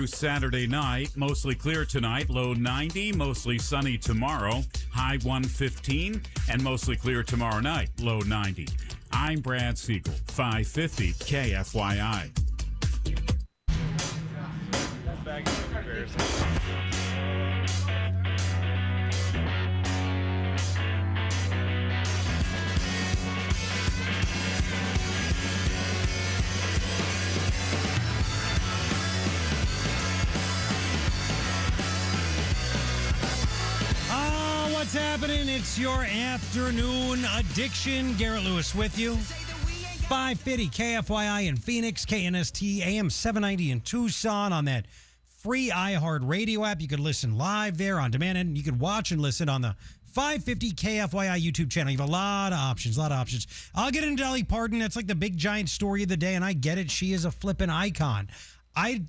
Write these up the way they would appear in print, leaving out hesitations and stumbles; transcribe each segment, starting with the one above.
Saturday night. Mostly clear tonight, low 90. Mostly sunny tomorrow, high 115. And mostly clear tomorrow night, low 90. I'm Brad Siegel, 550 KFYI. That bag is embarrassing. What's happening? It's your afternoon addiction. Garrett Lewis with you. 550 KFYI in Phoenix, KNST AM 790 in Tucson on that free iHeart Radio app. You could listen live there on demand, and you could watch and listen on the 550 KFYI YouTube channel. You have a lot of options, I'll get into Dolly Parton. That's like the big giant story of the day, and I get it. She is a flippin' icon. I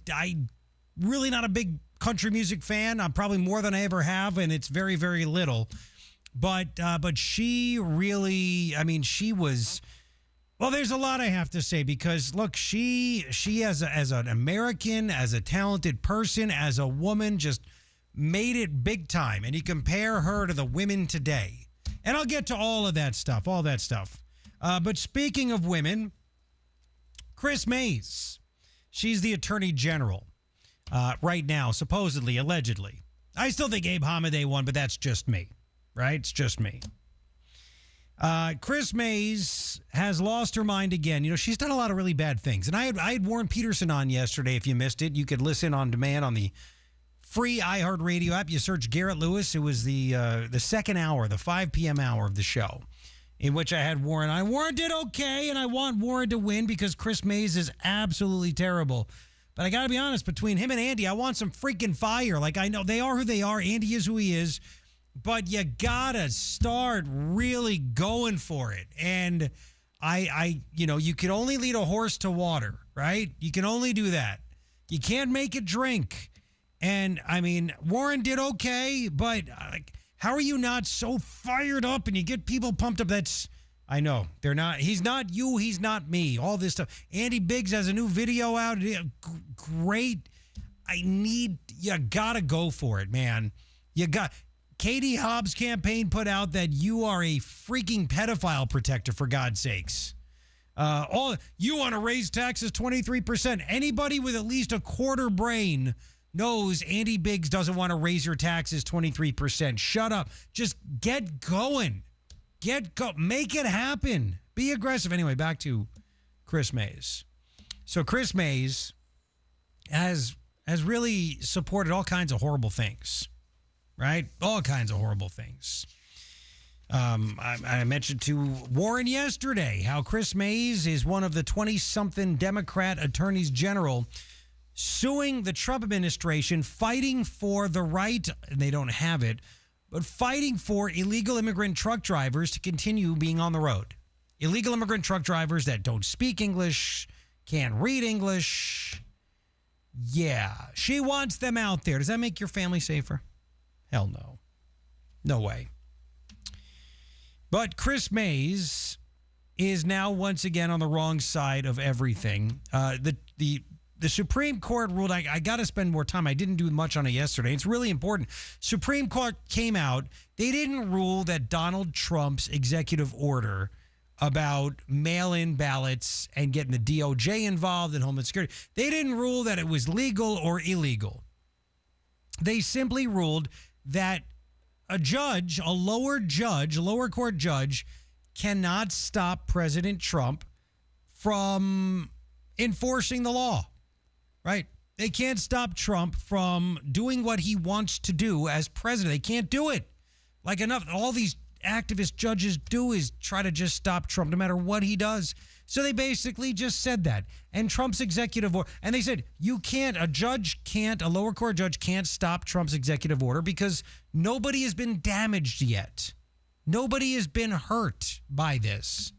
really not a big country music fan. I'm probably more than I ever have, and it's very, very little. But she really, she was. Well, there's a lot I have to say because look, she as an American, as a talented person, as a woman, just made it big time. And you compare her to the women today, and I'll get to all that stuff. But speaking of women, Chris Mays, she's the Attorney General. Right now, supposedly, allegedly. I still think Abe Hamadeh won, but that's just me, right? It's just me. Chris Mays has lost her mind again. You know, she's done a lot of really bad things. And I had Warren Peterson on yesterday. If you missed it, you could listen on demand on the free iHeart Radio app. You search Garrett Lewis. It was the second hour, the 5 p.m. hour of the show, in which I had Warren. Warren did okay, and I want Warren to win because Chris Mays is absolutely terrible. But I got to be honest, between him and Andy, I want some freaking fire. Like, I know they are who they are. Andy is who he is. But you got to start really going for it. And you can only lead a horse to water, right? You can only do that. You can't make it drink. And, Warren did okay, but how are you not so fired up and you get people pumped up? I know they're not. He's not you. He's not me. All this stuff. Andy Biggs has a new video out. Great. You gotta go for it, man. Katie Hobbs' campaign put out that you are a freaking pedophile protector, for God's sakes. You want to raise taxes 23%. Anybody with at least a quarter brain knows Andy Biggs doesn't want to raise your taxes 23%. Shut up. Just get going. Make it happen. Be aggressive. Anyway, back to Chris Mays. So Chris Mays has really supported all kinds of horrible things, right? All kinds of horrible things. I mentioned to Warren yesterday how Chris Mays is one of the 20-something Democrat attorneys general suing the Trump administration, fighting for the right, and they don't have it, but fighting for illegal immigrant truck drivers to continue being on the road. Illegal immigrant truck drivers that don't speak English, can't read English. Yeah, she wants them out there. Does that make your family safer? Hell no. No way. But Chris Mays is now once again on the wrong side of everything. The Supreme Court ruled, I got to spend more time. I didn't do much on it yesterday. It's really important. Supreme Court came out. They didn't rule that Donald Trump's executive order about mail-in ballots and getting the DOJ involved in Homeland Security, they didn't rule that it was legal or illegal. They simply ruled that a lower court judge, cannot stop President Trump from enforcing the law. Right? They can't stop Trump from doing what he wants to do as president. They can't do it. Like enough. All these activist judges do is try to just stop Trump no matter what he does. So they basically just said that. And Trump's executive order, and they said, a lower court judge can't stop Trump's executive order because nobody has been damaged yet. Nobody has been hurt by this.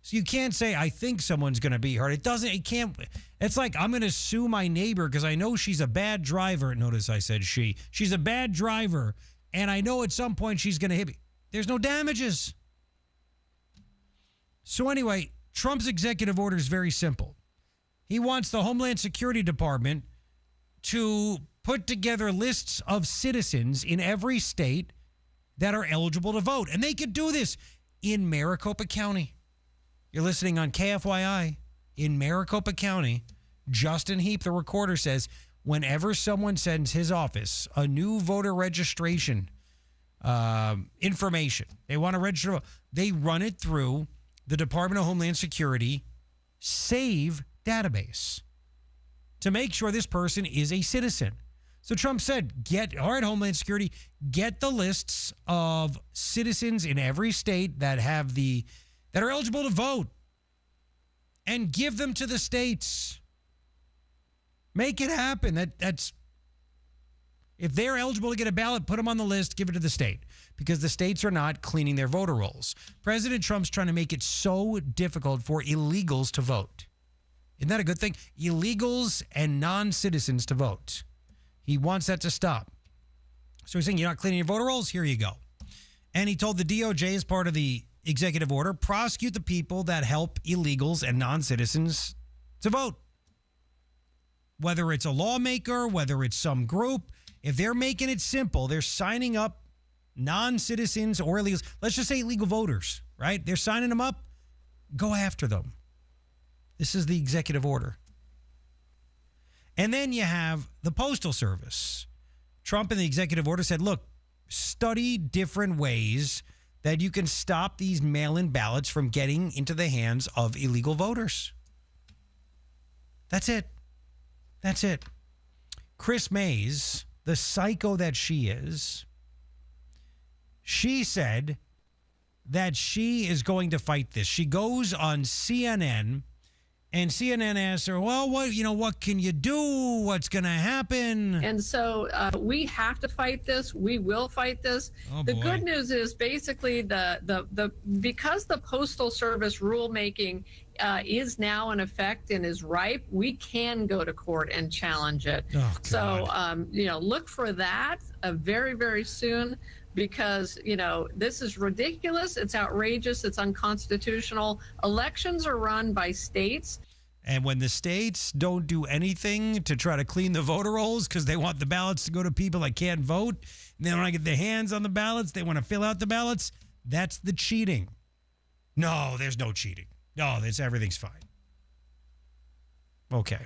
So you can't say, I think someone's going to be hurt. It's like, I'm going to sue my neighbor because I know she's a bad driver. Notice I said she. She's a bad driver, and I know at some point she's going to hit me. There's no damages. So anyway, Trump's executive order is very simple. He wants the Homeland Security Department to put together lists of citizens in every state that are eligible to vote. And they could do this in Maricopa County. You're listening on KFYI. In Maricopa County, Justin Heap, the recorder, says whenever someone sends his office a new voter registration information, they want to register, they run it through the Department of Homeland Security SAVE database to make sure this person is a citizen. So Trump said, all right, Homeland Security, get the lists of citizens in every state that are eligible to vote and give them to the states. Make it happen. That's if they're eligible to get a ballot, put them on the list, give it to the state, because the states are not cleaning their voter rolls. President Trump's trying to make it so difficult for illegals to vote. Isn't that a good thing? Illegals and non-citizens to vote. He wants that to stop. So he's saying, you're not cleaning your voter rolls? Here you go. And he told the DOJ, as part of the executive order, prosecute the people that help illegals and non-citizens to vote. Whether it's a lawmaker, whether it's some group, if they're making it simple, they're signing up non-citizens or illegals. Let's just say illegal voters, right? They're signing them up. Go after them. This is the executive order. And then you have the Postal Service. Trump in the executive order said, look, study different ways that you can stop these mail-in ballots from getting into the hands of illegal voters. That's it. That's it. Chris Mays, the psycho that she is, she said that she is going to fight this. She goes on CNN, and CNN asks her, well, what can you do? What's going to happen? And so we have to fight this. We will fight this. Oh, the boy. good news is basically because the Postal Service rulemaking is now in effect and is ripe, we can go to court and challenge it. Oh, so, look for that very, very soon, because, this is ridiculous. It's outrageous. It's unconstitutional. Elections are run by states. And when the states don't do anything to try to clean the voter rolls because they want the ballots to go to people that can't vote, and they don't want to get their hands on the ballots, they want to fill out the ballots, that's the cheating. No, there's no cheating. No, everything's fine. Okay.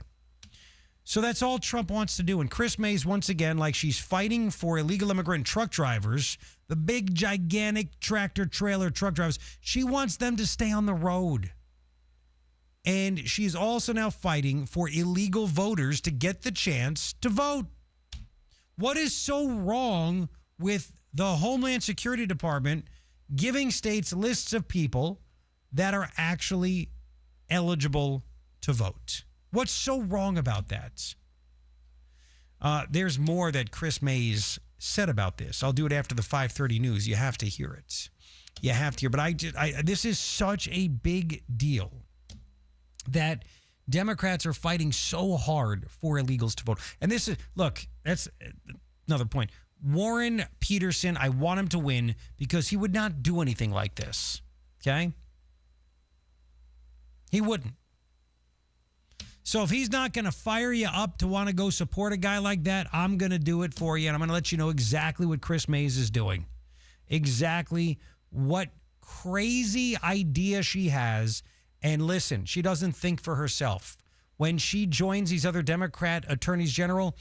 So that's all Trump wants to do. And Chris Mays, once again, like she's fighting for illegal immigrant truck drivers, the big, gigantic tractor-trailer truck drivers, she wants them to stay on the road. And she's also now fighting for illegal voters to get the chance to vote. What is so wrong with the Homeland Security Department giving states lists of people that are actually eligible to vote? What's so wrong about that? There's more that Chris Mays said about this. I'll do it after the 5:30 news. You have to hear it. You have to hear. But this is such a big deal that Democrats are fighting so hard for illegals to vote. And this is, look, that's another point. Warren Peterson, I want him to win because he would not do anything like this. Okay? He wouldn't. So if he's not going to fire you up to want to go support a guy like that, I'm going to do it for you. And I'm going to let you know exactly what Chris Mays is doing. Exactly what crazy idea she has. And listen, she doesn't think for herself. When she joins these other Democrat attorneys general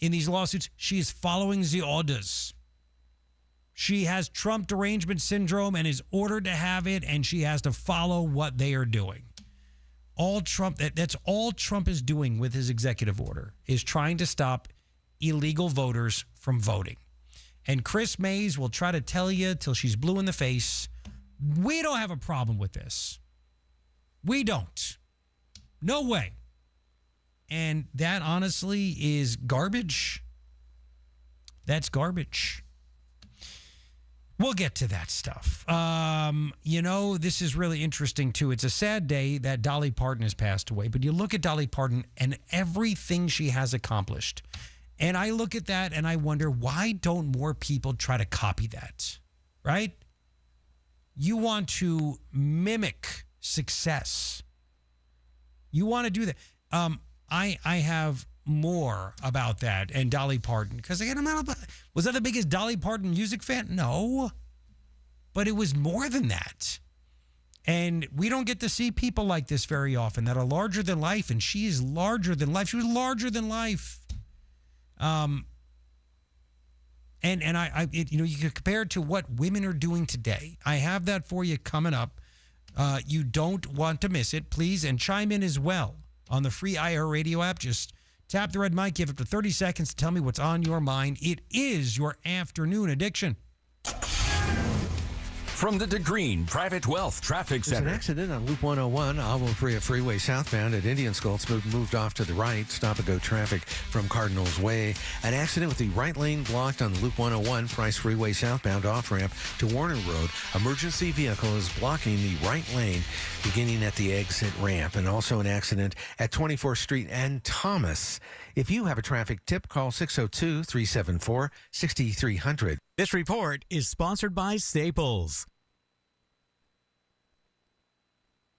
in these lawsuits, she is following the orders. She has Trump derangement syndrome and is ordered to have it, and she has to follow what they are doing. That's all Trump is doing with his executive order, is trying to stop illegal voters from voting. And Chris Mays will try to tell you till she's blue in the face, we don't have a problem with this. We don't. No way. And that honestly is garbage. That's garbage. We'll get to that stuff. This is really interesting, too. It's a sad day that Dolly Parton has passed away. But you look at Dolly Parton and everything she has accomplished. And I look at that and I wonder, why don't more people try to copy that? Right? You want to mimic success. You want to do that. I have more about that and Dolly Parton. Because again, was I the biggest Dolly Parton music fan? No. But it was more than that. And we don't get to see people like this very often that are larger than life, and she is larger than life. She was larger than life. And you can compare it to what women are doing today. I have that for you coming up. You don't want to miss it, please, and chime in as well on the free iHeartRadio app. Just tap the red mic, give up to 30 seconds to tell me what's on your mind. It is your afternoon addiction. From the DeGreen Private Wealth Traffic There's Center. an accident on Loop 101, Alamo Freeway southbound at Indian Skulls, moved off to the right. Stop-and-go traffic from Cardinals Way. An accident with the right lane blocked on Loop 101, Price Freeway southbound off-ramp to Warner Road. Emergency vehicle is blocking the right lane beginning at the exit ramp. And also an accident at 24th Street and Thomas. If you have a traffic tip, call 602-374-6300. This report is sponsored by Staples.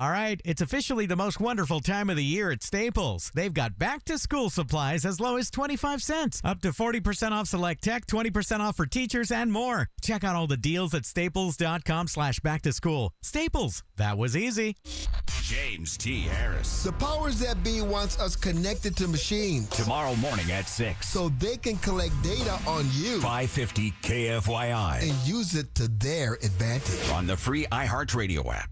All right, it's officially the most wonderful time of the year at Staples. They've got back-to-school supplies as low as 25 cents, up to 40% off select tech, 20% off for teachers, and more. Check out all the deals at staples.com/back-to-school. Staples, that was easy. James T. Harris. The powers that be wants us connected to machines Tomorrow morning at 6. so they can collect data on you 550 KFYI. and use it to their advantage. On the free iHeartRadio app.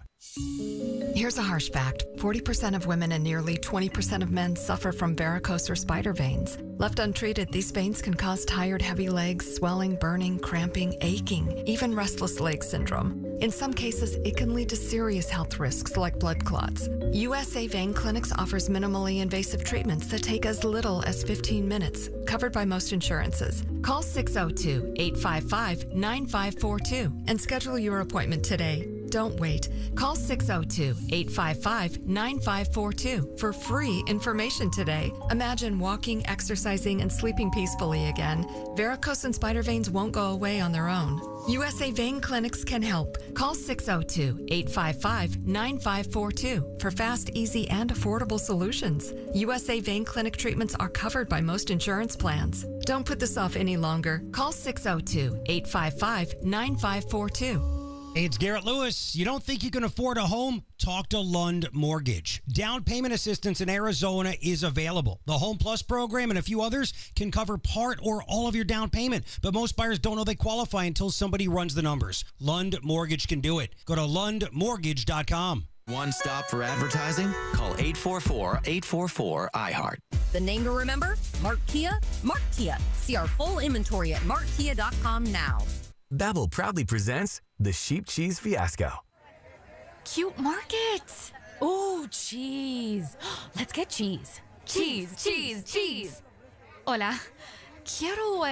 Here's a harsh fact. 40% of women and nearly 20% of men suffer from varicose or spider veins. Left untreated, these veins can cause tired, heavy legs, swelling, burning, cramping, aching, even restless leg syndrome. In some cases, it can lead to serious health risks like blood clots. USA Vein Clinics offers minimally invasive treatments that take as little as 15 minutes, covered by most insurances. Call 602-855-9542 and schedule your appointment today. Don't wait. Call 602-855-9542 for free information today. Imagine walking, exercising, and sleeping peacefully again. Varicose and spider veins won't go away on their own. USA Vein Clinics can help. Call 602-855-9542 for fast, easy, and affordable solutions. USA Vein Clinic treatments are covered by most insurance plans. Don't put this off any longer. Call 602-855-9542. Hey, it's Garrett Lewis. You don't think you can afford a home? Talk to Lund Mortgage. Down payment assistance in Arizona is available. The Home Plus program and a few others can cover part or all of your down payment, but most buyers don't know they qualify until somebody runs the numbers. Lund Mortgage can do it. Go to lundmortgage.com. One stop for advertising? Call 844-844-iHeart. The name to remember? Mark Kia? Mark Kia. See our full inventory at markkia.com now. Babbel proudly presents the Sheep Cheese Fiasco. Cute market. Ooh, cheese. Let's get cheese. Cheese, cheese, cheese. Hola. Quiero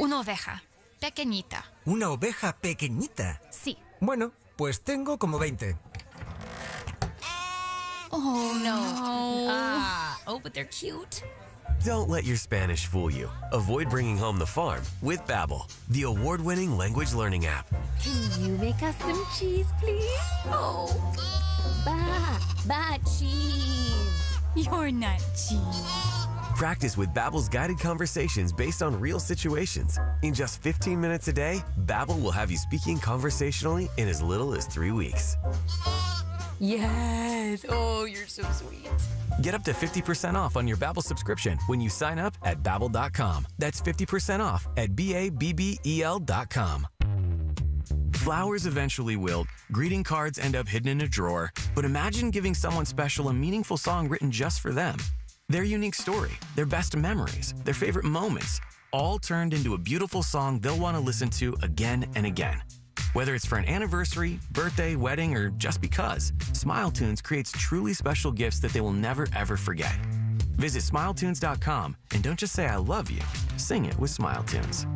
una oveja. Pequeñita. ¿Una oveja pequeñita? Sí. Bueno, pues tengo como 20. Oh, no. But they're cute. Don't let your Spanish fool you. Avoid bringing home the farm with Babbel, the award-winning language learning app. Can you make us some cheese, please? Oh, cheese. You're not cheese. Practice with Babbel's guided conversations based on real situations. In just 15 minutes a day, Babbel will have you speaking conversationally in as little as 3 weeks. Yes. Oh, you're so sweet. Get up to 50% off on your Babbel subscription when you sign up at Babbel.com. That's 50% off at BABBEL.com. Flowers eventually wilt, greeting cards end up hidden in a drawer, but imagine giving someone special a meaningful song written just for them. Their unique story, their best memories, their favorite moments, all turned into a beautiful song they'll want to listen to again and again. Whether it's for an anniversary, birthday, wedding, or just because, SmileTunes creates truly special gifts that they will never, ever forget. Visit SmileTunes.com and don't just say I love you, sing it with SmileTunes.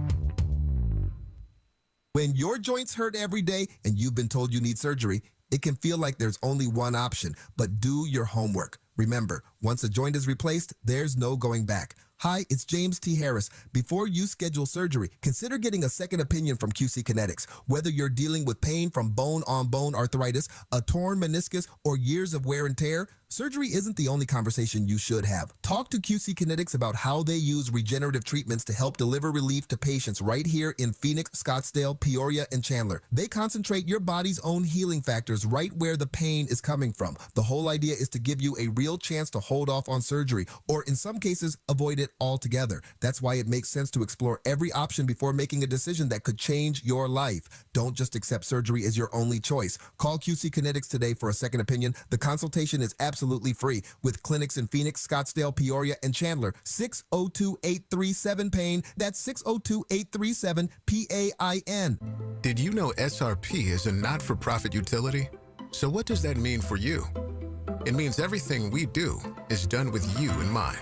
When your joints hurt every day and you've been told you need surgery, it can feel like there's only one option, but do your homework. Remember, once a joint is replaced, there's no going back. Hi, it's James T. Harris. Before you schedule surgery, consider getting a second opinion from QC Kinetics. Whether you're dealing with pain from bone-on-bone arthritis, a torn meniscus, or years of wear and tear, surgery isn't the only conversation you should have. Talk to QC Kinetics about how they use regenerative treatments to help deliver relief to patients right here in Phoenix, Scottsdale, Peoria, and Chandler. They concentrate your body's own healing factors right where the pain is coming from. The whole idea is to give you a real chance to hold off on surgery, or in some cases, avoid it altogether. That's why it makes sense to explore every option before making a decision that could change your life. Don't just accept surgery as your only choice. Call QC Kinetics today for a second opinion. The consultation is absolutely free with clinics in Phoenix, Scottsdale, Peoria, and Chandler. 602-837-PAIN. That's 602-837-PAIN. Did you know SRP is a not-for-profit utility? So what does that mean for you? It means everything we do is done with you in mind,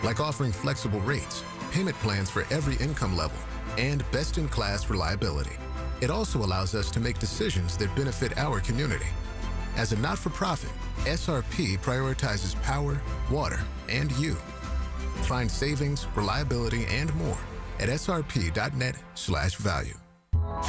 like offering flexible rates, payment plans for every income level, and best-in-class reliability. It also allows us to make decisions that benefit our community. As a not-for-profit, SRP prioritizes power, water, and you. Find savings, reliability, and more at srp.net/value.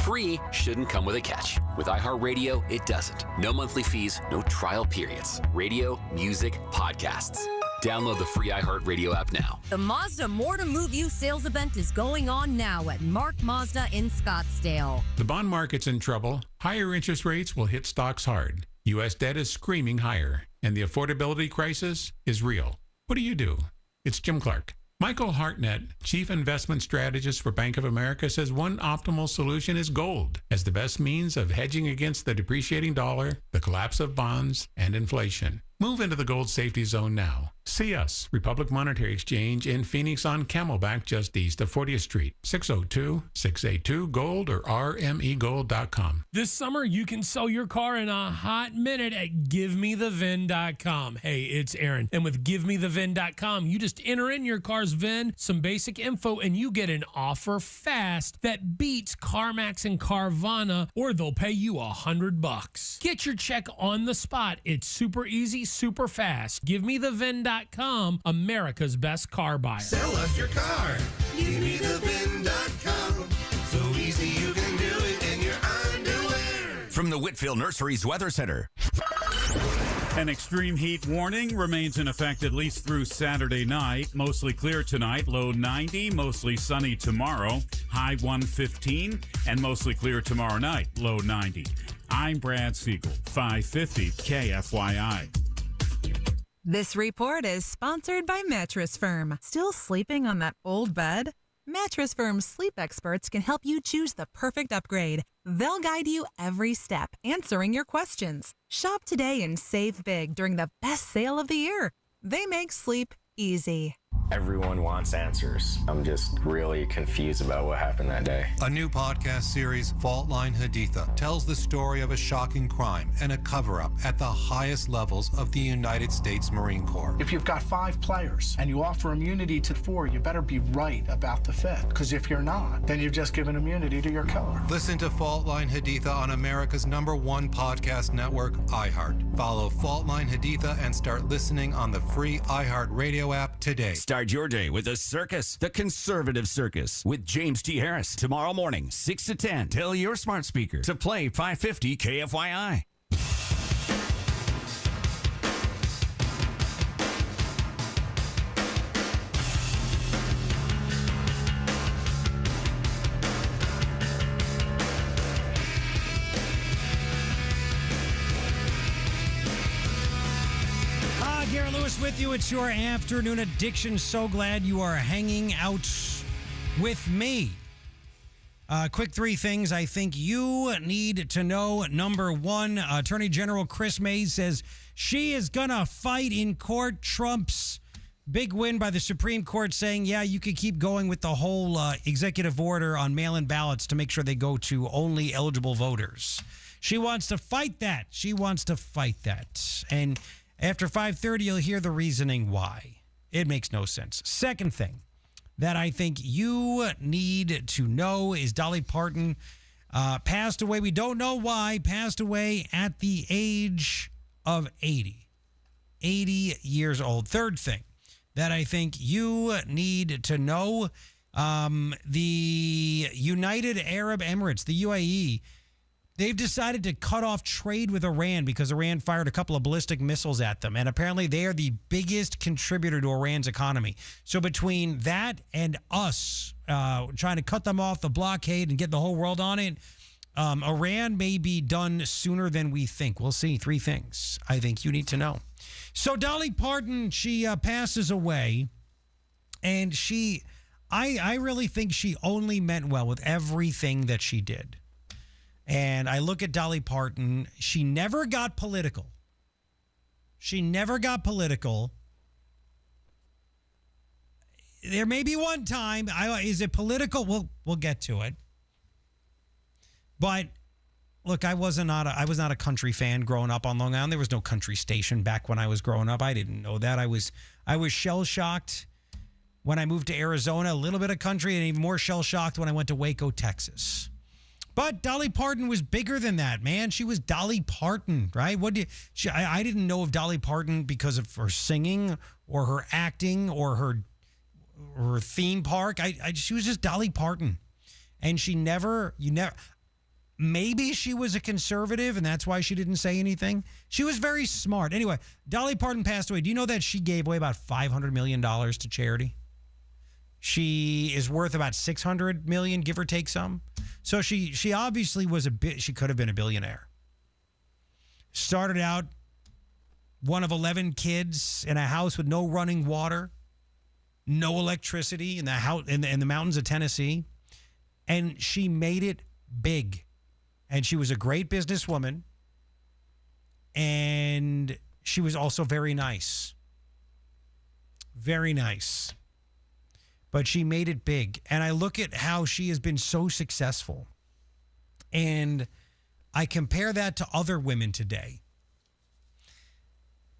Free shouldn't come with a catch. With iHeartRadio, it doesn't. No monthly fees, no trial periods. Radio, music, podcasts. Download the free iHeartRadio app now. The Mazda More to Move You sales event is going on now at Mark Mazda in Scottsdale. The bond market's in trouble. Higher interest rates will hit stocks hard. U.S. debt is screaming higher, and the affordability crisis is real. What do you do? It's Jim Clark. Michael Hartnett, Chief Investment Strategist for Bank of America, says one optimal solution is gold as the best means of hedging against the depreciating dollar, the collapse of bonds, and inflation. Move into the gold safety zone now. See us, Republic Monetary Exchange in Phoenix on Camelback just east of 40th Street. 602-682-GOLD or rmegold.com. This summer, you can sell your car in a hot minute at GiveMeTheVIN.com. Hey, it's Aaron. And with GiveMeTheVIN.com, you just enter in your car's VIN, some basic info, and you get an offer fast that beats CarMax and Carvana, or they'll pay you $100. Get your check on the spot. It's super easy, super fast. GiveMeTheVIN.com, America's best car buyer. Sell us your car. GiveMeTheVIN.com. So easy you can do it in your underwear. From the Whitfield Nurseries Weather Center. An extreme heat warning remains in effect at least through Saturday night. Mostly clear tonight, low 90, mostly sunny tomorrow, high 115, and mostly clear tomorrow night, low 90. I'm Brad Siegel, 550 KFYI. This report is sponsored by Mattress Firm. Still sleeping on that old bed? Mattress Firm's sleep experts can help you choose the perfect upgrade. They'll guide you every step, answering your questions. Shop today and save big during the best sale of the year. They make sleep easy. Everyone wants answers. I'm just really confused about what happened that day. A new podcast series, Fault Line Haditha, tells the story of a shocking crime and a cover-up at the highest levels of the United States Marine Corps. If you've got 5 players and you offer immunity to 4, you better be right about the 5th. Because if you're not, then you've just given immunity to your killer. Listen to Fault Line Haditha on America's #1 podcast network, iHeart. Follow Fault Line Haditha and start listening on the free iHeart Radio app today. Start your day with the circus, the conservative circus, with James T. Harris. Tomorrow morning, 6 to 10. Tell your smart speaker to play 550 KFYI. Garrett Lewis with you. It's your afternoon addiction. So glad you are hanging out with me. Quick 3 things I think you need to know. Number 1, Attorney General Chris Mays says she is going to fight in court Trump's big win by the Supreme Court, saying, yeah, you could keep going with the whole executive order on mail-in ballots to make sure they go to only eligible voters. She wants to fight that. She wants to fight that. And after 5:30, you'll hear the reasoning why. It makes no sense. Second thing that I think you need to know is Dolly Parton passed away. We don't know why. Passed away at the age of 80. 80 years old. Third thing that I think you need to know. The United Arab Emirates, the UAE, they've decided to cut off trade with Iran because Iran fired a couple of ballistic missiles at them. And apparently they are the biggest contributor to Iran's economy. So between that and us trying to cut them off the blockade and get the whole world on it, Iran may be done sooner than we think. We'll see. 3 things I think you need to know. So Dolly Parton, she passes away. And I really think she only meant well with everything that she did. And I look at Dolly Parton. She never got political. She never got political. There may be one time. Is it political? We'll get to it. But look, I was not a country fan growing up on Long Island. There was no country station back when I was growing up. I didn't know that. I was shell shocked when I moved to Arizona. A little bit of country, and even more shell shocked when I went to Waco, Texas. But Dolly Parton was bigger than that, man. She was Dolly Parton, right? I didn't know of Dolly Parton because of her singing or her acting or her theme park. She was just Dolly Parton. And maybe she was a conservative and that's why she didn't say anything. She was very smart. Anyway, Dolly Parton passed away. Do you know that she gave away about $500 million to charity? She is worth about $600 million, give or take some. So she obviously was she could have been a billionaire. Started out one of 11 kids in a house with no running water, no electricity in the house in the mountains of Tennessee, and she made it big. And she was a great businesswoman, and she was also very nice. Very nice. But she made it big. And I look at how she has been so successful. And I compare that to other women today.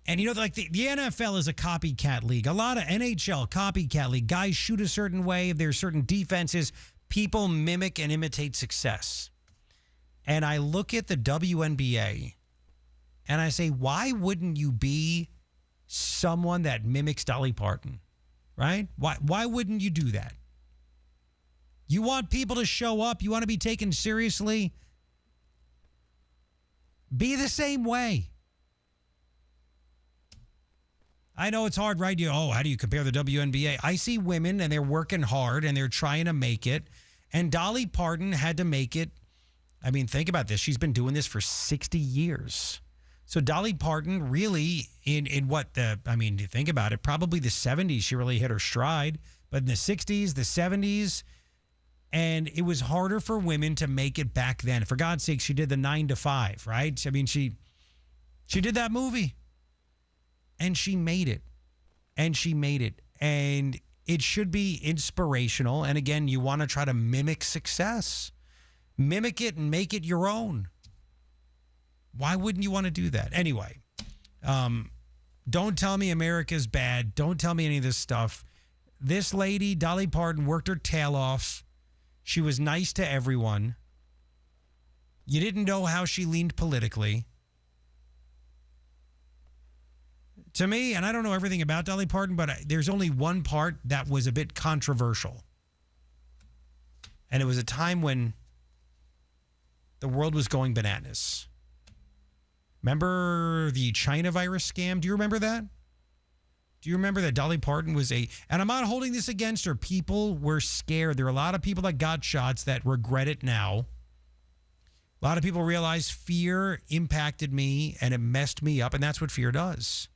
And, like the NFL is a copycat league. A lot of NHL, copycat league. Guys shoot a certain way. There's certain defenses. People mimic and imitate success. And I look at the WNBA and I say, why wouldn't you be someone that mimics Dolly Parton? Right? Why wouldn't you do that? You want people to show up. You want to be taken seriously. Be the same way. I know it's hard, right? How do you compare the WNBA? I see women and they're working hard and they're trying to make it. And Dolly Parton had to make it. I mean, think about this. She's been doing this for 60 years. So Dolly Parton really you think about it, probably the 70s she really hit her stride, but in the 60s, the 70s, and it was harder for women to make it back then. For God's sake, she did the 9 to 5, right? I mean, she did that movie and she made it. And it should be inspirational. And again, you want to try to mimic success. Mimic it and make it your own. Why wouldn't you want to do that? Anyway, don't tell me America's bad. Don't tell me any of this stuff. This lady, Dolly Parton, worked her tail off. She was nice to everyone. You didn't know how she leaned politically. To me, and I don't know everything about Dolly Parton, but there's only one part that was a bit controversial. And it was a time when the world was going bananas. Remember the China virus scam? Do you remember that? Do you remember that Dolly Parton was and I'm not holding this against her. People were scared. There are a lot of people that got shots that regret it now. A lot of people realize fear impacted me and it messed me up, and that's what fear does.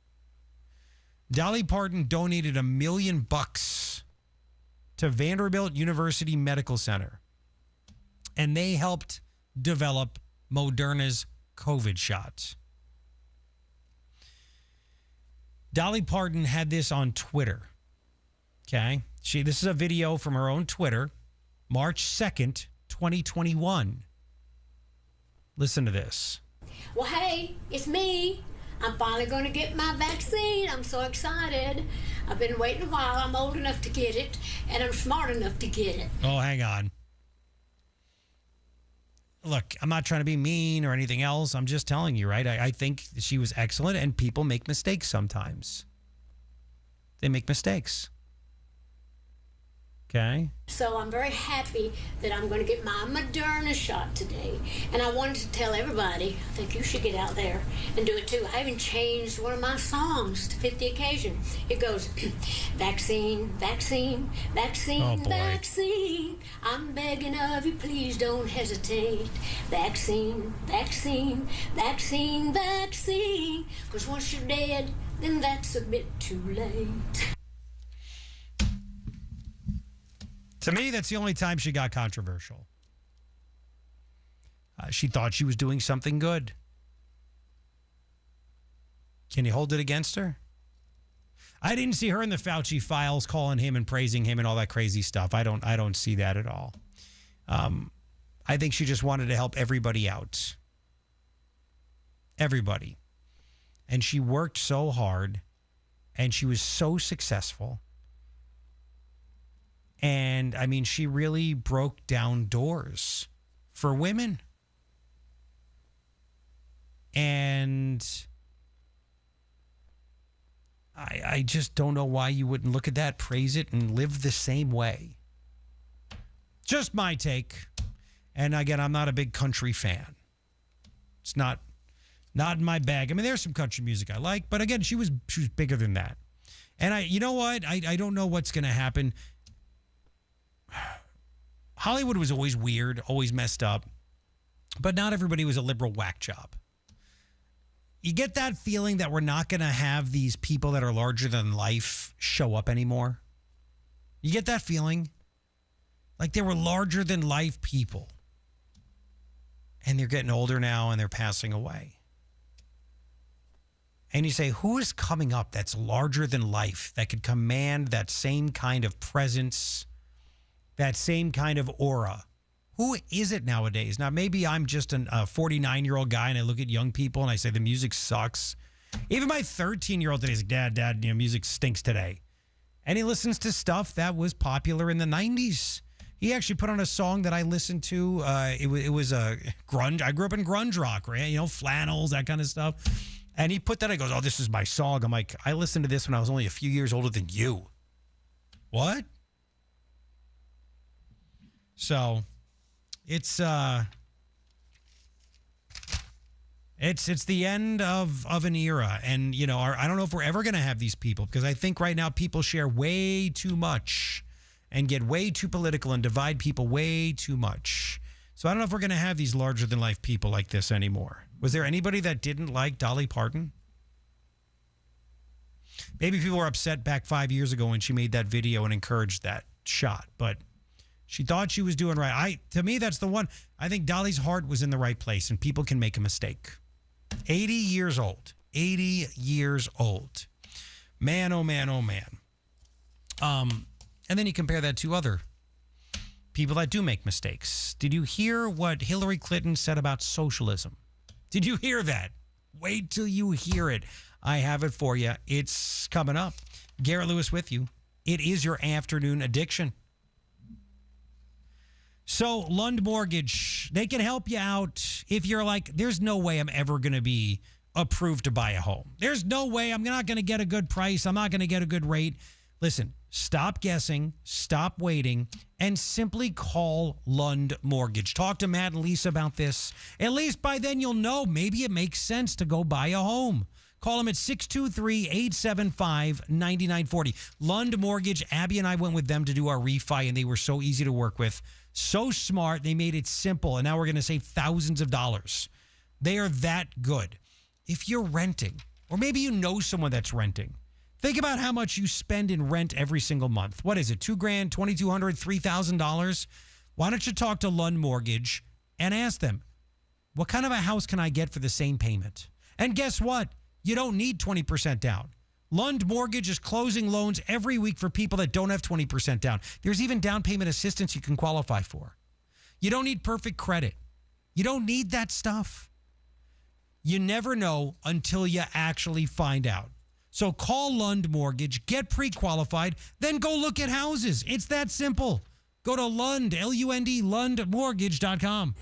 Dolly Parton donated $1 million to Vanderbilt University Medical Center, and they helped develop Moderna's COVID shots. Dolly Parton had this on Twitter. Okay? This is a video from her own Twitter, March 2nd, 2021. Listen to this. Well, hey, it's me. I'm finally going to get my vaccine. I'm so excited. I've been waiting a while. I'm old enough to get it, and I'm smart enough to get it. Oh, hang on. Look, I'm not trying to be mean or anything else. I'm just telling you, right? I think she was excellent, and people make mistakes sometimes. They make mistakes. Okay? So I'm very happy that I'm going to get my Moderna shot today. And I wanted to tell everybody, I think you should get out there and do it too. I even changed one of my songs to fit the occasion. It goes, vaccine, vaccine, vaccine, vaccine. I'm begging of you, please don't hesitate. Vaccine, vaccine, vaccine, vaccine. Because once you're dead, then that's a bit too late. To me, that's the only time she got controversial. She thought she was doing something good. Can you hold it against her? I didn't see her in the Fauci files calling him and praising him and all that crazy stuff. I don't see that at all. I think she just wanted to help everybody out. Everybody. And she worked so hard and she was so successful. And, I mean, she really broke down doors for women. And I just don't know why you wouldn't look at that, praise it, and live the same way. Just my take. And, again, I'm not a big country fan. It's not in my bag. I mean, there's some country music I like. But, again, she was bigger than that. And, you know what? I don't know what's going to happen. Hollywood was always weird, always messed up, but not everybody was a liberal whack job. You get that feeling that we're not going to have these people that are larger than life show up anymore? You get that feeling? Like they were larger than life people. And they're getting older now and they're passing away. And you say, who is coming up that's larger than life, that could command that same kind of presence, that same kind of aura? Who is it nowadays? Now, maybe I'm just a 49-year-old guy and I look at young people and I say the music sucks. Even my 13-year-old today is like, Dad, music stinks today. And he listens to stuff that was popular in the 90s. He actually put on a song that I listened to. It was a grunge. I grew up in grunge rock, right? Flannels, that kind of stuff. And he put that, he goes, oh, this is my song. I'm like, I listened to this when I was only a few years older than you. What? So it's the end of an era. And, I don't know if we're ever going to have these people, because I think right now people share way too much and get way too political and divide people way too much. So I don't know if we're going to have these larger than life people like this anymore. Was there anybody that didn't like Dolly Parton? Maybe people were upset back 5 years ago when she made that video and encouraged that shot, but she thought she was doing right. To me, that's the one. I think Dolly's heart was in the right place, and people can make a mistake. 80 years old. 80 years old. Man, oh, man, oh, man. And then you compare that to other people that do make mistakes. Did you hear what Hillary Clinton said about socialism? Did you hear that? Wait till you hear it. I have it for you. It's coming up. Garrett Lewis with you. It is your afternoon addiction. So Lund Mortgage, they can help you out if you're like, there's no way I'm ever going to be approved to buy a home. There's no way I'm not going to get a good price. I'm not going to get a good rate. Listen, stop guessing, stop waiting, and simply call Lund Mortgage. Talk to Matt and Lisa about this. At least by then you'll know maybe it makes sense to go buy a home. Call them at 623-875-9940. Lund Mortgage, Abby and I went with them to do our refi, and they were so easy to work with. So smart. They made it simple, and now we're going to save thousands of dollars. They are that good. If you're renting, or maybe you know someone that's renting, think about how much you spend in rent every single month. What is it, $2,000, $2,200, $3,000? Why don't you talk to Lund Mortgage and ask them, what kind of a house can I get for the same payment? And guess what? You don't need 20% down. Lund Mortgage is closing loans every week for people that don't have 20% down. There's even down payment assistance you can qualify for. You don't need perfect credit. You don't need that stuff. You never know until you actually find out. So call Lund Mortgage, get pre-qualified, then go look at houses. It's that simple. Go to Lund, L-U-N-D, LundMortgage.com.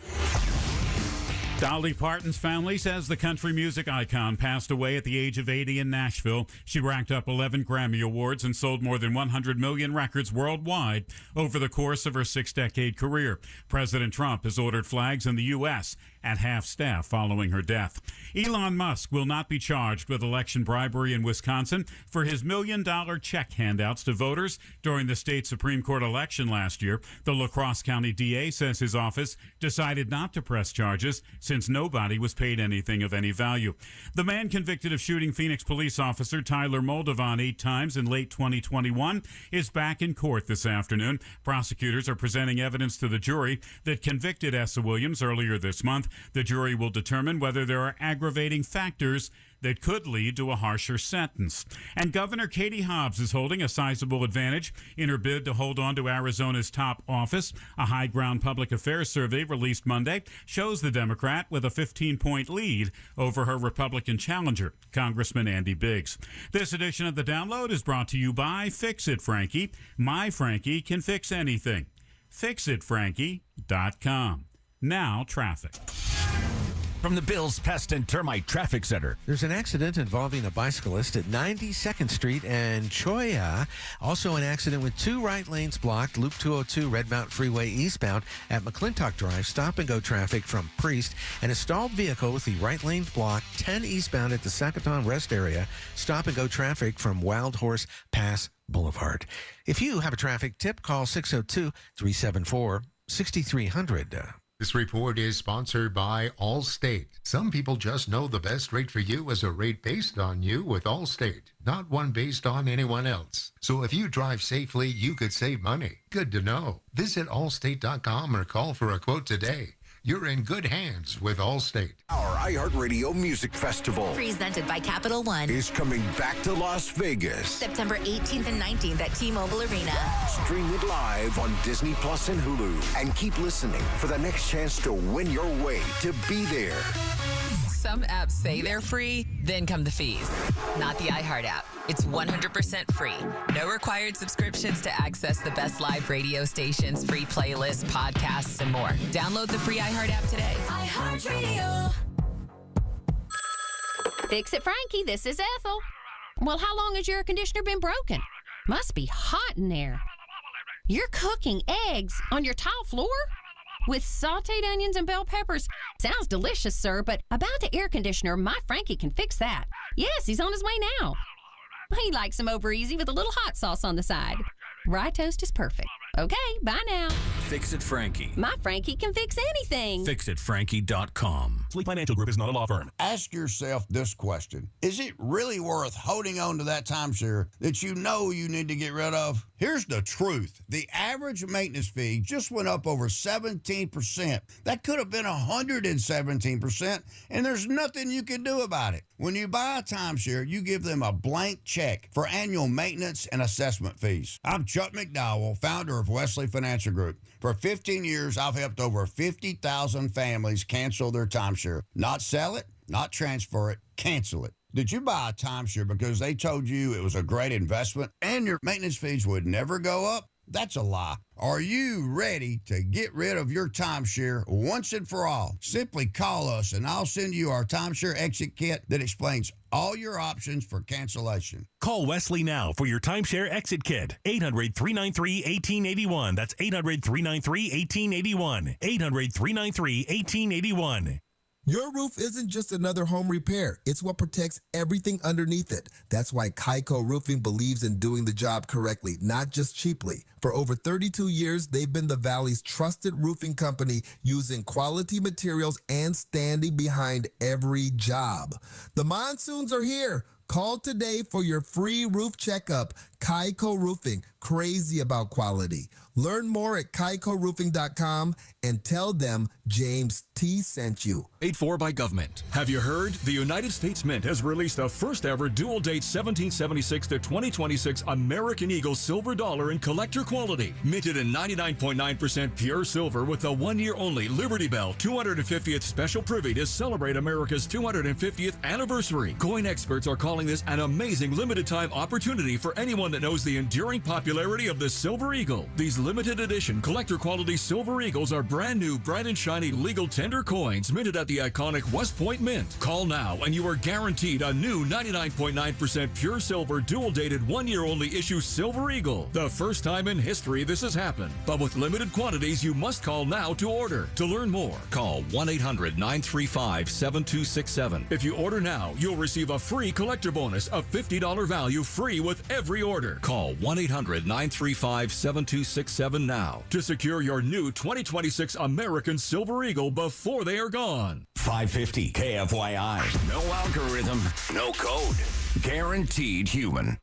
Dolly Parton's family says the country music icon passed away at the age of 80 in Nashville. She racked up 11 Grammy Awards and sold more than 100 million records worldwide over the course of her 6-decade career. President Trump has ordered flags in the U.S. at half-staff following her death. Elon Musk will not be charged with election bribery in Wisconsin for his $1 million check handouts to voters during the state Supreme Court election last year. The La Crosse County DA says his office decided not to press charges since nobody was paid anything of any value. The man convicted of shooting Phoenix police officer Tyler Moldovan 8 times in late 2021 is back in court this afternoon. Prosecutors are presenting evidence to the jury that convicted Essa Williams earlier this month. The jury will determine whether there are aggravating factors that could lead to a harsher sentence. And Governor Katie Hobbs is holding a sizable advantage in her bid to hold on to Arizona's top office. A high ground public affairs survey released Monday shows the Democrat with a 15-point lead over her Republican challenger, Congressman Andy Biggs. This edition of The Download is brought to you by Fix It Frankie. My Frankie can fix anything. FixItFrankie.com. Now, traffic. From the Bills Pest and Termite Traffic Center. There's an accident involving a bicyclist at 92nd Street and Choya. Also an accident with 2 right lanes blocked. Loop 202 Red Mountain Freeway eastbound at McClintock Drive. Stop-and-go traffic from Priest. And a stalled vehicle with the right lanes blocked. 10 eastbound at the Sacaton Rest area. Stop-and-go traffic from Wild Horse Pass Boulevard. If you have a traffic tip, call 602-374-6300. This report is sponsored by Allstate. Some people just know the best rate for you is a rate based on you with Allstate, not one based on anyone else. So if you drive safely, you could save money. Good to know. Visit allstate.com or call for a quote today. You're in good hands with Allstate. Our iHeartRadio Music Festival, presented by Capital One, is coming back to Las Vegas. September 18th and 19th at T-Mobile Arena. Stream it live on Disney Plus and Hulu. And keep listening for the next chance to win your way to be there. Some apps say they're free, then come the fees. Not the iHeart app. It's 100% free. No required subscriptions to access the best live radio stations, free playlists, podcasts, and more. Download the free iHeart app today. iHeartRadio. Fix It Frankie, this is Ethel. Well, how long has your air conditioner been broken? Must be hot in there. You're cooking eggs on your tile floor? With sauteed onions and bell peppers. Sounds delicious, sir, but about the air conditioner, my Frankie can fix that. Yes, he's on his way now. He likes them over easy with a little hot sauce on the side. Rye toast is perfect. Okay, bye now. Fix It Frankie. My Frankie can fix anything. FixItFrankie.com. Fleet Financial Group is not a law firm. Ask yourself this question. Is it really worth holding on to that timeshare that you know you need to get rid of? Here's the truth. The average maintenance fee just went up over 17%. That could have been 117%, and there's nothing you can do about it. When you buy a timeshare, you give them a blank check for annual maintenance and assessment fees. I'm Chuck McDowell, founder of Wesley Financial Group. For 15 years, I've helped over 50,000 families cancel their timeshare. Not sell it, not transfer it, cancel it. Did you buy a timeshare because they told you it was a great investment and your maintenance fees would never go up? That's a lie. Are you ready to get rid of your timeshare once and for all? Simply call us and I'll send you our timeshare exit kit that explains all your options for cancellation. Call Wesley now for your timeshare exit kit. 800-393-1881. That's 800-393-1881. 800-393-1881. Your roof isn't just another home repair. It's what protects everything underneath it. That's why Kaiko Roofing believes in doing the job correctly, not just cheaply. For over 32 years, they've been the Valley's trusted roofing company, using quality materials and standing behind every job. The monsoons are here. Call today for your free roof checkup. Kaiko Roofing, crazy about quality. Learn more at KaikoRoofing.com and tell them James T. sent you. Paid for by government. Have you heard? The United States Mint has released the first ever dual date 1776 to 2026 American Eagle silver dollar in collector quality. Minted in 99.9% pure silver with a 1 year only Liberty Bell 250th special privy to celebrate America's 250th anniversary. Coin experts are calling this an amazing limited time opportunity for anyone anyone that knows the enduring popularity of the Silver Eagle. These limited edition collector quality Silver Eagles are brand new, bright and shiny legal tender coins minted at the iconic West Point Mint. Call now and you are guaranteed a new 99.9% pure silver dual dated 1 year only issue Silver Eagle. The first time in history this has happened. But with limited quantities, you must call now to order. To learn more, call 1-800-935-7267. If you order now, you'll receive a free collector bonus of $50 value free with every order. Call 1-800-935-7267 now to secure your new 2026 American Silver Eagle before they are gone. 550 KFYI. No algorithm, no code. Guaranteed human.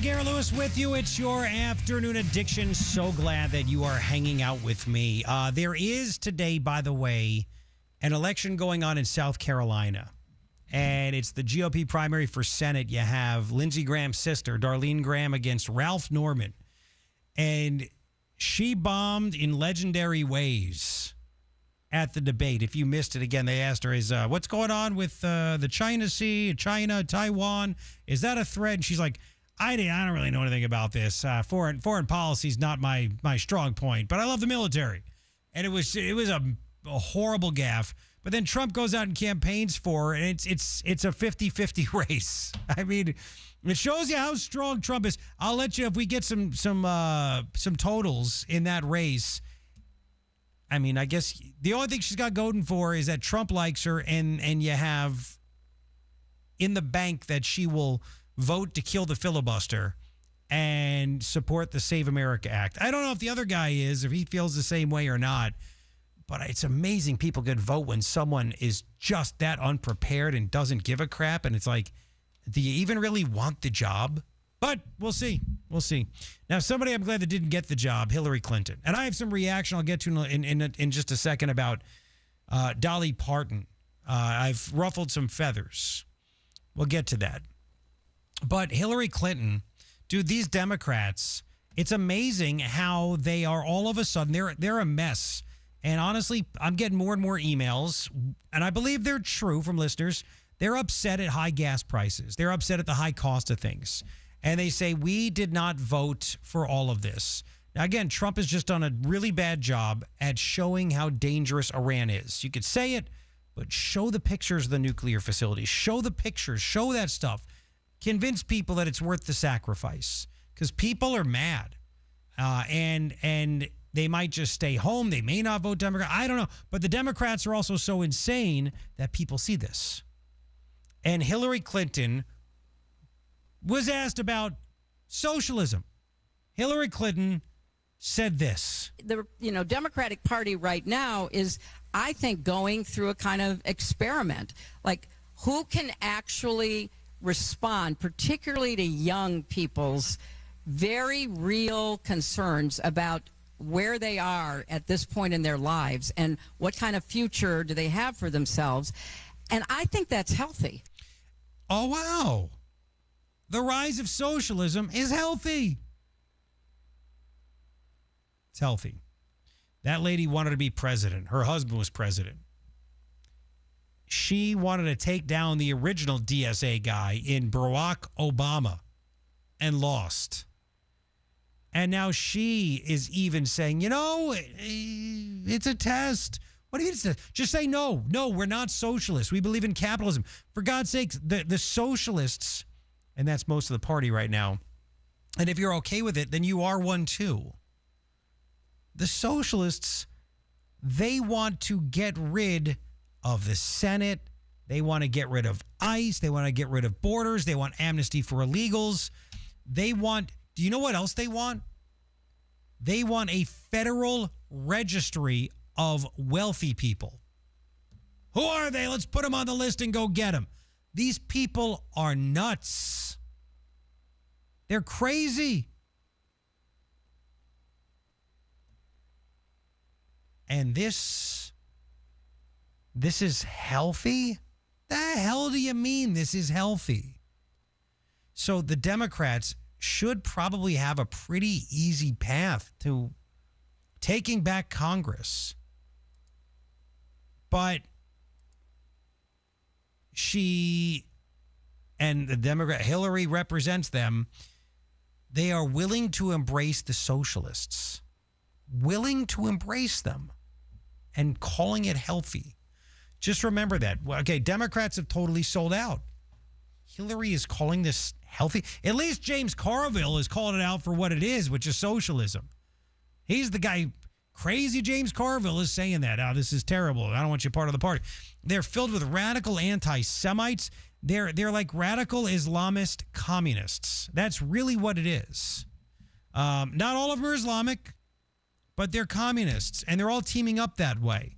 Garrett Lewis with you. It's your afternoon addiction. So glad that you are hanging out with me. There is today, by the way, an election going on in South Carolina, and it's the GOP primary for Senate. You have Lindsey Graham's sister, Darlene Graham, against Ralph Norman, and she bombed in legendary ways at the debate. If you missed it, again, they asked her, what's going on with the China Sea, China, Taiwan? Is that a threat? And she's like, I don't really know anything about this. Foreign policy is not my strong point, but I love the military. And it was a horrible gaffe. But then Trump goes out and campaigns for her, and it's a 50-50 race. I mean, it shows you how strong Trump is. I'll let you, if we get some totals in that race. I mean, I guess the only thing she's got going for is that Trump likes her, and you have in the bank that she will vote to kill the filibuster and support the Save America Act. I don't know if the other guy is, if he feels the same way or not, but it's amazing people could vote when someone is just that unprepared and doesn't give a crap. And it's like, do you even really want the job? But we'll see. We'll see. Now, somebody I'm glad that didn't get the job, Hillary Clinton. And I have some reaction I'll get to in just a second about Dolly Parton. I've ruffled some feathers. We'll get to that. But Hillary Clinton, dude, these Democrats, it's amazing how they are all of a sudden, they're a mess. And honestly, I'm getting more and more emails, and I believe they're true from listeners. They're upset at high gas prices. They're upset at the high cost of things. And they say, we did not vote for all of this. Now, again, Trump has just done a really bad job at showing how dangerous Iran is. You could say it, but show the pictures of the nuclear facilities. Show the pictures. Show that stuff. Convince people that it's worth the sacrifice, because people are mad, and they might just stay home. They may not vote Democrat. I don't know. But the Democrats are also so insane that people see this. And Hillary Clinton was asked about socialism. Hillary Clinton said this. The Democratic Party right now is, I think, going through a kind of experiment. Like, who can actually respond, particularly to young people's very real concerns about where they are at this point in their lives and what kind of future do they have for themselves. And I think that's healthy. Oh, wow. The rise of socialism is healthy. It's healthy. That lady wanted to be president. Her husband was president. She wanted to take down the original DSA guy in Barack Obama and lost. And now she is even saying, it's a test. What do you mean? Just say no. No, we're not socialists. We believe in capitalism. For God's sakes, the socialists, and that's most of the party right now, and if you're okay with it, then you are one too. The socialists, they want to get rid of the Senate. They want to get rid of ICE. They want to get rid of borders. They want amnesty for illegals. They want, do you know what else they want? They want a federal registry of wealthy people. Who are they? Let's put them on the list and go get them. These people are nuts. They're crazy. And this is healthy? The hell do you mean this is healthy? So the Democrats should probably have a pretty easy path to taking back Congress. But she and the Democrat Hillary represents them. They are willing to embrace the socialists, willing to embrace them and calling it healthy. Just remember that. Okay, Democrats have totally sold out. Hillary is calling this healthy. At least James Carville is calling it out for what it is, which is socialism. He's the guy. Crazy James Carville is saying that. Oh, this is terrible. I don't want you part of the party. They're filled with radical anti-Semites. They're like radical Islamist communists. That's really what it is. Not all of them are Islamic, but they're communists, and they're all teaming up that way.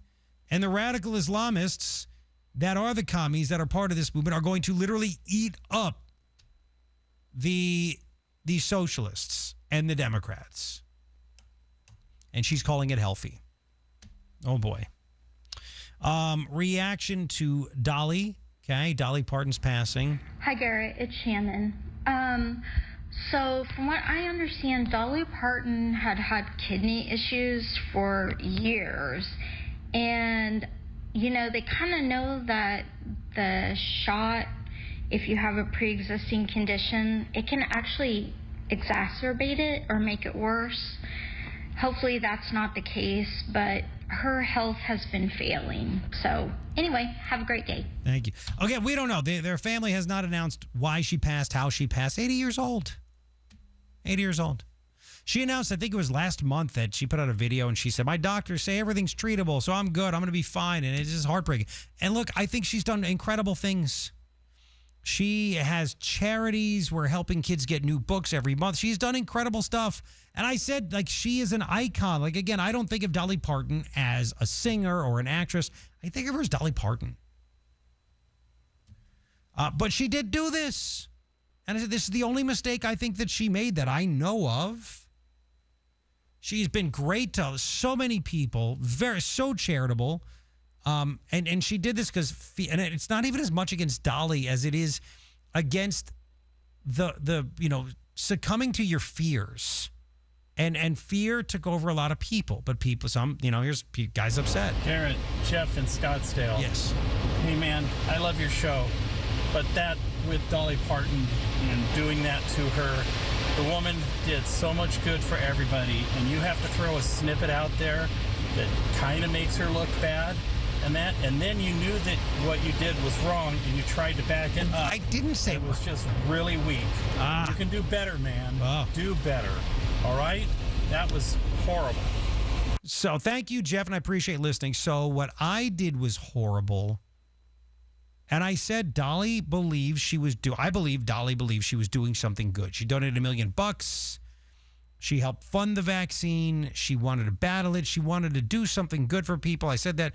And the radical Islamists that are the commies that are part of this movement are going to literally eat up the socialists and the Democrats. And she's calling it healthy. Oh, boy. Reaction to Dolly. Okay, Dolly Parton's passing. Hi, Garrett. It's Shannon. So from what I understand, Dolly Parton had kidney issues for years. And, you know, they kind of know that the shot, if you have a pre-existing condition, it can actually exacerbate it or make it worse. Hopefully that's not the case, but her health has been failing. So anyway, have a great day. Thank you. Okay, we don't know. Their family has not announced why she passed, how she passed. 80 years old. 80 years old. She announced, I think it was last month, that she put out a video and she said, my doctors say everything's treatable, so I'm good. I'm going to be fine. And it's just heartbreaking. And look, I think she's done incredible things. She has charities. We're helping kids get new books every month. She's done incredible stuff. And I said, like, she is an icon. Like, again, I don't think of Dolly Parton as a singer or an actress. I think of her as Dolly Parton. But she did do this. And I said, this is the only mistake I think that she made that I know of. She's been great to so many people, so charitable. And she did this because, and it's not even as much against Dolly as it is against the succumbing to your fears. And fear took over a lot of people, but here's guys upset. Garrett, Jeff in Scottsdale. Yes. Hey man, I love your show, but that with Dolly Parton and doing that to her, the woman did so much good for everybody, and you have to throw a snippet out there that kind of makes her look bad. And then you knew that what you did was wrong, and you tried to back it up. I didn't say it was just really weak. You can do better, man. Do better. All right? That was horrible. So thank you, Jeff, and I appreciate listening. So what I did was horrible. And I said Dolly believes she was I believe Dolly believes she was doing something good. She donated $1 million. She helped fund the vaccine. She wanted to battle it. She wanted to do something good for people. I said that.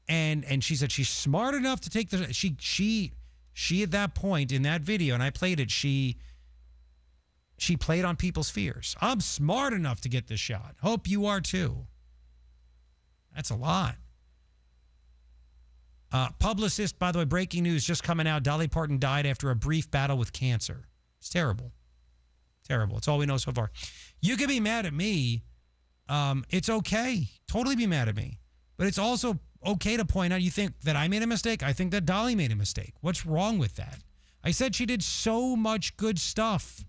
And she said she's smart enough to take the she at that point in that video, and I played it, she played on people's fears. I'm smart enough to get this shot. Hope you are too. That's a lot. Publicist, by the way, breaking news just coming out. Dolly Parton died after a brief battle with cancer. It's terrible. Terrible. It's all we know so far. You can be mad at me. It's okay. Totally be mad at me. But it's also okay to point out, you think that I made a mistake? I think that Dolly made a mistake. What's wrong with that? I said she did so much good stuff.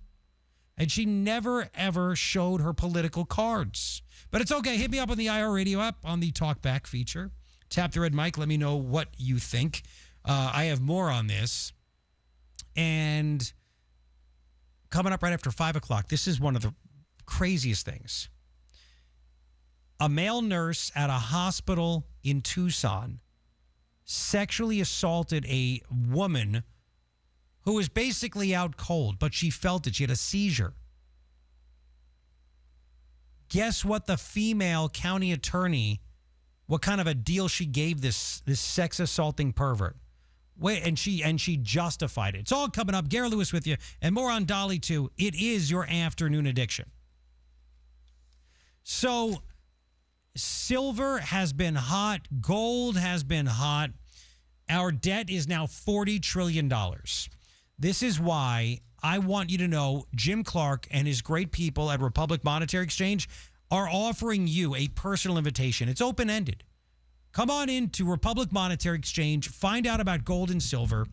And she never, ever showed her political cards. But it's okay. Hit me up on the iHeartRadio app on the Talkback feature. Tap the red mic. Let me know what you think. I have more on this. And coming up right after 5 o'clock, this is one of the craziest things. A male nurse at a hospital in Tucson sexually assaulted a woman who was basically out cold, but she felt it. She had a seizure. Guess what the female county attorney, what kind of a deal she gave this sex assaulting pervert? And she justified it. It's all coming up. Garrett Lewis with you, and more on Dolly too. It is your afternoon addiction. So silver has been hot. Gold has been hot. Our debt is now $40 trillion. This is why I want you to know Jim Clark and his great people at Republic Monetary Exchange are offering you a personal invitation. It's open-ended. Come on into Republic Monetary Exchange. Find out about gold and silver.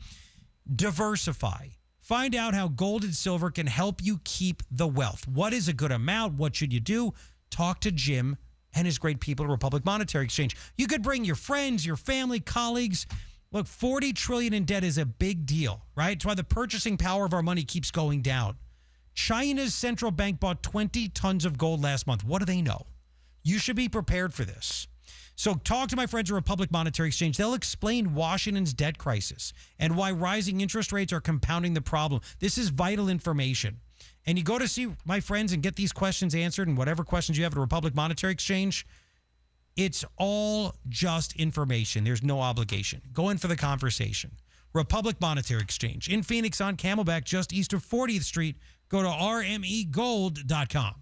Diversify. Find out how gold and silver can help you keep the wealth. What is a good amount? What should you do? Talk to Jim and his great people at Republic Monetary Exchange. You could bring your friends, your family, colleagues. Look, $40 trillion in debt is a big deal, right? It's why the purchasing power of our money keeps going down. China's central bank bought 20 tons of gold last month. What do they know? You should be prepared for this. So talk to my friends at Republic Monetary Exchange. They'll explain Washington's debt crisis and why rising interest rates are compounding the problem. This is vital information. And you go to see my friends and get these questions answered, and whatever questions you have at Republic Monetary Exchange, it's all just information. There's no obligation. Go in for the conversation. Republic Monetary Exchange in Phoenix on Camelback, just east of 40th Street. Go to rmegold.com.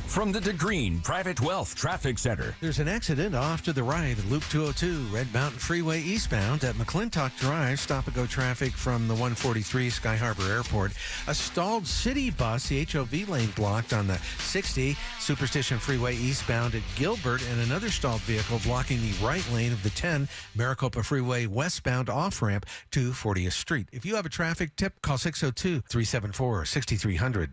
From the DeGreen Private Wealth Traffic Center. There's an accident off to the right at Loop 202, Red Mountain Freeway eastbound at McClintock Drive. Stop-and-go traffic from the 143 Sky Harbor Airport. A stalled city bus, the HOV lane blocked on the 60 Superstition Freeway eastbound at Gilbert, and another stalled vehicle blocking the right lane of the 10 Maricopa Freeway westbound off-ramp to 40th Street. If you have a traffic tip, call 602-374-6300.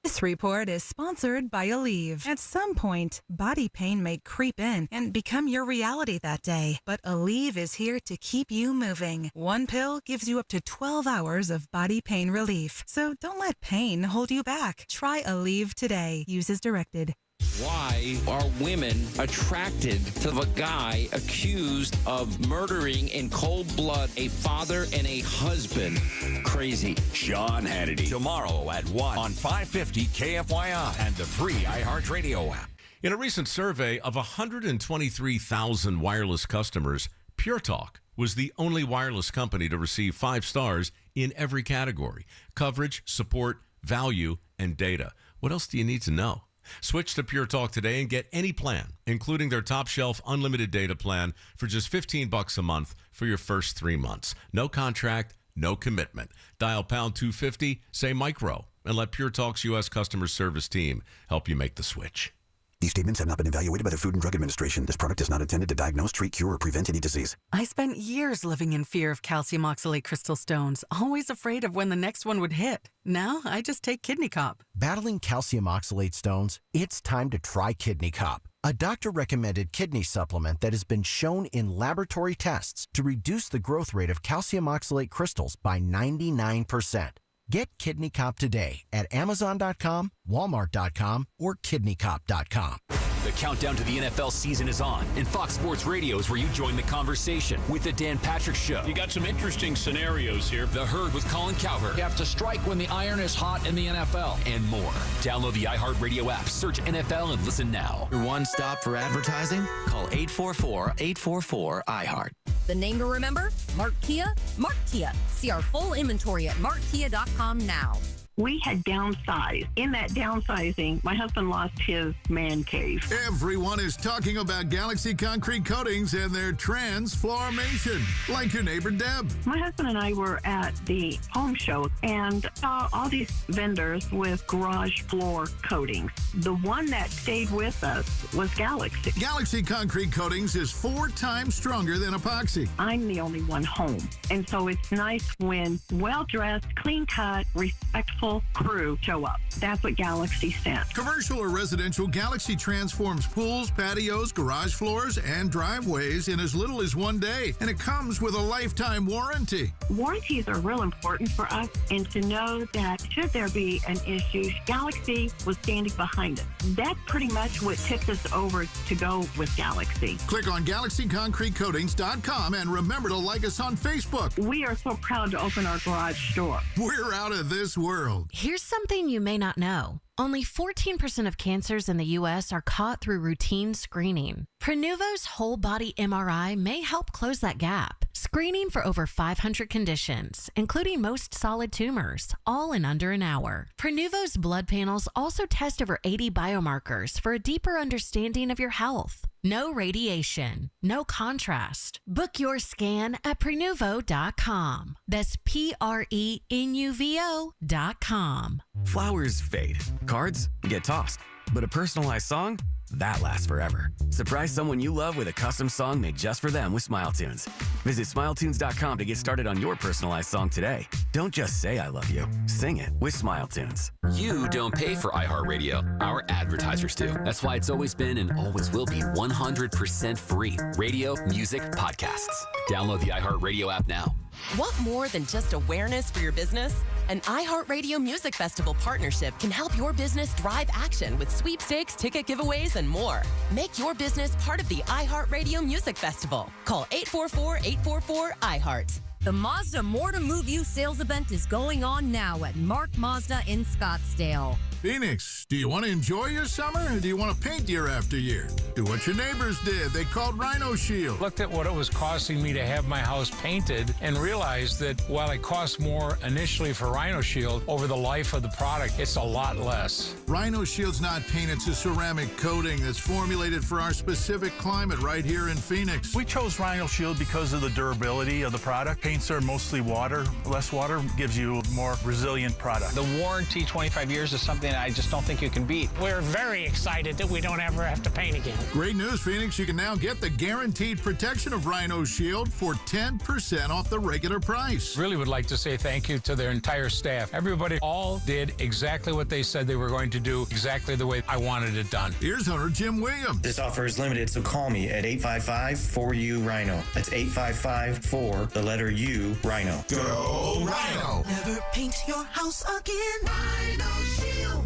This report is sponsored by Aleve. At some point, body pain may creep in and become your reality that day. But Aleve is here to keep you moving. One pill gives you up to 12 hours of body pain relief. So don't let pain hold you back. Try Aleve today. Use as directed. Why are women attracted to the guy accused of murdering in cold blood a father and a husband? Crazy. Sean Hannity. Tomorrow at 1 on 550 KFYI and the free iHeartRadio app. In a recent survey of 123,000 wireless customers, Pure Talk was the only wireless company to receive 5 stars in every category: coverage, support, value, and data. What else do you need to know? Switch to Pure Talk today and get any plan, including their top shelf unlimited data plan for just $15 a month for your first 3 months. No contract, no commitment. Dial pound 250, say micro, and let Pure Talk's U.S. customer service team help you make the switch. These statements have not been evaluated by the Food and Drug Administration. This product is not intended to diagnose, treat, cure, or prevent any disease. I spent years living in fear of calcium oxalate crystal stones, always afraid of when the next one would hit. Now, I just take Kidney Cop. Battling calcium oxalate stones? It's time to try Kidney Cop, a doctor-recommended kidney supplement that has been shown in laboratory tests to reduce the growth rate of calcium oxalate crystals by 99%. Get Kidney Cop today at Amazon.com, Walmart.com, or KidneyCop.com. The countdown to the NFL season is on, and Fox Sports Radio is where you join the conversation with the Dan Patrick Show. You got some interesting scenarios here. The Herd with Colin Cowherd. You have to strike when the iron is hot in the NFL. And more. Download the iHeartRadio app, search NFL, and listen now. Your one stop for advertising? Call 844-844-iHeart. The name to remember? Mark Kia. Mark Kia. See our full inventory at markkia.com now. We had downsized. In that downsizing, my husband lost his man cave. Everyone is talking about Galaxy Concrete Coatings and their transformation, like your neighbor Deb. My husband and I were at the home show and saw all these vendors with garage floor coatings. The one that stayed with us was Galaxy. Galaxy Concrete Coatings is 4 times stronger than epoxy. I'm the only one home, and so it's nice when well-dressed, clean-cut, respectful crew show up. That's what Galaxy stands. Commercial or residential, Galaxy transforms pools, patios, garage floors, and driveways in as little as 1 day. And it comes with a lifetime warranty. Warranties are real important for us, and to know that should there be an issue, Galaxy was standing behind us. That's pretty much what tipped us over to go with Galaxy. Click on GalaxyConcreteCoatings.com and remember to like us on Facebook. We are so proud to open our garage store. We're out of this world. Here's something you may not know. Only 14% of cancers in the U.S. are caught through routine screening. Prenuvo's whole body MRI may help close that gap. Screening for over 500 conditions, including most solid tumors, all in under an hour. Prenuvo's blood panels also test over 80 biomarkers for a deeper understanding of your health. No radiation, no contrast. Book your scan at Prenuvo.com. That's Prenuvo.com. Flowers fade. Cards get tossed. But a personalized song? that lasts forever. Surprise someone you love with a custom song made just for them with Smile Tunes. Visit SmileTunes.com to get started on your personalized song today. Don't just say I love you. Sing it with Smile Tunes. You don't pay for iHeartRadio. Our advertisers do. That's why it's always been and always will be 100% free. Radio, music, podcasts. Download the iHeartRadio app now. Want more than just awareness for your business? An iHeartRadio Music Festival partnership can help your business drive action with sweepstakes, ticket giveaways, and more. Make your business part of the iHeartRadio Music Festival. Call 844-844-iHeart. The Mazda More to Move You sales event is going on now at Mark Mazda in Scottsdale. Phoenix, do you want to enjoy your summer or do you want to paint year after year? Do what your neighbors did. They called Rhino Shield. Looked at what it was costing me to have my house painted and realized that while it cost more initially for Rhino Shield, over the life of the product, it's a lot less. Rhino Shield's not paint, it's a ceramic coating that's formulated for our specific climate right here in Phoenix. We chose Rhino Shield because of the durability of the product. Paints are mostly water. Less water gives you a more resilient product. The warranty, 25 years, is something I just don't think you can beat. We're very excited that we don't ever have to paint again. Great news, Phoenix. You can now get the guaranteed protection of Rhino Shield for 10% off the regular price. Really would like to say thank you to their entire staff. Everybody all did exactly what they said they were going to do, exactly the way I wanted it done. Here's owner Jim Williams. This offer is limited, so call me at 855-4U-RHINO. That's 855-4, the letter U, Rhino. Go Rhino! Never paint your house again. Rhino Shield.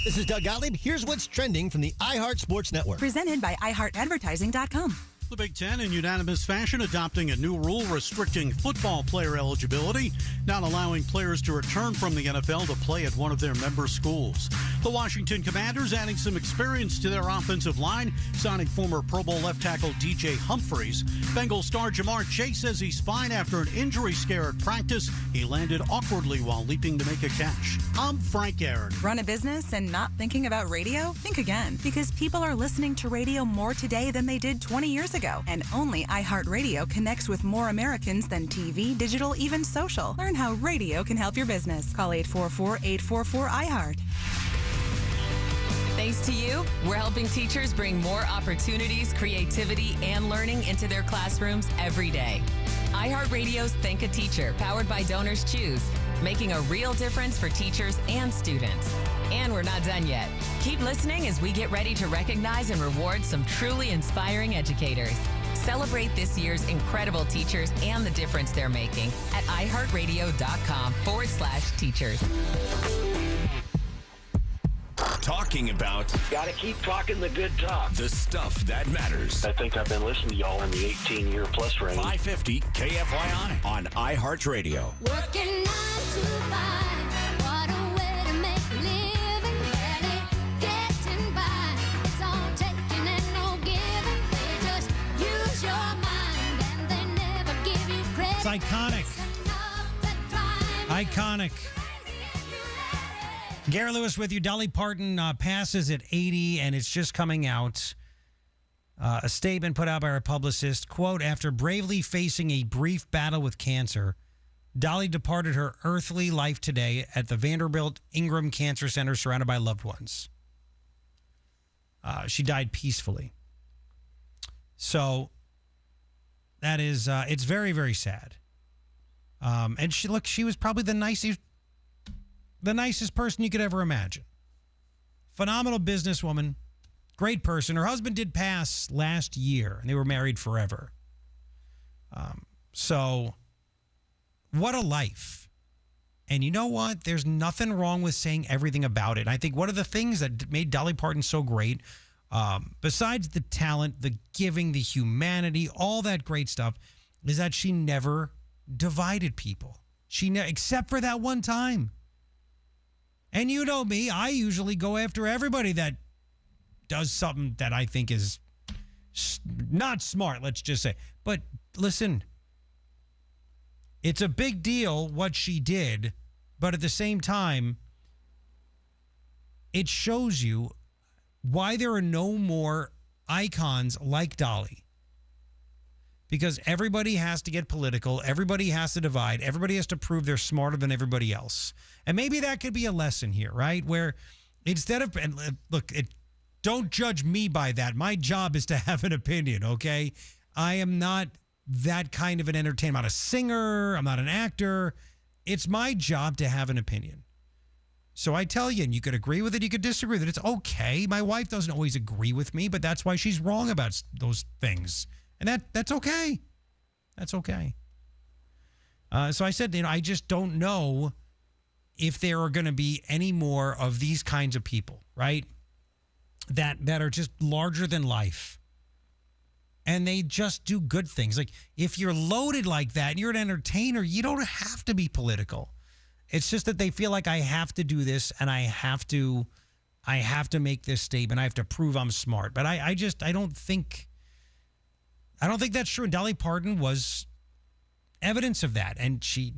This is Doug Gottlieb. Here's what's trending from the iHeart Sports Network. Presented by iHeartAdvertising.com. The Big Ten, in unanimous fashion, adopting a new rule restricting football player eligibility, not allowing players to return from the NFL to play at one of their member schools. The Washington Commanders adding some experience to their offensive line, signing former Pro Bowl left tackle DJ Humphries. Bengals star Jamar Chase says he's fine after an injury scare at practice. He landed awkwardly while leaping to make a catch. I'm Frank Aaron. Run a business and not thinking about radio? Think again, because people are listening to radio more today than they did 20 years ago. And only iHeartRadio connects with more Americans than TV, digital, even social. Learn how radio can help your business. Call 844-844-iHeart. Thanks to you, we're helping teachers bring more opportunities, creativity, and learning into their classrooms every day. iHeartRadio's Think a Teacher, powered by Donors Choose, making a real difference for teachers and students. And we're not done yet. Keep listening as we get ready to recognize and reward some truly inspiring educators. Celebrate this year's incredible teachers and the difference they're making at iHeartRadio.com/teachers. Talking about. Gotta keep talking the good talk. The stuff that matters. I think I've been listening to y'all in the 18-year plus range. 550 KFYI on iHeartRadio. Working 9 to 5. What a way to make a living. Barely getting by. It's all taking and no giving. They just use your mind and they never give you credit. It's iconic. Iconic. Garrett Lewis with you. Dolly Parton passes at 80, and it's just coming out. A statement put out by her publicist, quote, after bravely facing a brief battle with cancer, Dolly departed her earthly life today at the Vanderbilt Ingram Cancer Center surrounded by loved ones. She died peacefully. So that is, it's very, very sad. And she was probably the nicest person you could ever imagine. Phenomenal businesswoman, great person. Her husband did pass last year, and they were married forever. So what a life. And you know what? There's nothing wrong with saying everything about it. And I think one of the things that made Dolly Parton so great, besides the talent, the giving, the humanity, all that great stuff, is that she never divided people. Except for that one time. And you know me, I usually go after everybody that does something that I think is not smart, let's just say. But listen, it's a big deal what she did, but at the same time, it shows you why there are no more icons like Dolly. Because everybody has to get political. Everybody has to divide. Everybody has to prove they're smarter than everybody else. And maybe that could be a lesson here, right? Where instead of, and look, don't judge me by that. My job is to have an opinion, okay? I am not that kind of an entertainer. I'm not a singer. I'm not an actor. It's my job to have an opinion. So I tell you, and you could agree with it, you could disagree with it. It's okay. My wife doesn't always agree with me, but that's why she's wrong about those things. And that's okay. That's okay. So I said, I just don't know if there are going to be any more of these kinds of people, right? That are just larger than life. And they just do good things. Like, if you're loaded like that and you're an entertainer, you don't have to be political. It's just that they feel like I have to do this and I have to make this statement. I have to prove I'm smart. But I don't think that's true. And Dolly Parton was evidence of that. And she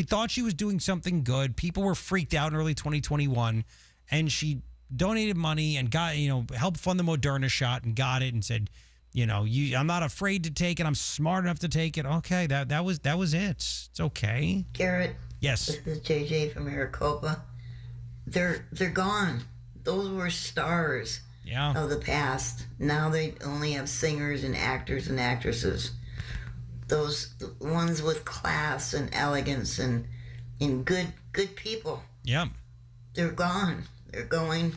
thought she was doing something good. People were freaked out in early 2021, and she donated money and got, helped fund the Moderna shot and got it and said, I'm not afraid to take it. I'm smart enough to take it. Okay, that was it. It's okay. Garrett. Yes. This is JJ from Maricopa. They're gone. Those were stars of the past. Now they only have singers and actors and actresses. Those ones with class and elegance and good people. Yeah. They're gone. They're going,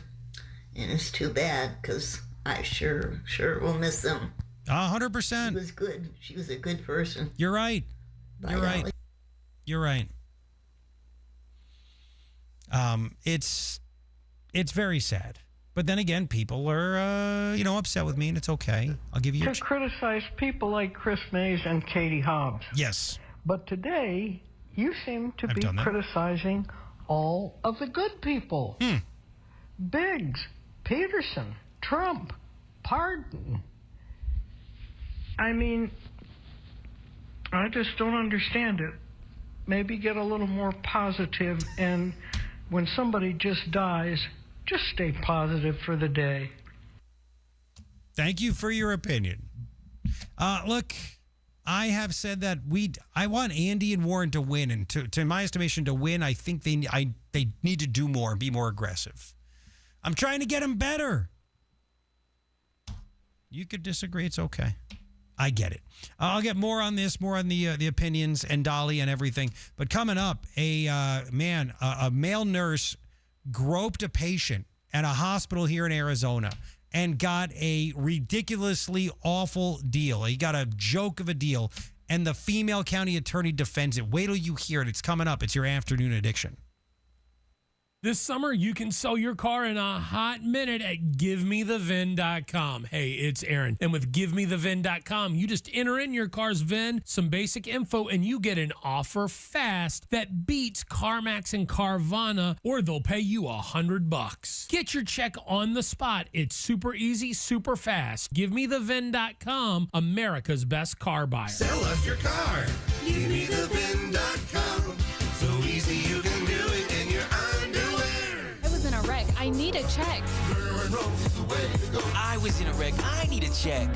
and it's too bad because I sure will miss them. 100%. She was good. She was a good person. You're right. You're right. Dolly. You're right. It's very sad. But then again, people are, upset with me, and it's okay. I'll give you to criticize people like Chris Mays and Katie Hobbs. Yes. But today, you seem to be criticizing all of the good people. Biggs, Peterson, Trump, Pardon. I mean, I just don't understand it. Maybe get a little more positive, and when somebody just dies, just stay positive for the day. Thank you for your opinion. Look, I have said that I want Andy and Warren to win, and to my estimation, to win, I think they need to do more and be more aggressive. I'm trying to get them better. You could disagree. It's okay. I get it. I'll get more on this, more on the opinions and Dolly and everything. But coming up, a male nurse groped a patient at a hospital here in Arizona and got a ridiculously awful deal. He got a joke of a deal, and the female county attorney defends it. Wait till you hear it. It's coming up. It's your afternoon addiction. This summer, you can sell your car in a hot minute at GiveMeTheVIN.com. Hey, it's Aaron. And with GiveMeTheVIN.com, you just enter in your car's VIN, some basic info, and you get an offer fast that beats CarMax and Carvana, or they'll pay you $100. Get your check on the spot. It's super easy, super fast. GiveMeTheVIN.com, America's best car buyer. Sell us your car. GiveMeTheVIN.com. So easy you can do it in your underwear. I was in a wreck. I need a check. I was in a wreck. I need a check.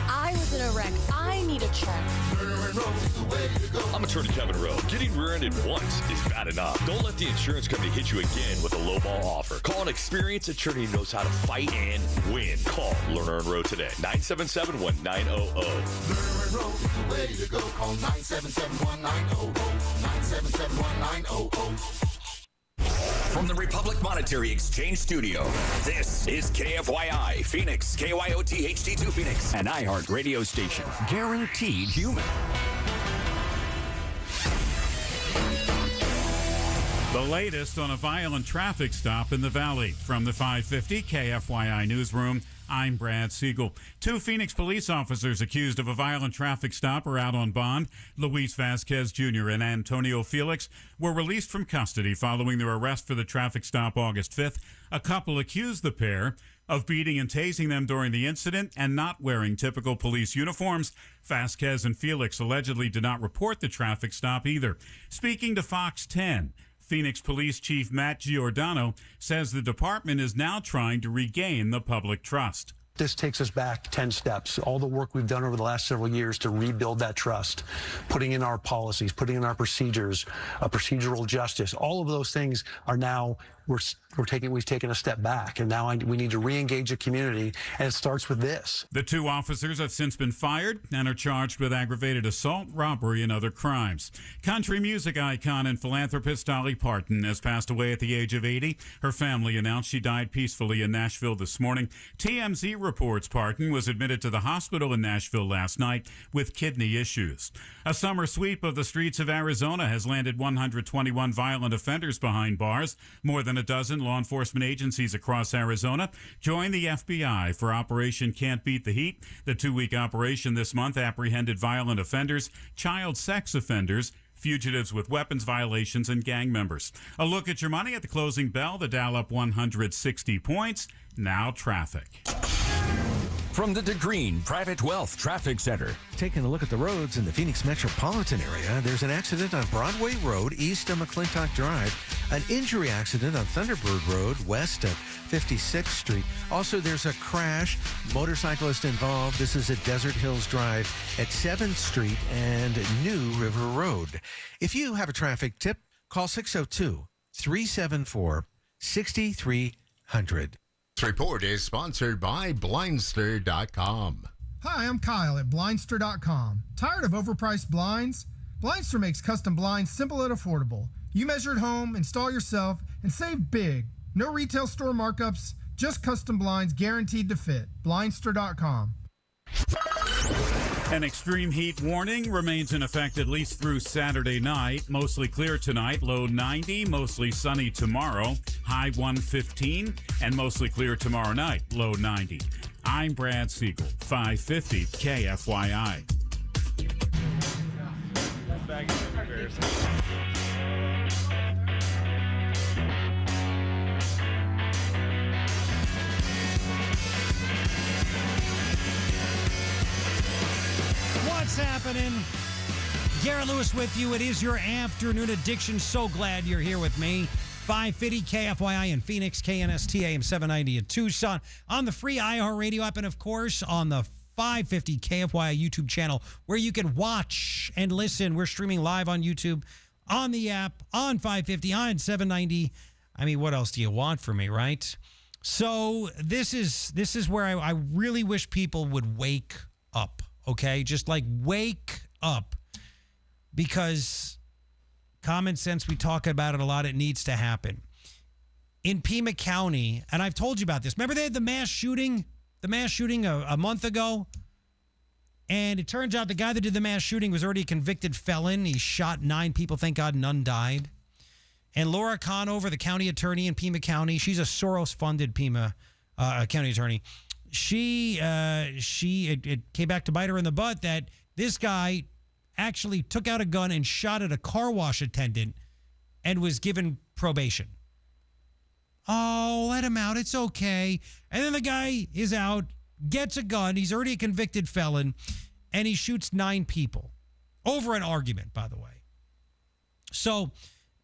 I was in a wreck. I need a check. I'm attorney Kevin Rowe. Getting rear-ended once is bad enough. Don't let the insurance company hit you again with a lowball offer. Call an experienced attorney who knows how to fight and win. Call Lerner and Rowe today. 977-1900. Lerner and Rowe is the way to go. Call 977-1900. 977-1900. From the Republic Monetary Exchange Studio, this is KFYI Phoenix, KYOT HD2 Phoenix, an iHeart radio station. Guaranteed human. The latest on a violent traffic stop in the Valley. From the 550 KFYI Newsroom, I'm Brad Siegel. 2 Phoenix police officers accused of a violent traffic stop are out on bond. Luis Vasquez Jr. and Antonio Felix were released from custody following their arrest for the traffic stop August 5th. A couple accused the pair of beating and tasing them during the incident and not wearing typical police uniforms. Vasquez and Felix allegedly did not report the traffic stop either. Speaking to Fox 10, Phoenix Police Chief Matt Giordano says the department is now trying to regain the public trust. This takes us back 10 steps. All the work we've done over the last several years to rebuild that trust, putting in our policies, putting in our procedures, procedural justice, all of those things are now we've taken a step back, and now we need to re-engage the community, and it starts with this. The 2 officers have since been fired and are charged with aggravated assault, robbery, and other crimes. Country music icon and philanthropist Dolly Parton has passed away at the age of 80. Her family announced she died peacefully in Nashville this morning. TMZ reports Parton was admitted to the hospital in Nashville last night with kidney issues. A summer sweep of the streets of Arizona has landed 121 violent offenders behind bars. More than a dozen law enforcement agencies across Arizona joined the FBI for Operation Can't Beat the Heat. The 2-week operation this month apprehended violent offenders, child sex offenders, fugitives with weapons violations, and gang members. A look at your money at the closing bell. The Dow up 160 points. Now traffic. From the DeGreen Private Wealth Traffic Center. Taking a look at the roads in the Phoenix metropolitan area, there's an accident on Broadway Road east of McClintock Drive, an injury accident on Thunderbird Road west of 56th Street. Also, there's a crash, motorcyclist involved. This is at Desert Hills Drive at 7th Street and New River Road. If you have a traffic tip, call 602-374-6300. This report is sponsored by Blindster.com. Hi, I'm Kyle at Blindster.com. Tired of overpriced blinds? Blindster makes custom blinds simple and affordable. You measure at home, install yourself, and save big. No retail store markups, just custom blinds guaranteed to fit. Blindster.com. An extreme heat warning remains in effect at least through Saturday night. Mostly clear tonight, low 90, mostly sunny tomorrow, high 115, and mostly clear tomorrow night, low 90. I'm Brad Siegel, 550 KFYI. What's happening? Garrett Lewis with you. It is your afternoon addiction. So glad you're here with me. 550 KFYI in Phoenix, KNST AM 790 in Tucson, on the free iHeartRadio app, and of course on the 550 KFYI YouTube channel where you can watch and listen. We're streaming live on YouTube, on the app, on 550, on 790. I mean, what else do you want from me, right? So this is where I really wish people would wake up. Okay, just like wake up, because common sense, we talk about it a lot, it needs to happen. In Pima County, and I've told you about this, remember they had the mass shooting a month ago? And it turns out the guy that did the mass shooting was already a convicted felon. He shot 9 people, thank God none died. And Laura Conover, the county attorney in Pima County, she's a Soros-funded Pima county attorney. It came back to bite her in the butt that this guy actually took out a gun and shot at a car wash attendant and was given probation. Oh, let him out. It's okay. And then the guy is out, gets a gun. He's already a convicted felon, and he shoots 9 people over an argument, by the way. So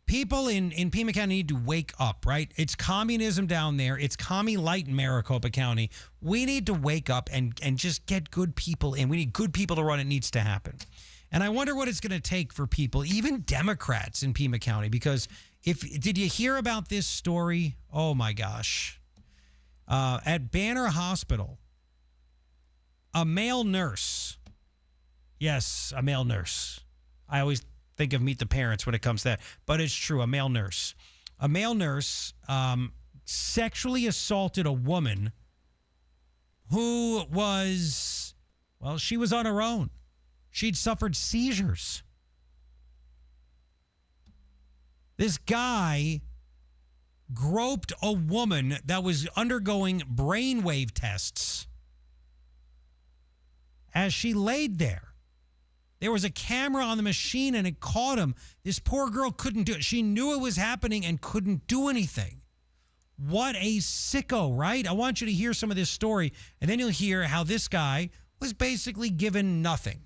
people in Pima County need to wake up, right? It's communism down there. It's commie light in Maricopa County. We need to wake up and just get good people in. We need good people to run. It needs to happen. And I wonder what it's going to take for people, even Democrats in Pima County, because did you hear about this story? Oh my gosh. At Banner Hospital, a male nurse. Yes, a male nurse. I always think of Meet the Parents when it comes to that, but it's true. A male nurse sexually assaulted a woman who was, well, she was on her own. She'd suffered seizures. This guy groped a woman that was undergoing brainwave tests as she laid there. There was a camera on the machine and it caught him. This poor girl couldn't do it. She knew it was happening and couldn't do anything. What a sicko, right? I want you to hear some of this story, and then you'll hear how this guy was basically given nothing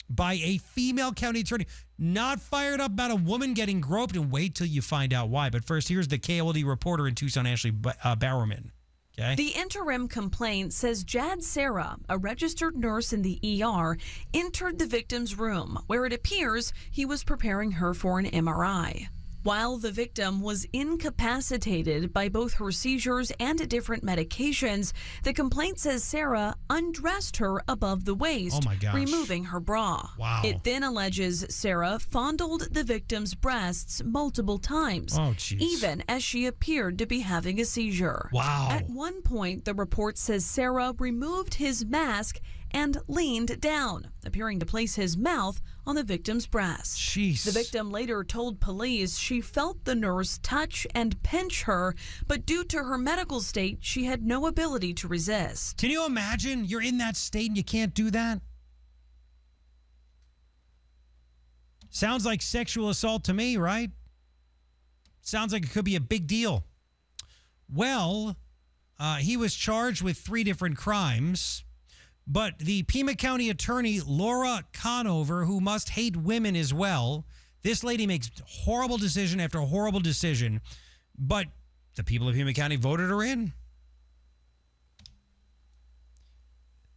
by a female county attorney. Not fired up about a woman getting groped, and wait till you find out why. But first, here's the KOLD reporter in Tucson, Ashley Bowerman. Okay. The interim complaint says Jad Sarah, a registered nurse in the ER, entered the victim's room where it appears he was preparing her for an MRI. While the victim was incapacitated by both her seizures and different medications, the complaint says Sarah undressed her above the waist, Oh my gosh. removing her bra. Wow. It then alleges Sarah fondled the victim's breasts multiple times, Oh, jeez. even as she appeared to be having a seizure. Wow. At one point, the report says Sarah removed his mask and leaned down, appearing to place his mouth on the victim's breast. Jeez. The victim later told police she felt the nurse touch and pinch her, but due to her medical state, she had no ability to resist. Can you imagine you're in that state and you can't do that? Sounds like sexual assault to me, right? Sounds like it could be a big deal. Well, he was charged with 3 different crimes. But the Pima County attorney, Laura Conover, who must hate women as well, this lady makes horrible decision after horrible decision, but the people of Pima County voted her in.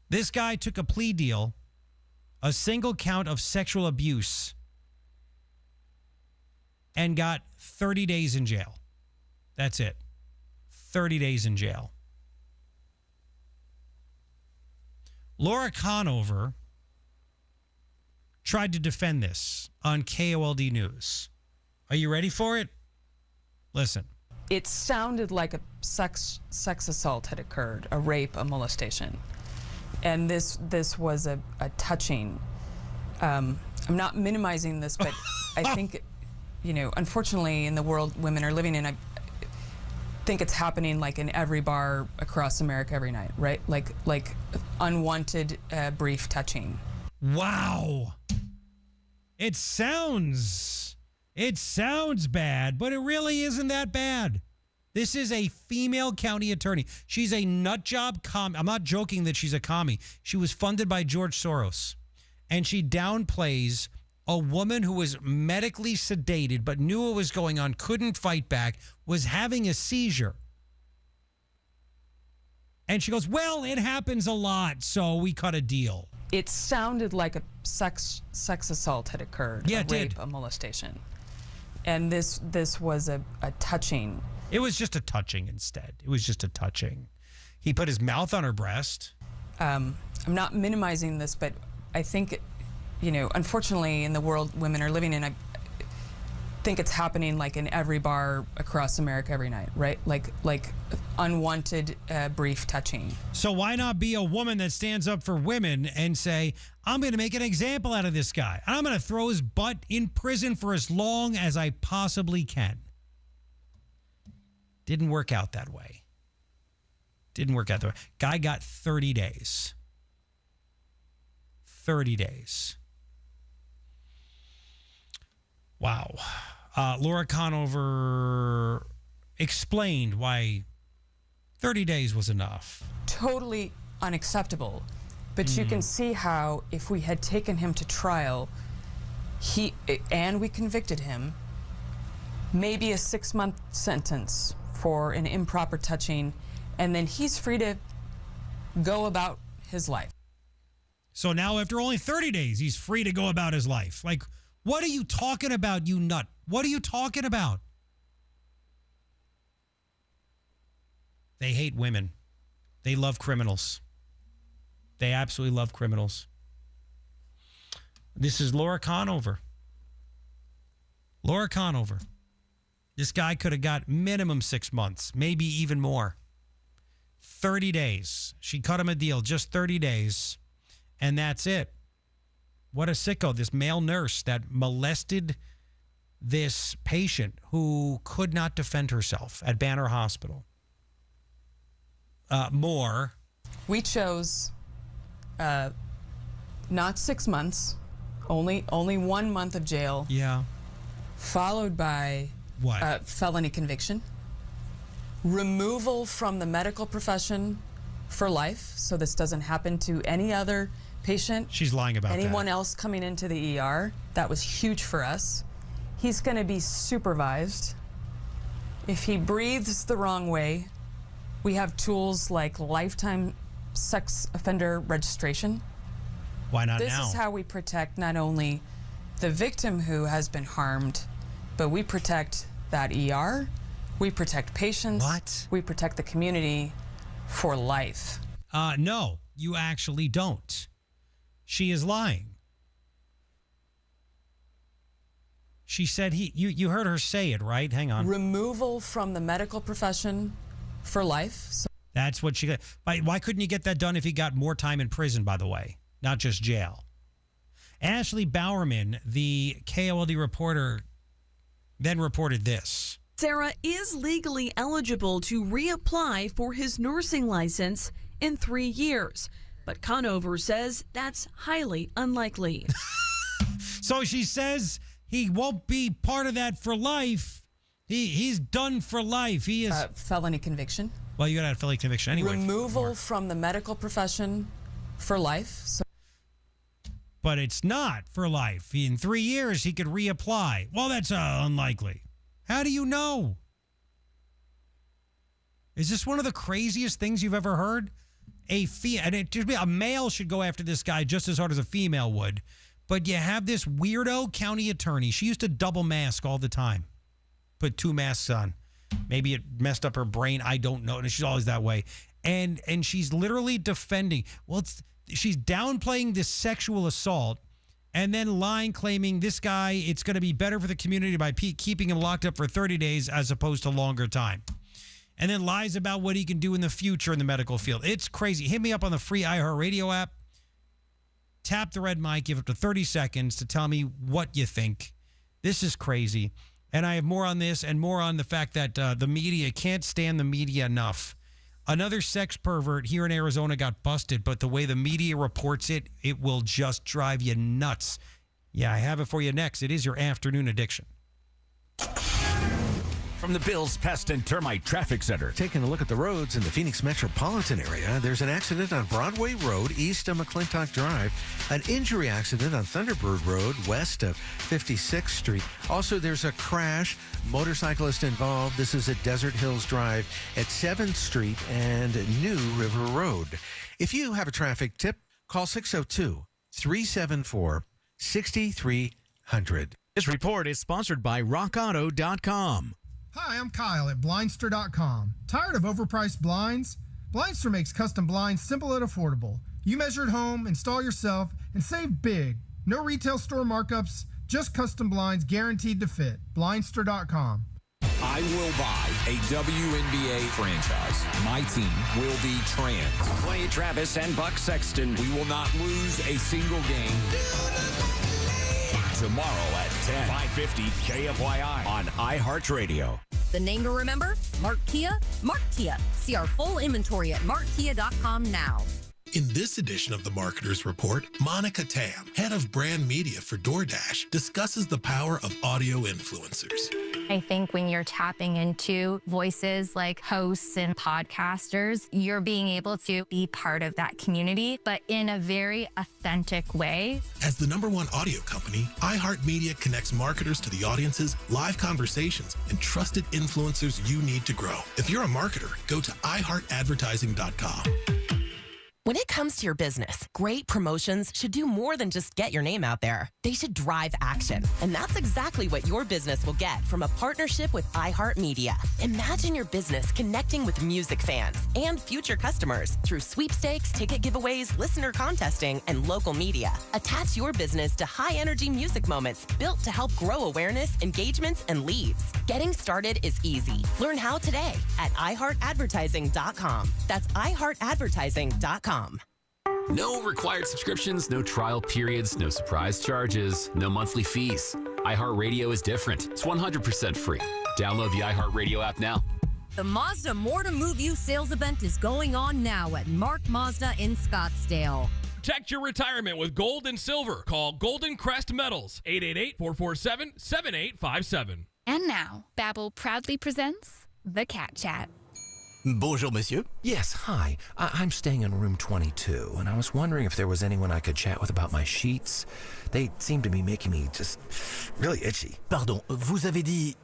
This guy took a plea deal, a single count of sexual abuse, and got 30 days in jail. That's it. 30 days in jail. Laura Conover tried to defend this on KOLD News. Are you ready for it? Listen. It sounded like a sex assault had occurred, a rape, a molestation. And this was a touching. I'm not minimizing this, but I think, unfortunately in the world women are living in, I think it's happening like in every bar across America every night, right? Like unwanted brief touching. Wow. It sounds bad, but it really isn't that bad. This is a female county attorney. She's a nut job I'm not joking that she's a commie. She was funded by George Soros. And she downplays a woman who was medically sedated but knew what was going on, couldn't fight back, was having a seizure. And she goes, well, it happens a lot, so we cut a deal. It sounded like a sex assault had occurred, yeah, a it rape, did. a molestation. And this was a touching. It was just a touching instead. It was just a touching. He put his mouth on her breast. I'm not minimizing this, but I think, unfortunately in the world women are living in, I think it's happening like in every bar across America every night, right? Like unwanted brief touching. So why not be a woman that stands up for women and say, I'm going to make an example out of this guy. I'm going to throw his butt in prison for as long as I possibly can. Didn't work out that way. Guy got 30 days. 30 days. Wow. Laura Conover explained why 30 days was enough. Totally unacceptable. But you can see how if we had taken him to trial, and we convicted him, maybe a 6-month sentence for an improper touching, and then he's free to go about his life. So now after only 30 days, he's free to go about his life. Like, what are you talking about, you nut? What are you talking about? They hate women. They love criminals. They absolutely love criminals. This is Laura Conover. Laura Conover. This guy could have got minimum 6 months, maybe even more. 30 days. She cut him a deal, just 30 days. And that's it. What a sicko. This male nurse that molested this patient who could not defend herself at Banner Hospital. More. We chose not 6 months, only 1 month of jail. Yeah. Followed by what? Felony conviction, removal from the medical profession for life, so this doesn't happen to any other patient. She's lying about anyone that. else coming into the ER. That was huge for us. He's going to be supervised. If he breathes the wrong way, we have tools like lifetime sex offender registration. Why not this now? This is how we protect not only the victim who has been harmed, but we protect that ER, we protect patients. What? We protect the community for life. No, you actually don't. She is lying. She said you heard her say it, right? Hang on. Removal from the medical profession for life. So that's what she got. Why couldn't you get that done if he got more time in prison, by the way, not just jail? Ashley Bowerman, the KOLD reporter, then reported this. Sarah is legally eligible to reapply for his nursing license in 3 years, but Conover says that's highly unlikely. So she says he won't be part of that for life. He's done for life. He is felony conviction. Well, you got a felony conviction anyway. Removal from the medical profession for life. So but it's not for life. In 3 years, he could reapply. Well, that's unlikely. How do you know? Is this one of the craziest things you've ever heard? A male should go after this guy just as hard as a female would. But you have this weirdo county attorney. She used to double mask all the time. Put 2 masks on. Maybe it messed up her brain. I don't know. And she's always that way. And she's literally defending. Well, she's downplaying this sexual assault and then lying, claiming this guy, it's going to be better for the community by keeping him locked up for 30 days as opposed to longer time. And then lies about what he can do in the future in the medical field. It's crazy. Hit me up on the free iHeartRadio app. Tap the red mic. Give up to 30 seconds to tell me what you think. This is crazy. And I have more on this and more on the fact that the media can't stand the media enough. Another sex pervert here in Arizona got busted, but the way the media reports it, it will just drive you nuts. Yeah, I have it for you next. It is your afternoon addiction. From the Bills Pest and Termite Traffic Center. Taking a look at the roads in the Phoenix metropolitan area, there's an accident on Broadway Road east of McClintock Drive, an injury accident on Thunderbird Road west of 56th Street. Also, there's a crash, motorcyclist involved. This is at Desert Hills Drive at 7th Street and New River Road. If you have a traffic tip, call 602-374-6300. This report is sponsored by RockAuto.com. Hi, I'm Kyle at Blindster.com. Tired of overpriced blinds? Blindster makes custom blinds simple and affordable. You measure at home, install yourself, and save big. No retail store markups, just custom blinds guaranteed to fit. Blindster.com. I will buy a WNBA franchise. My team will be trans. Clay Travis and Buck Sexton. We will not lose a single game. Tomorrow at 10, 550 KFYI on iHeartRadio. The name to remember? Mark Kia. Mark Kia. See our full inventory at markkia.com now. In this edition of the Marketer's Report, Monica Tam, head of brand media for DoorDash, discusses the power of audio influencers. I think when you're tapping into voices like hosts and podcasters, you're being able to be part of that community, but in a very authentic way. As the #1 audio company, iHeartMedia connects marketers to the audiences, live conversations, and trusted influencers you need to grow. If you're a marketer, go to iHeartAdvertising.com. When it comes to your business, great promotions should do more than just get your name out there. They should drive action. And that's exactly what your business will get from a partnership with iHeartMedia. Imagine your business connecting with music fans and future customers through sweepstakes, ticket giveaways, listener contesting, and local media. Attach your business to high-energy music moments built to help grow awareness, engagements, and leads. Getting started is easy. Learn how today at iHeartAdvertising.com. That's iHeartAdvertising.com. No required subscriptions, no trial periods, no surprise charges, no monthly fees. iHeartRadio is different. It's 100% free. Download the iHeartRadio app now. The Mazda More to Move You sales event is going on now at Mark Mazda in Scottsdale. Protect your retirement with gold and silver. Call Golden Crest Metals, 888-447-7857. And now, Babbel proudly presents The Cat Chat. Bonjour, monsieur. Yes, hi. I'm staying in room 22, and I was wondering if there was anyone I could chat with about my sheets. They seem to be making me just really itchy. Pardon, vous avez dit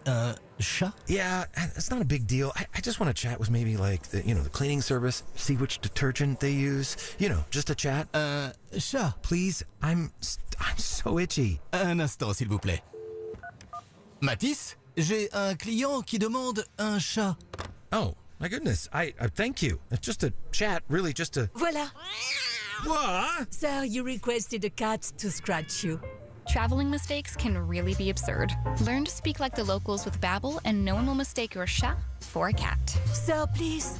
chat? Yeah, it's not a big deal. I just want to chat with maybe like the cleaning service, see which detergent they use. Just a chat. Chat. Please, I'm so itchy. Un instant, s'il vous plaît. Matisse, j'ai un client qui demande un chat. Oh, my goodness. I thank you. It's just a chat, really just a... Voilà. What? Sir, you requested a cat to scratch you. Traveling mistakes can really be absurd. Learn to speak like the locals with Babbel, and no one will mistake your chat for a cat. Sir, please.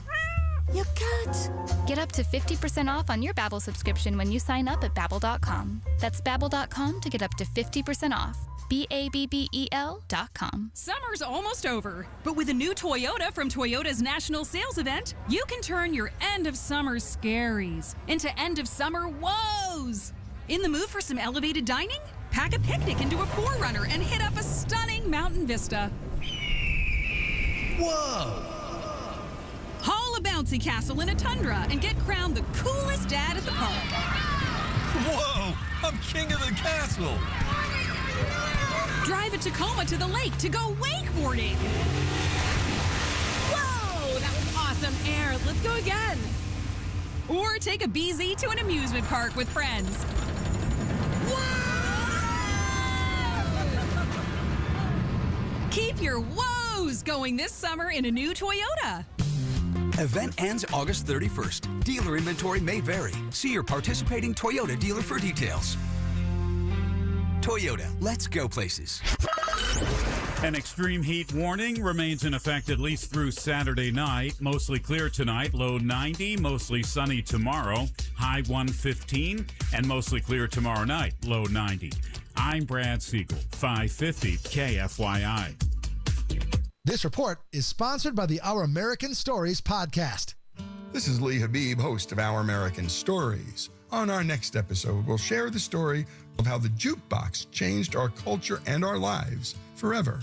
Your cat. Get up to 50% off on your Babbel subscription when you sign up at Babbel.com. That's Babbel.com to get up to 50% off. Babbel.com. Summer's almost over, but with a new Toyota from Toyota's National Sales Event, you can turn your end of summer scaries into end of summer woes. In the mood for some elevated dining? Pack a picnic into a 4Runner and hit up a stunning mountain vista. Whoa! Haul a bouncy castle in a Tundra and get crowned the coolest dad at the park. Whoa! I'm king of the castle! Drive a Tacoma to the lake to go wakeboarding. Whoa! That was awesome air. Let's go again. Or take a BZ to an amusement park with friends. Whoa! Keep your woes going this summer in a new Toyota. Event ends August 31st. Dealer inventory may vary. See your participating Toyota dealer for details. Toyota, let's go places. An extreme heat warning remains in effect at least through Saturday night. Mostly clear tonight, low 90, mostly sunny tomorrow, high 115, and mostly clear tomorrow night, low 90. I'm Brad Siegel, 550 KFYI. This report is sponsored by the Our American Stories podcast. This is Lee Habib, host of Our American Stories. On our next episode, we'll share the story of how the jukebox changed our culture and our lives forever.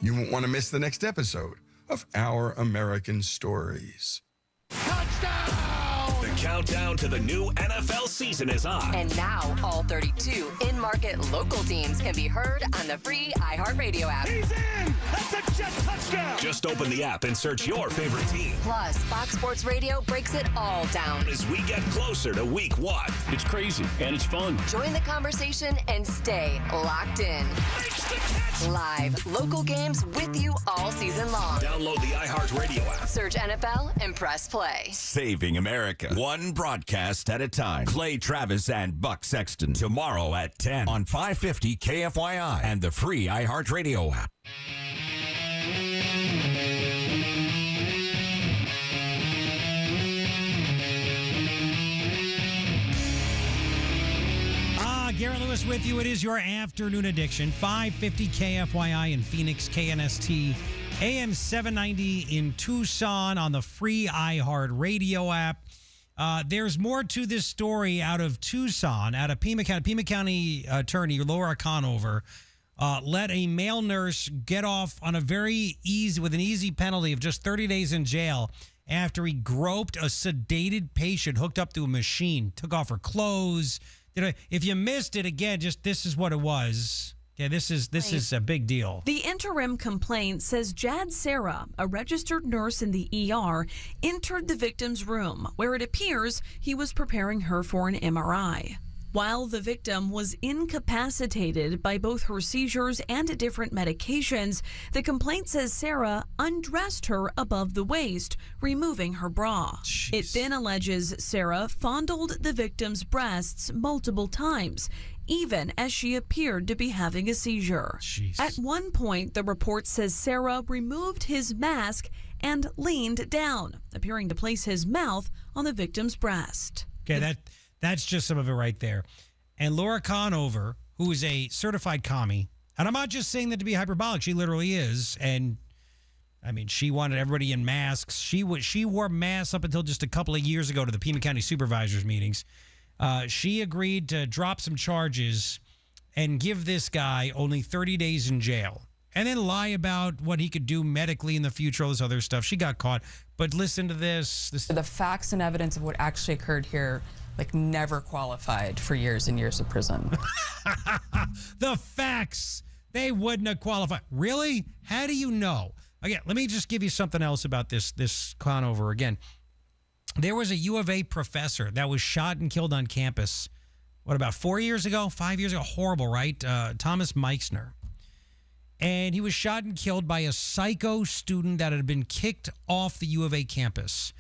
You won't want to miss the next episode of Our American Stories. The countdown to the new NFL season is on. And now, all 32 in-market local teams can be heard on the free iHeartRadio app. He's in! That's a jet touchdown! Just open the app and search your favorite team. Plus, Fox Sports Radio breaks it all down. As we get closer to week 1. It's crazy, and it's fun. Join the conversation and stay locked in. Live, local games with you all season long. Download the iHeartRadio app. Search NFL and press play. Saving America, one broadcast at a time. Clay Travis and Buck Sexton tomorrow at 10 on 550 KFYI and the free iHeartRadio app. Garrett Lewis with you. It is your afternoon addiction. 550 KFYI in Phoenix, KNST, AM 790 in Tucson on the free iHeartRadio app. There's more to this story out of Tucson, out of Pima County. Pima County attorney Laura Conover let a male nurse get off on with an easy penalty of just 30 days in jail after he groped a sedated patient hooked up to a machine, took off her clothes. If you missed it, again, just this is what it was. Yeah, this is a big deal. The interim complaint says Jad Sarah, a registered nurse in the ER, entered the victim's room where it appears he was preparing her for an MRI. While the victim was incapacitated by both her seizures and different medications, the complaint says Sarah undressed her above the waist, removing her bra. Jeez. It then alleges Sarah fondled the victim's breasts multiple times, even as she appeared to be having a seizure. Jeez. At one point, the report says Sarah removed his mask and leaned down, appearing to place his mouth on the victim's breast. Okay, that's just some of it right there. And Laura Conover, who is a certified commie, and I'm not just saying that to be hyperbolic, she literally is. And I mean, she wanted everybody in masks. She wore masks up until just a couple of years ago to the Pima County supervisors meetings. She agreed to drop some charges and give this guy only 30 days in jail, and then lie about what he could do medically in the future, all this other stuff. She got caught. But listen to this. The facts and evidence of what actually occurred here never qualified for years and years of prison. The facts, they wouldn't have qualified. Really? How do you know? Again, let me just give you something else about this Conover again. There was a U of A professor that was shot and killed on campus, about 4 years ago, 5 years ago? Horrible, right? Thomas Meixner. And he was shot and killed by a psycho student that had been kicked off the U of A campus.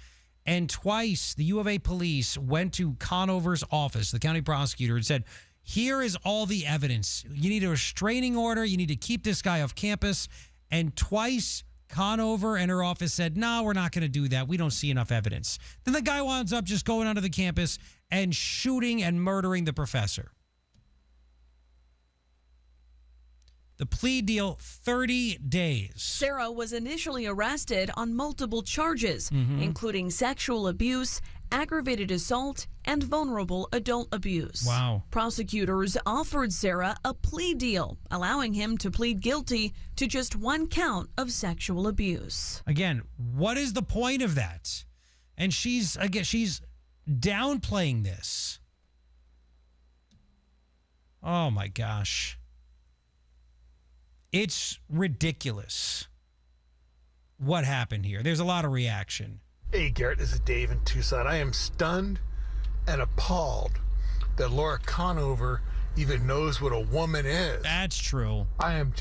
And twice, the U of A police went to Conover's office, the county prosecutor, and said, here is all the evidence. You need a restraining order. You need to keep this guy off campus. And twice, Conover and her office said, no, we're not going to do that. We don't see enough evidence. Then the guy winds up just going onto the campus and shooting and murdering the professor. The plea deal, 30 days. Sarah was initially arrested on multiple charges, including sexual abuse, aggravated assault, and vulnerable adult abuse. Wow. Prosecutors offered Sarah a plea deal, allowing him to plead guilty to just one count of sexual abuse. Again, what is the point of that? And she's downplaying this. Oh my gosh. It's ridiculous what happened here. There's a lot of reaction. Hey, Garrett, this is Dave in Tucson. I am stunned and appalled that Laura Conover even knows what a woman is. That's true. I'm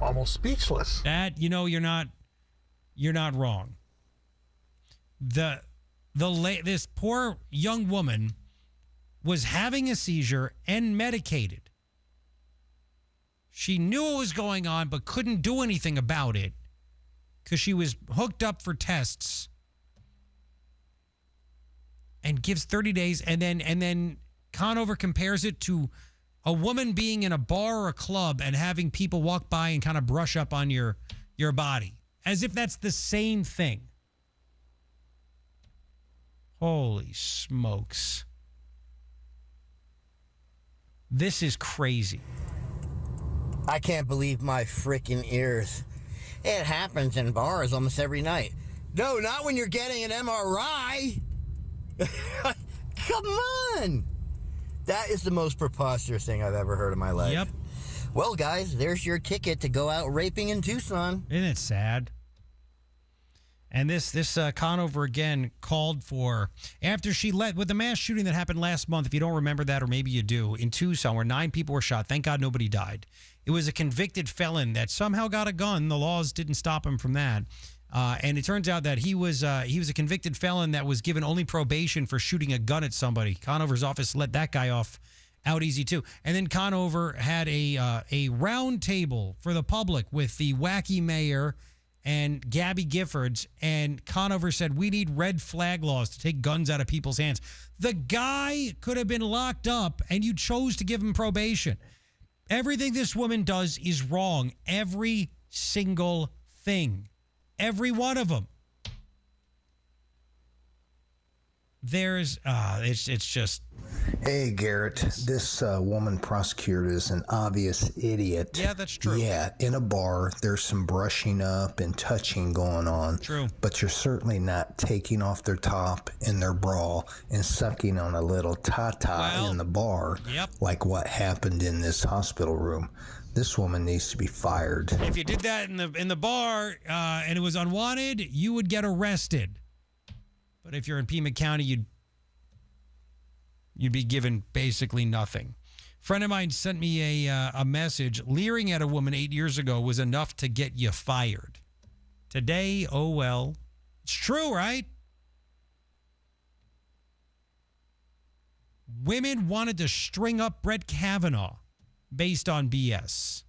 almost speechless. That, you're not wrong. This poor young woman was having a seizure and medicated. She knew what was going on, but couldn't do anything about it because she was hooked up for tests. And gives 30 days, and then Conover compares it to a woman being in a bar or a club and having people walk by and kind of brush up on your body, as if that's the same thing. Holy smokes. This is crazy. I can't believe my freaking ears. It happens in bars almost every night. No, not when you're getting an MRI. Come on. That is the most preposterous thing I've ever heard in my life. Yep. Well, guys, there's your ticket to go out raping in Tucson. Isn't it sad? And this Conover again called for, after she with the mass shooting that happened last month, if you don't remember that, or maybe you do, in Tucson, where 9 people were shot. Thank God nobody died. It was a convicted felon that somehow got a gun. The laws didn't stop him from that. And it turns out that he was a convicted felon that was given only probation for shooting a gun at somebody. Conover's office let that guy off out easy too. And then Conover had a round table for the public with the wacky mayor and Gabby Giffords, and Conover said, we need red flag laws to take guns out of people's hands. The guy could have been locked up, and you chose to give him probation. Everything this woman does is wrong. Every single thing. Every one of them. It's just... Hey, Garrett, this woman prosecutor is an obvious idiot. Yeah, that's true. Yeah, in a bar, there's some brushing up and touching going on. True. But you're certainly not taking off their top in their bra and sucking on a little tata in the bar, like what happened in this hospital room. This woman needs to be fired. If you did that in the bar and it was unwanted, you would get arrested. But if you're in Pima County, you'd be given basically nothing. A friend of mine sent me a message. Leering at a woman 8 years ago was enough to get you fired. Today, oh well. It's true, right? Women wanted to string up Brett Kavanaugh based on BS.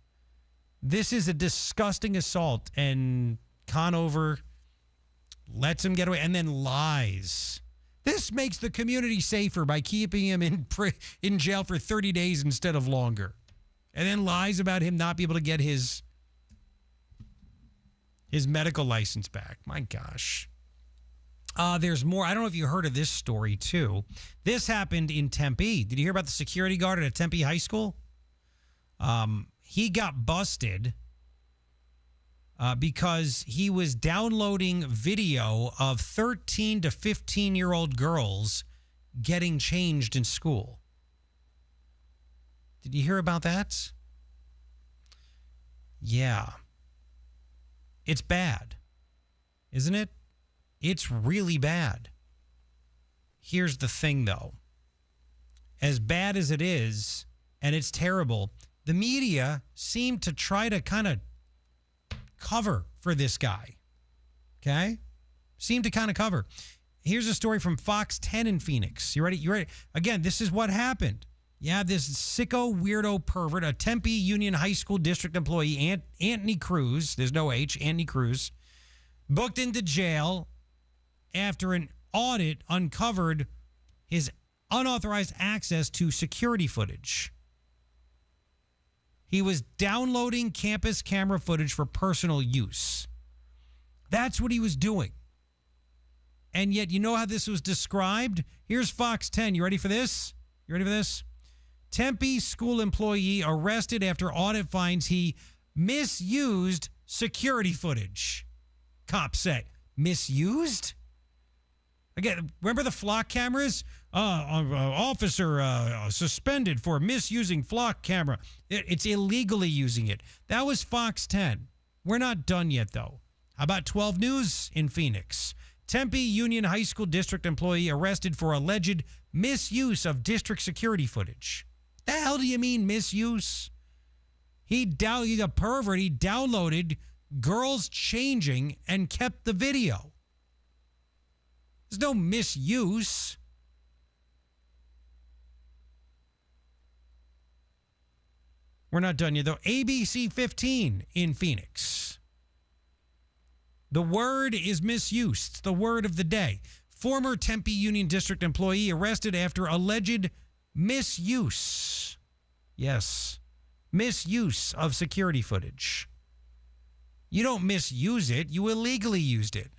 This is a disgusting assault, and Conover lets him get away and then lies. This makes the community safer by keeping him in jail for 30 days instead of longer. And then lies about him not being able to get his medical license back. My gosh. There's more. I don't know if you heard of this story too. This happened in Tempe. Did you hear about the security guard at a Tempe high school? He got busted because he was downloading video of 13 to 15-year-old girls getting changed in school. Did you hear about that? Yeah. It's bad, isn't it? It's really bad. Here's the thing, though. As bad as it is, and it's terrible, the media seemed to try to kind of cover for this guy. Okay? Seemed to kind of cover. Here's a story from Fox 10 in Phoenix. You ready? You ready? Again, this is what happened. Yeah, this sicko, weirdo pervert, a Tempe Union High School district employee, Anthony Cruz, there's no H, Anthony Cruz, booked into jail after an audit uncovered his unauthorized access to security footage. He was downloading campus camera footage for personal use. That's what he was doing. And yet, you know how this was described? Here's Fox 10. You ready for this? You ready for this? Tempe school employee arrested after audit finds he misused security footage. Cops say. Misused? Again, remember the flock cameras? Officer suspended for misusing flock camera. It's illegally using it. That was Fox 10. We're not done yet, though. How about 12 News in Phoenix? Tempe Union High School district employee arrested for alleged misuse of district security footage. The hell do you mean misuse? He's a pervert. He downloaded girls changing and kept the video. There's no misuse. We're not done yet, though. ABC 15 in Phoenix. The word is misuse. It's the word of the day. Former Tempe Union District employee arrested after alleged misuse. Yes. Misuse of security footage. You don't misuse it. You illegally used it.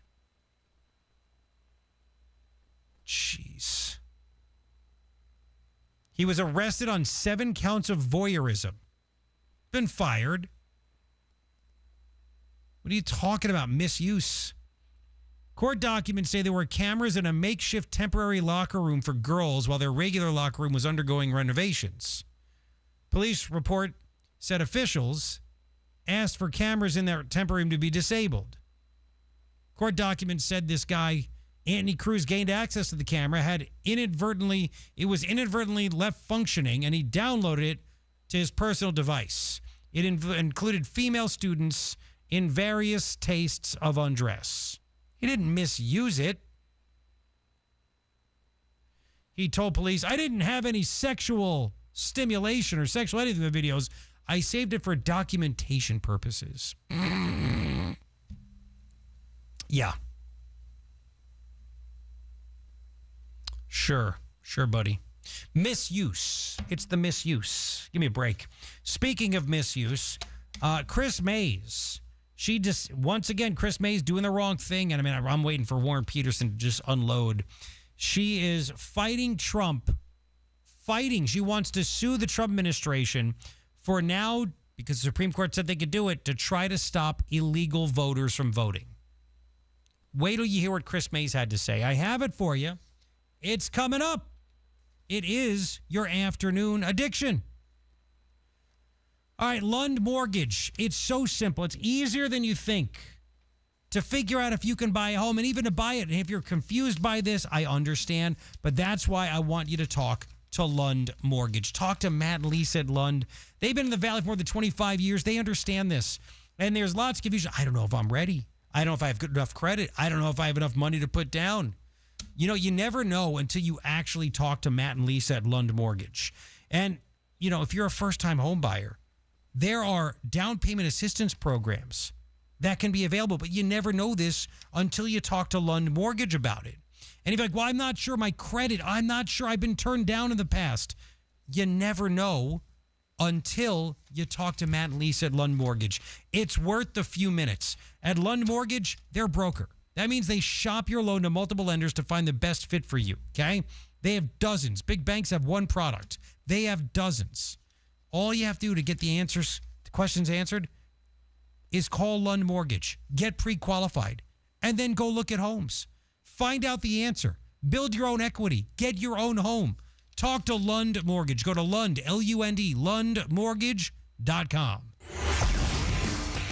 Jeez. He was arrested on 7 counts of voyeurism. Been fired. What are you talking about? Misuse. Court documents say there were cameras in a makeshift temporary locker room for girls while their regular locker room was undergoing renovations. Police report said officials asked for cameras in their temporary room to be disabled. Court documents said this guy, Anthony Cruz, gained access to the camera, it was inadvertently left functioning, and he downloaded it to his personal device. It included female students in various tastes of undress. He didn't misuse it. He told police, I didn't have any sexual stimulation or sexual anything in the videos. I saved it for documentation purposes. Yeah. Sure, buddy. Misuse. It's the misuse. Give me a break. Speaking of misuse, Chris Mays. Chris Mays doing the wrong thing. And I'm waiting for Warren Peterson to just unload. She is fighting Trump. She wants to sue the Trump administration for now, because the Supreme Court said they could do it, to try to stop illegal voters from voting. Wait till you hear what Chris Mays had to say. I have it for you. It's coming up. It is your afternoon addiction. All right, Lund Mortgage. It's so simple. It's easier than you think to figure out if you can buy a home and even to buy it. And if you're confused by this, I understand. But that's why I want you to talk to Lund Mortgage. Talk to Matt and Lisa at Lund. They've been in the Valley for more than 25 years. They understand this. And there's lots of confusion. I don't know if I'm ready. I don't know if I have good enough credit. I don't know if I have enough money to put down. You never know until you actually talk to Matt and Lisa at Lund Mortgage. And, if you're a first-time home buyer, there are down payment assistance programs that can be available, but you never know this until you talk to Lund Mortgage about it. And if you're like, well, I'm not sure my credit, I'm not sure, I've been turned down in the past. You never know until you talk to Matt and Lisa at Lund Mortgage. It's worth the few minutes. At Lund Mortgage, they're a broker. That means they shop your loan to multiple lenders to find the best fit for you, okay? They have dozens. Big banks have one product. They have dozens. All you have to do to get the questions answered, is call Lund Mortgage. Get pre-qualified. And then go look at homes. Find out the answer. Build your own equity. Get your own home. Talk to Lund Mortgage. Go to Lund, L-U-N-D, lundmortgage.com.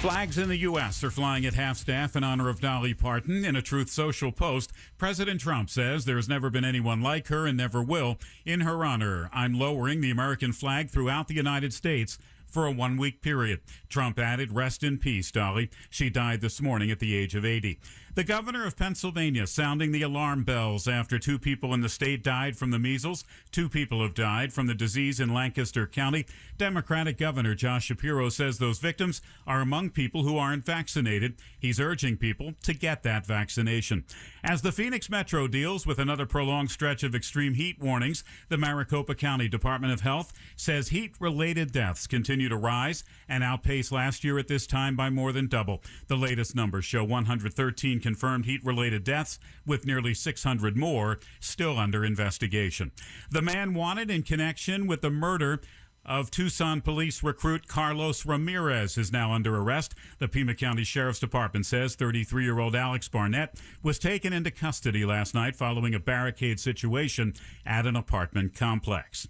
Flags in the U.S. are flying at half-staff in honor of Dolly Parton. In a Truth Social post, President Trump says there's never been anyone like her and never will. In her honor, I'm lowering the American flag throughout the United States for a 1-week period. Trump added, "Rest in peace, Dolly." She died this morning at the age of 80. The governor of Pennsylvania sounding the alarm bells after 2 people in the state died from the measles. 2 people have died from the disease in Lancaster County. Democratic Governor Josh Shapiro says those victims are among people who aren't vaccinated. He's urging people to get that vaccination. As the Phoenix Metro deals with another prolonged stretch of extreme heat warnings, the Maricopa County Department of Health says heat-related deaths continue to rise and outpace last year at this time by more than double. The latest numbers show 113 confirmed heat-related deaths, with nearly 600 more still under investigation. The man wanted in connection with the murder of Tucson police recruit Carlos Ramirez is now under arrest. The Pima County Sheriff's Department says 33-year-old Alex Barnett was taken into custody last night following a barricade situation at an apartment complex.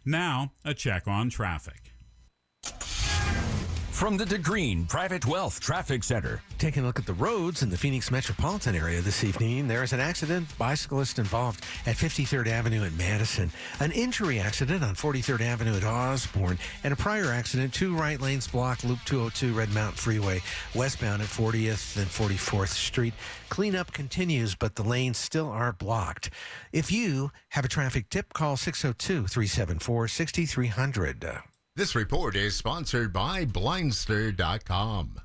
Now, a check on traffic. From the DeGreen Private Wealth Traffic Center. Taking a look at the roads in the Phoenix metropolitan area this evening, there is an accident, bicyclist involved at 53rd Avenue in Madison, an injury accident on 43rd Avenue at Osborne, and a prior accident, 2 right lanes blocked, Loop 202 Red Mountain Freeway, westbound at 40th and 44th Street. Cleanup continues, but the lanes still are blocked. If you have a traffic tip, call 602-374-6300. This report is sponsored by Blindster.com.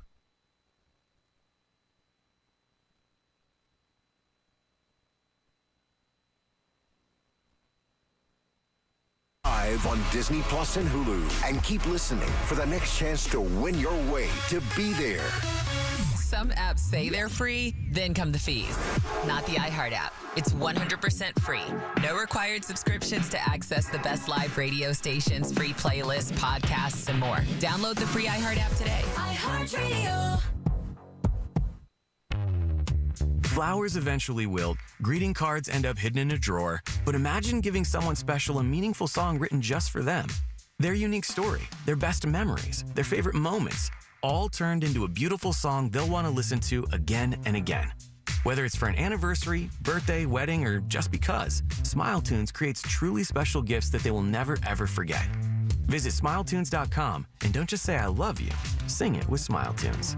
Live on Disney Plus and Hulu. And keep listening for the next chance to win your way to be there. Some apps say they're free, then come the fees. Not the iHeart app. It's 100% free. No required subscriptions to access the best live radio stations, free playlists, podcasts, and more. Download the free iHeart app today. iHeartRadio. Flowers eventually wilt, greeting cards end up hidden in a drawer, but imagine giving someone special a meaningful song written just for them. Their unique story, their best memories, their favorite moments, all turned into a beautiful song they'll want to listen to again and again. Whether it's for an anniversary, birthday, wedding, or just because, SmileTunes creates truly special gifts that they will never ever forget. Visit SmileTunes.com and don't just say I love you, sing it with SmileTunes.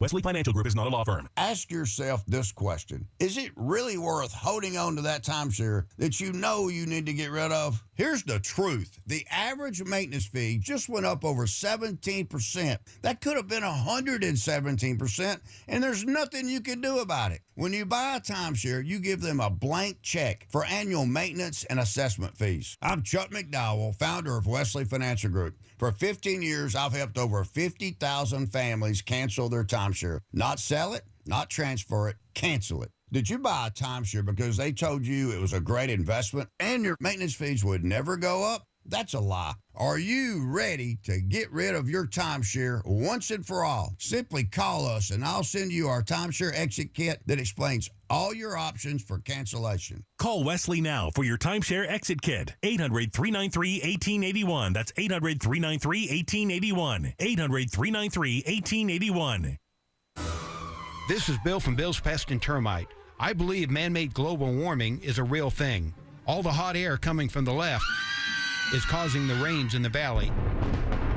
Wesley Financial Group is not a law firm. Ask yourself this question. Is it really worth holding on to that timeshare that you know you need to get rid of? Here's the truth. The average maintenance fee just went up over 17%. That could have been 117%, and there's nothing you can do about it. When you buy a timeshare, you give them a blank check for annual maintenance and assessment fees. I'm Chuck McDowell, founder of Wesley Financial Group. For 15 years, I've helped over 50,000 families cancel their timeshare. Not sell it, not transfer it, cancel it. Did you buy a timeshare because they told you it was a great investment and your maintenance fees would never go up? That's a lie. Are you ready to get rid of your timeshare once and for all? Simply call us and I'll send you our timeshare exit kit that explains all your options for cancellation. Call Wesley now for your timeshare exit kit. 800-393-1881. That's 800-393-1881. 800-393-1881. This is Bill from Bill's Pest and Termite. I believe man-made global warming is a real thing. All the hot air coming from the left is causing the rains in the valley,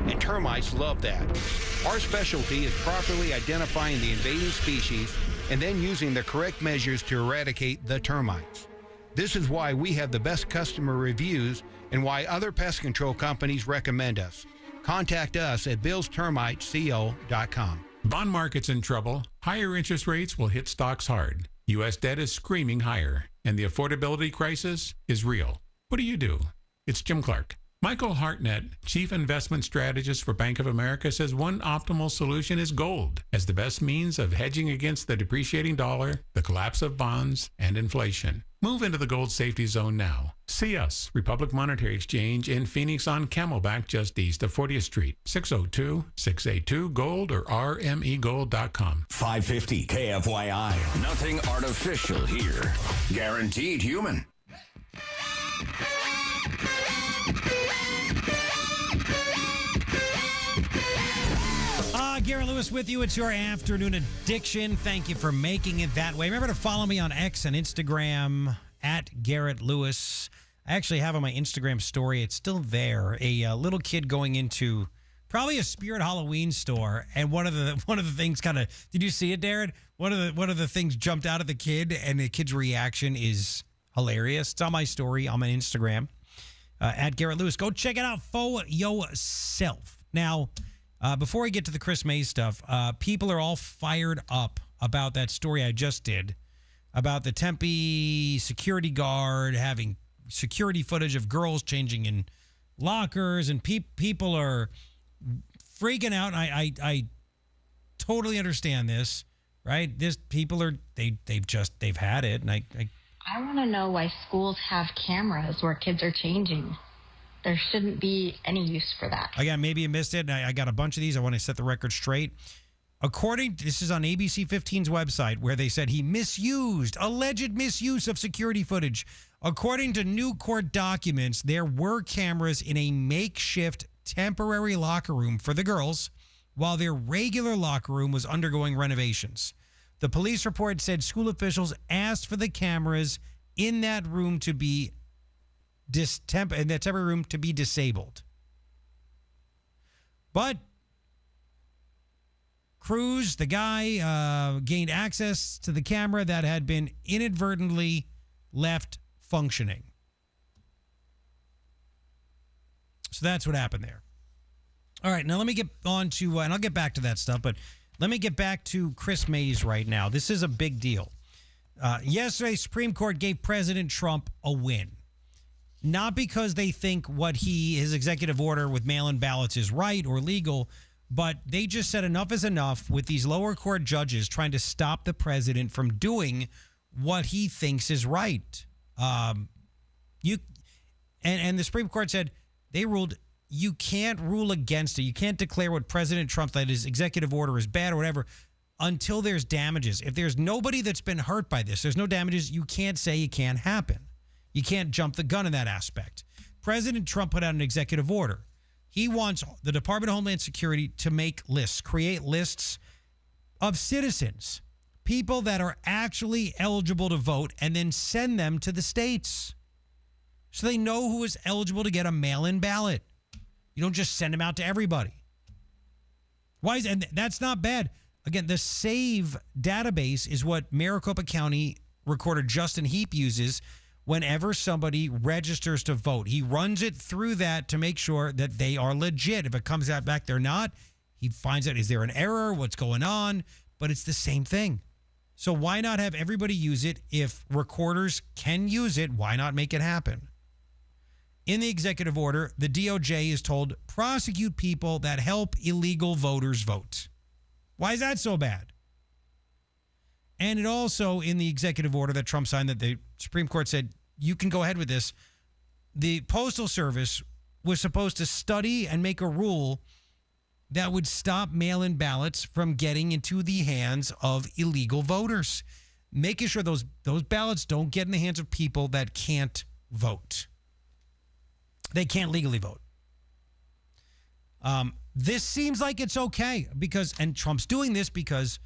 and termites love that. Our specialty is properly identifying the invading species and then using the correct measures to eradicate the termites. This is why we have the best customer reviews and why other pest control companies recommend us. Contact us at billstermitesco.com. Bond market's in trouble. Higher interest rates will hit stocks hard. U.S. debt is screaming higher, and the affordability crisis is real. What do you do? It's Jim Clark. Michael Hartnett, Chief Investment Strategist for Bank of America, says one optimal solution is gold as the best means of hedging against the depreciating dollar, the collapse of bonds, and inflation. Move into the gold safety zone now. See us, Republic Monetary Exchange in Phoenix on Camelback just east of 40th Street, 602-682-GOLD or rmegold.com. 550 KFYI. Nothing artificial here. Guaranteed human. Garrett Lewis with you. It's your afternoon addiction. Thank you for making it that way. Remember to follow me on X and Instagram at Garrett Lewis. I actually have on my Instagram story. It's still there. A little kid going into probably a Spirit Halloween store, and one of the things kind of, did you see it, Darren? One of the things jumped out at the kid, and the kid's reaction is hilarious. It's on my story on my Instagram at Garrett Lewis. Go check it out for yourself. Now, before we get to the Chris Mays stuff, people are all fired up about that story I just did about the Tempe security guard having security footage of girls changing in lockers, and people are freaking out. I totally understand this, right? People are they've had it, and I want to know why schools have cameras where kids are changing. There shouldn't be any use for that. Again, maybe you missed it. I got a bunch of these. I want to set the record straight. This is on ABC 15's website, where they said he alleged misuse of security footage. According to new court documents, there were cameras in a makeshift temporary locker room for the girls while their regular locker room was undergoing renovations. The police report said school officials asked for the cameras in that room to be temporary room to be disabled. But Cruz, the guy, gained access to the camera that had been inadvertently left functioning. So that's what happened there. All right, now let me get on to, and I'll get back to that stuff, but let me get back to Chris Mays right now. This is a big deal. Yesterday, Supreme Court gave President Trump a win. Not because they think his executive order with mail-in ballots is right or legal, but they just said enough is enough with these lower court judges trying to stop the president from doing what he thinks is right. And the Supreme Court said, they ruled, you can't rule against it. You can't declare what President Trump, that his executive order is bad or whatever, until there's damages. If there's nobody that's been hurt by this, there's no damages, you can't say it can't happen. You can't jump the gun in that aspect. President Trump put out an executive order. He wants the Department of Homeland Security to make lists, create lists of citizens, people that are actually eligible to vote, and then send them to the states so they know who is eligible to get a mail-in ballot. You don't just send them out to everybody. And that's not bad. Again, the SAVE database is what Maricopa County Recorder Justin Heap uses whenever somebody registers to vote. He runs it through that to make sure that they are legit. If it comes out back they're not, he finds out, is there an error? What's going on? But it's the same thing. So why not have everybody use it? If recorders can use it, why not make it happen? In the executive order, the DOJ is told, prosecute people that help illegal voters vote. Why is that so bad? And it also, in the executive order that Trump signed, that the Supreme Court said, you can go ahead with this. The Postal Service was supposed to study and make a rule that would stop mail-in ballots from getting into the hands of illegal voters, making sure those ballots don't get in the hands of people that can't vote. They can't legally vote. This seems like it's okay and Trump's doing this because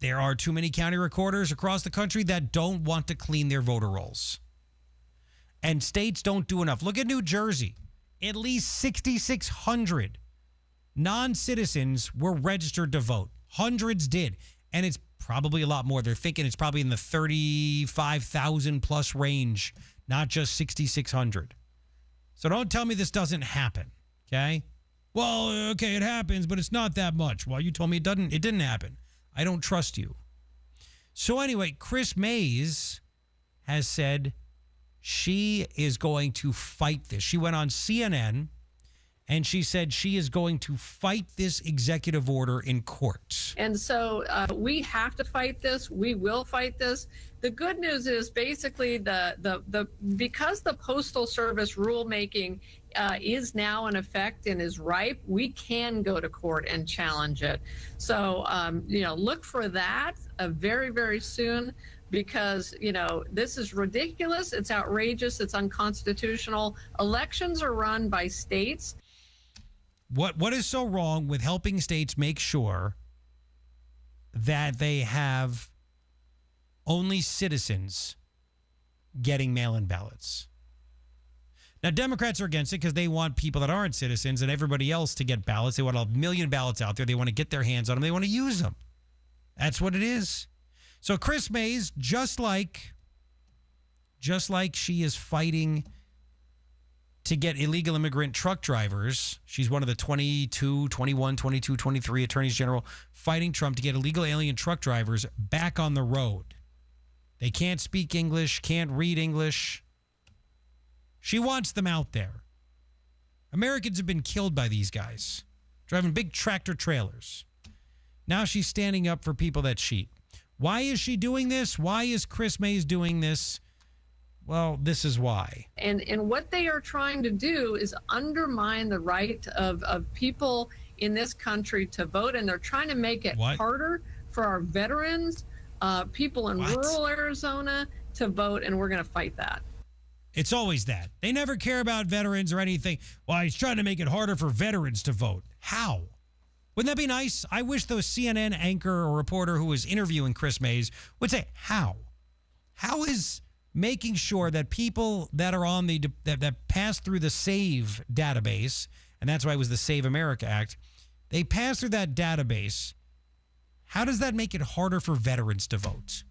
there are too many county recorders across the country that don't want to clean their voter rolls. And states don't do enough. Look at New Jersey. At least 6,600 non-citizens were registered to vote. Hundreds did. And it's probably a lot more. They're thinking it's probably in the 35,000 plus range, not just 6,600. So don't tell me this doesn't happen, okay? Well, okay, it happens, but it's not that much. Well, you told me it didn't happen. I don't trust you. So anyway, Chris Mays has said she is going to fight this. She went on CNN and she said she is going to fight this executive order in court. And so we have to fight this. We will fight this. The good news is basically because the Postal Service rulemaking is now in effect and is ripe, we can go to court and challenge it. So, look for that very, very soon, because, this is ridiculous. It's outrageous. It's unconstitutional. Elections are run by states. What is so wrong with helping states make sure that they have only citizens getting mail-in ballots? Now, Democrats are against it because they want people that aren't citizens and everybody else to get ballots. They want 1 million ballots out there. They want to get their hands on them. They want to use them. That's what it is. So Chris Mays, just like she is fighting to get illegal immigrant truck drivers, she's one of the 23 attorneys general fighting Trump to get illegal alien truck drivers back on the road. They can't speak English, can't read English. She wants them out there. Americans have been killed by these guys, driving big tractor trailers. Now she's standing up for people that cheat. Why is she doing this? Why is Chris Mays doing this? Well, this is why. And what they are trying to do is undermine the right of people in this country to vote, and they're trying to make it harder for our veterans, people in rural Arizona to vote, and we're going to fight that. It's always that. They never care about veterans or anything. Well, he's trying to make it harder for veterans to vote. How? Wouldn't that be nice? I wish the CNN anchor or reporter who was interviewing Chris Mays would say, how? How is making sure that people that are on the that pass through the SAVE database, and that's why it was the Save America Act, they pass through that database. How does that make it harder for veterans to vote?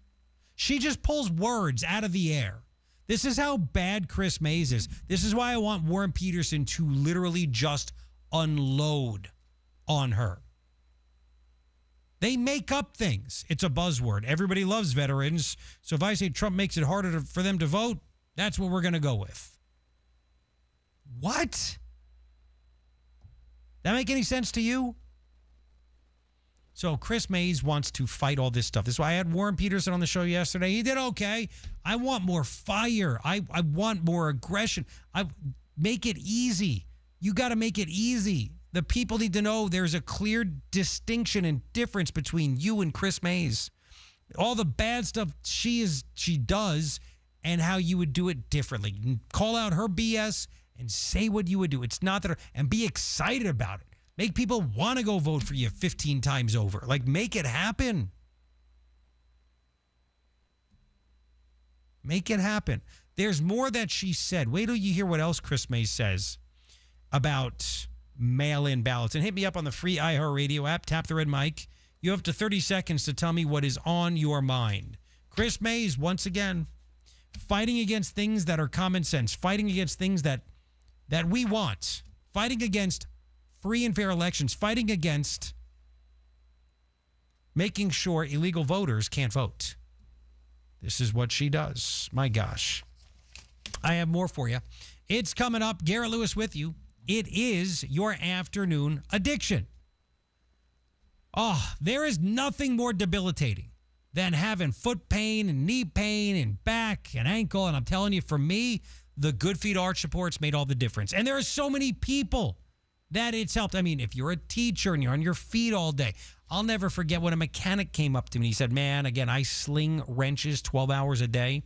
She just pulls words out of the air. This is how bad Chris Mays is. This is why I want Warren Peterson to literally just unload on her. They make up things. It's a buzzword. Everybody loves veterans. So if I say Trump makes it harder for them to vote, that's what we're going to go with. What? That make any sense to you? So Chris Mays wants to fight all this stuff. This is why I had Warren Peterson on the show yesterday. He did okay. I want more fire. I want more aggression. Make it easy. You got to make it easy. The people need to know there's a clear distinction and difference between you and Chris Mays. All the bad stuff she does and how you would do it differently. Call out her BS and say what you would do. It's not that, and be excited about it. Make people want to go vote for you 15 times over. Like, make it happen. Make it happen. There's more that she said. Wait till you hear what else Chris Mays says about mail-in ballots. And hit me up on the free iHeartRadio app. Tap the red mic. You have up to 30 seconds to tell me what is on your mind. Chris Mays, once again, fighting against things that are common sense, fighting against things that we want, fighting against free and fair elections, fighting against making sure illegal voters can't vote. This is what she does. My gosh. I have more for you. It's coming up. Garrett Lewis with you. It is your afternoon addiction. Oh, there is nothing more debilitating than having foot pain and knee pain and back and ankle. And I'm telling you, for me, the Good Feet arch supports made all the difference. And there are so many people that it's helped. I mean, if you're a teacher and you're on your feet all day, I'll never forget when a mechanic came up to me. He said, man, again, I sling wrenches 12 hours a day.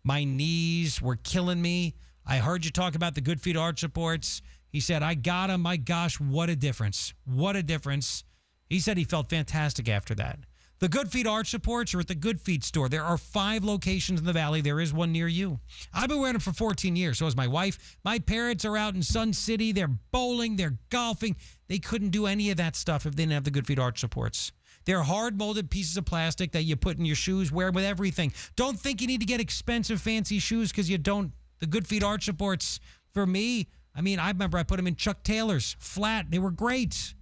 My knees were killing me. I heard you talk about the Good Feet arch supports. He said, I got them. My gosh, what a difference. What a difference. He said he felt fantastic after that. The Good Feet arch supports are at the Good Feet store. There are 5 locations in the Valley. There is one near you. I've been wearing them for 14 years. So is my wife. My parents are out in Sun City. They're bowling. They're golfing. They couldn't do any of that stuff if they didn't have the Good Feet arch supports. They're hard molded pieces of plastic that you put in your shoes, wear with everything. Don't think you need to get expensive, fancy shoes because you don't. The Good Feet arch supports, for me, I mean, I remember I put them in Chuck Taylors, flat. They were great.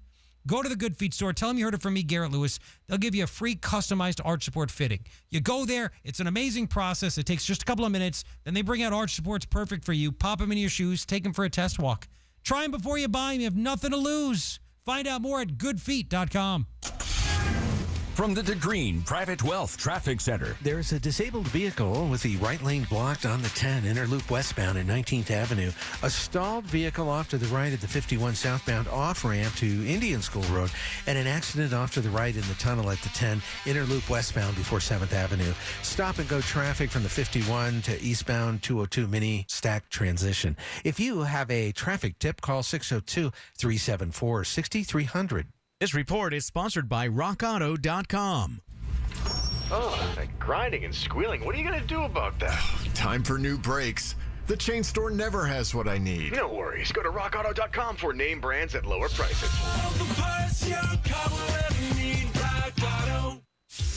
Go to the Good Feet store. Tell them you heard it from me, Garrett Lewis. They'll give you a free customized arch support fitting. You go there. It's an amazing process. It takes just a couple of minutes. Then they bring out arch supports perfect for you. Pop them in your shoes. Take them for a test walk. Try them before you buy them. You have nothing to lose. Find out more at goodfeet.com. From the DeGreen Private Wealth Traffic Center. There's a disabled vehicle with the right lane blocked on the 10 inner loop westbound at 19th Avenue. A stalled vehicle off to the right at the 51 southbound off-ramp to Indian School Road, and an accident off to the right in the tunnel at the 10 inner loop westbound before 7th Avenue. Stop and go traffic from the 51 to eastbound 202 mini stack transition. If you have a traffic tip, call 602-374-6300. This report is sponsored by RockAuto.com. Oh, that grinding and squealing. What are you going to do about that? Time for new brakes. The chain store never has what I need. No worries. Go to rockauto.com for name brands at lower prices.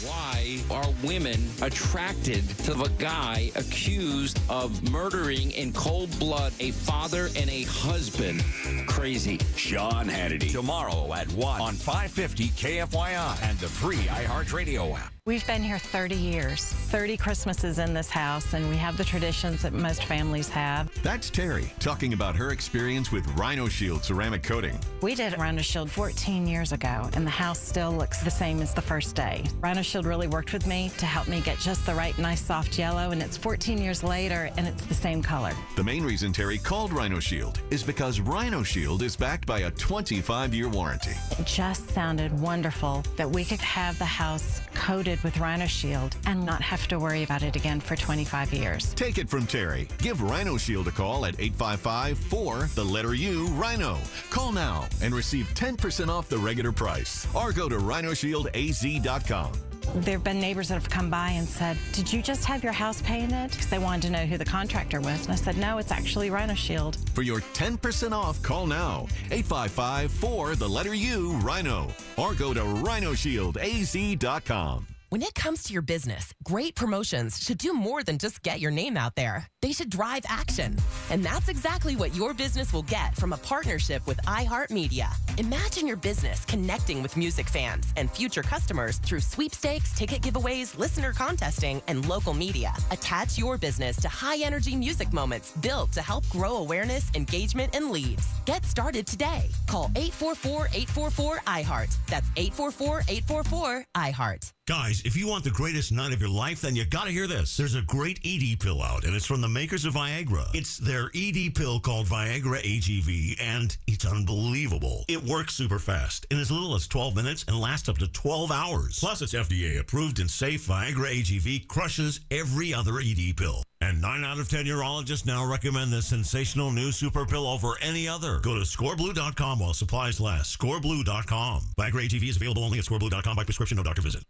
Why are women attracted to the guy accused of murdering in cold blood a father and a husband? Crazy. Sean Hannity. Tomorrow at 1 on 550 KFYI and the free iHeartRadio app. We've been here 30 years, 30 Christmases in this house, and we have the traditions that most families have. That's Terry talking about her experience with Rhino Shield ceramic coating. We did Rhino Shield 14 years ago, and the house still looks the same as the first day. Rhino Shield really worked with me to help me get just the right nice soft yellow, and it's 14 years later, and it's the same color. The main reason Terry called Rhino Shield is because Rhino Shield is backed by a 25-year warranty. It just sounded wonderful that we could have the house coated with Rhino Shield and not have to worry about it again for 25 years. Take it from Terry. Give Rhino Shield a call at 855-4-U-RHINO. Call now and receive 10% off the regular price. Or go to rhinoshieldaz.com. There have been neighbors that have come by and said, "Did you just have your house painted?" Because they wanted to know who the contractor was. And I said, "No, it's actually Rhino Shield." For your 10% off, call now. 855-4-U-RHINO. Or go to rhinoshieldaz.com. When it comes to your business, great promotions should do more than just get your name out there. They should drive action. And that's exactly what your business will get from a partnership with iHeartMedia. Imagine your business connecting with music fans and future customers through sweepstakes, ticket giveaways, listener contesting, and local media. Attach your business to high-energy music moments built to help grow awareness, engagement, and leads. Get started today. Call 844-844-iHeart. That's 844-844-iHeart. Guys, if you want the greatest night of your life, then you gotta hear this. There's a great ED pill out, and it's from the makers of Viagra. It's their ED pill called Viagra AGV, and it's unbelievable. It works super fast, in as little as 12 minutes, and lasts up to 12 hours. Plus, it's FDA approved and safe. Viagra AGV crushes every other ED pill. And 9 out of 10 urologists now recommend this sensational new super pill over any other. Go to scoreblue.com while supplies last. Scoreblue.com. Viagra AGV is available only at scoreblue.com by prescription, no doctor visit.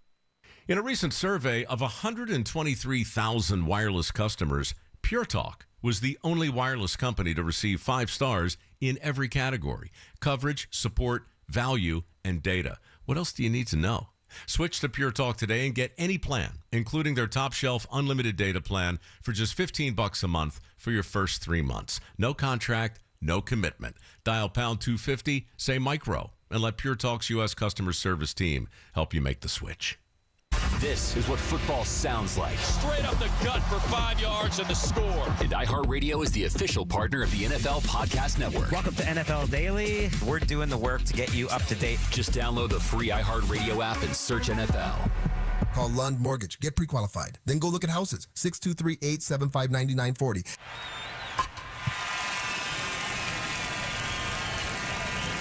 In a recent survey of 123,000 wireless customers, Pure Talk was the only wireless company to receive 5 stars in every category: coverage, support, value, and data. What else do you need to know? Switch to Pure Talk today and get any plan, including their top shelf unlimited data plan for just $15 a month for your first 3 months. No contract, no commitment. Dial pound 250, say micro, and let Pure Talk's U.S. customer service team help you make the switch. This is what football sounds like. Straight up the gut for 5 yards and the score. And iHeartRadio is the official partner of the NFL Podcast Network. Welcome to NFL Daily. We're doing the work to get you up to date. Just download the free iHeartRadio app and search NFL. Call Lund Mortgage. Get pre-qualified. Then go look at houses. 623-875-9940.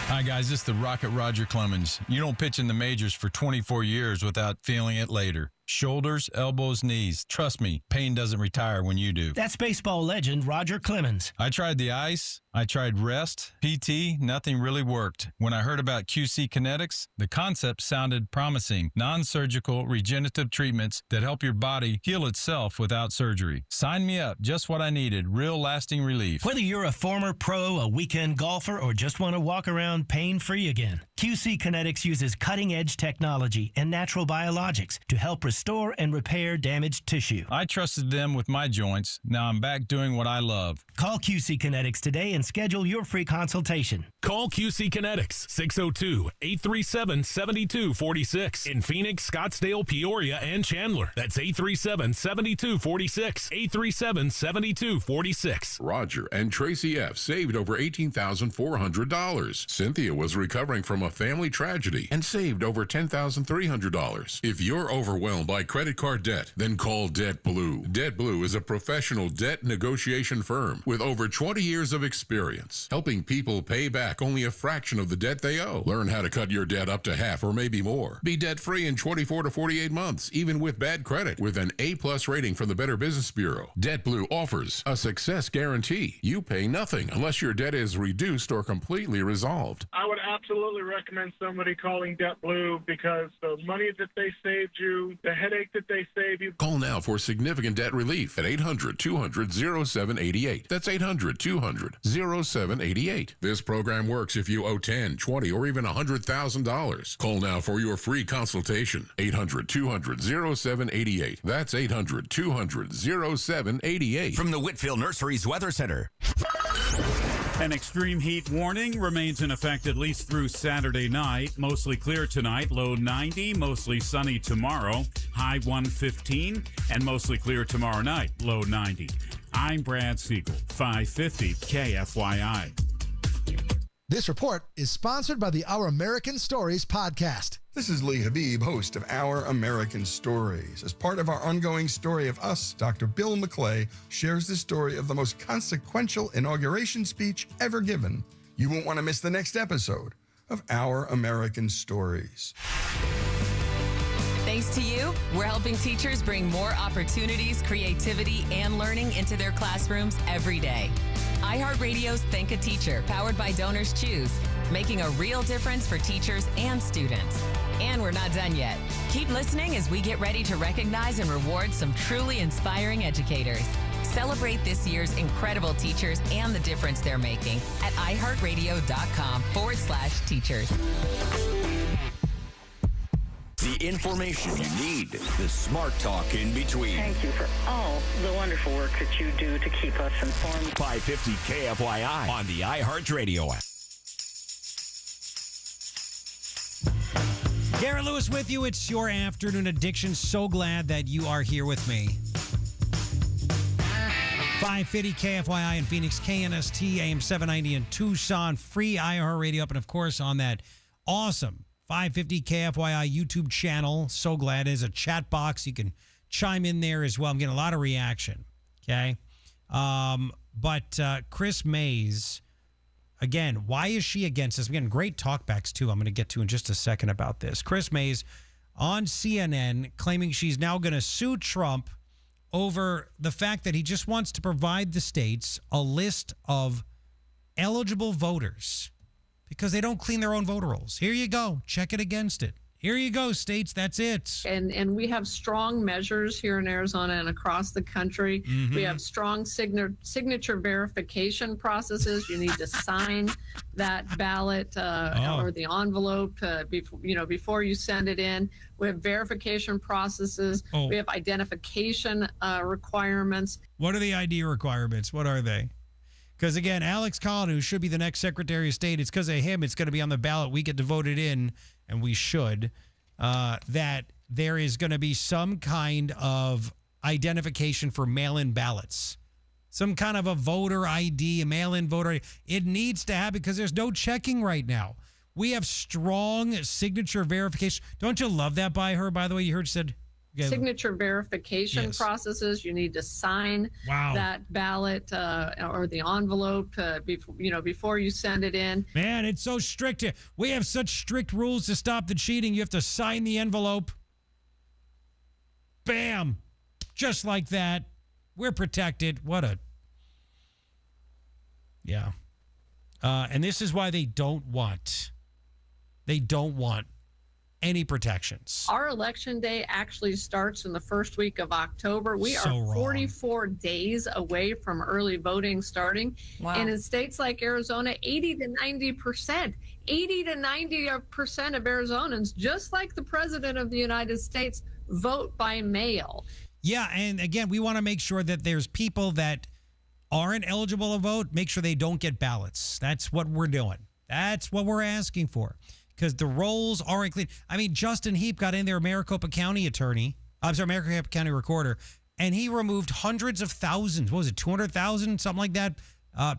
Hi, guys. This is the Rocket Roger Clemens. You don't pitch in the majors for 24 years without feeling it later. Shoulders, elbows, knees. Trust me, pain doesn't retire when you do. That's baseball legend Roger Clemens. I tried the ice. I tried rest, PT, nothing really worked. When I heard about QC Kinetics, the concept sounded promising. Non-surgical regenerative treatments that help your body heal itself without surgery. Sign me up, just what I needed, real lasting relief. Whether you're a former pro, a weekend golfer, or just want to walk around pain-free again, QC Kinetics uses cutting-edge technology and natural biologics to help restore and repair damaged tissue. I trusted them with my joints. Now I'm back doing what I love. Call QC Kinetics today and schedule your free consultation. Call QC Kinetics, 602-837-7246. In Phoenix, Scottsdale, Peoria, and Chandler. That's 837-7246. 837-7246. Roger and Tracy F. saved over $18,400. Cynthia was recovering from a family tragedy and saved over $10,300. If you're overwhelmed by credit card debt, then call Debt Blue. Debt Blue is a professional debt negotiation firm with over 20 years of experience experience, helping people pay back only a fraction of the debt they owe. Learn how to cut your debt up to half or maybe more. Be debt-free in 24 to 48 months, even with bad credit, with an A-plus rating from the Better Business Bureau. DebtBlue offers a success guarantee. You pay nothing unless your debt is reduced or completely resolved. I would absolutely recommend somebody calling DebtBlue because the money that they saved you, the headache that they saved you. Call now for significant debt relief at 800-200-0788. That's 800-200-0788. This program works if you owe $10, $20, or even $100,000. Call now for your free consultation. 800-200-0788. That's 800-200-0788. From the Whitfield Nurseries Weather Center. An extreme heat warning remains in effect at least through Saturday night. Mostly clear tonight, low 90, mostly sunny tomorrow, high 115, and mostly clear tomorrow night, low 90. I'm Brad Siegel, 550 KFYI. This report is sponsored by the Our American Stories podcast. This is Lee Habib, host of Our American Stories. As part of our ongoing story of us, Dr. Bill McClay shares the story of the most consequential inauguration speech ever given. You won't want to miss the next episode of Our American Stories. Thanks to you, we're helping teachers bring more opportunities, creativity, and learning into their classrooms every day. iHeartRadio's Think a Teacher, powered by Donors Choose, making a real difference for teachers and students. And we're not done yet. Keep listening as we get ready to recognize and reward some truly inspiring educators. Celebrate this year's incredible teachers and the difference they're making at iHeartRadio.com/teachers. The information you need, the smart talk in between. Thank you for all the wonderful work that you do to keep us informed. 550 KFYI on the iHeartRadio app. Garrett Lewis with you. It's your afternoon addiction. So glad that you are here with me. 550 KFYI in Phoenix, KNST, AM 790 in Tucson, free iHeartRadio up, and of course on that awesome 550 KFYI YouTube channel. So glad there's a chat box. You can chime in there as well. I'm getting a lot of reaction. Okay. But Chris Mays, again, why is she against this? I'm getting great talkbacks too. I'm going to get to in just a second about this. Chris Mays on CNN claiming she's now going to sue Trump over the fact that he just wants to provide the states a list of eligible voters because they don't clean their own voter rolls. Here you go. Check it against it. Here you go, states. That's it. And we have strong measures here in Arizona and across the country. Mm-hmm. We have strong signature verification processes. You need to sign that ballot or the envelope before you send it in. We have verification processes. Oh. We have identification requirements. What are the ID requirements? What are they? Because, again, Alex Collin, who should be the next Secretary of State, it's because of him. It's going to be on the ballot. We get to vote it in, and we should, that there is going to be some kind of identification for mail-in ballots, some kind of a voter ID, a mail-in voter ID. It needs to happen because there's no checking right now. We have strong signature verification. Don't you love that by her, by the way? You heard she said... Okay. Signature verification processes. You need to sign that ballot or the envelope before you send it in. Man, it's so strict here. We have such strict rules to stop the cheating. You have to sign the envelope. Bam. Just like that. We're protected. Yeah. And this is why they don't want any protections. Our election day actually starts in the first week of October. We are 44 days away from early voting starting. Wow. And in states like Arizona, 80 to 90% of Arizonans, just like the president of the United States, vote by mail. Yeah, and again, we want to make sure that there's people that aren't eligible to vote, make sure they don't get ballots. That's what we're doing. That's what we're asking for. Because the rolls aren't clean. I mean, Justin Heap got in there, Maricopa County Maricopa County recorder, and he removed hundreds of thousands. What was it, 200,000, something like that,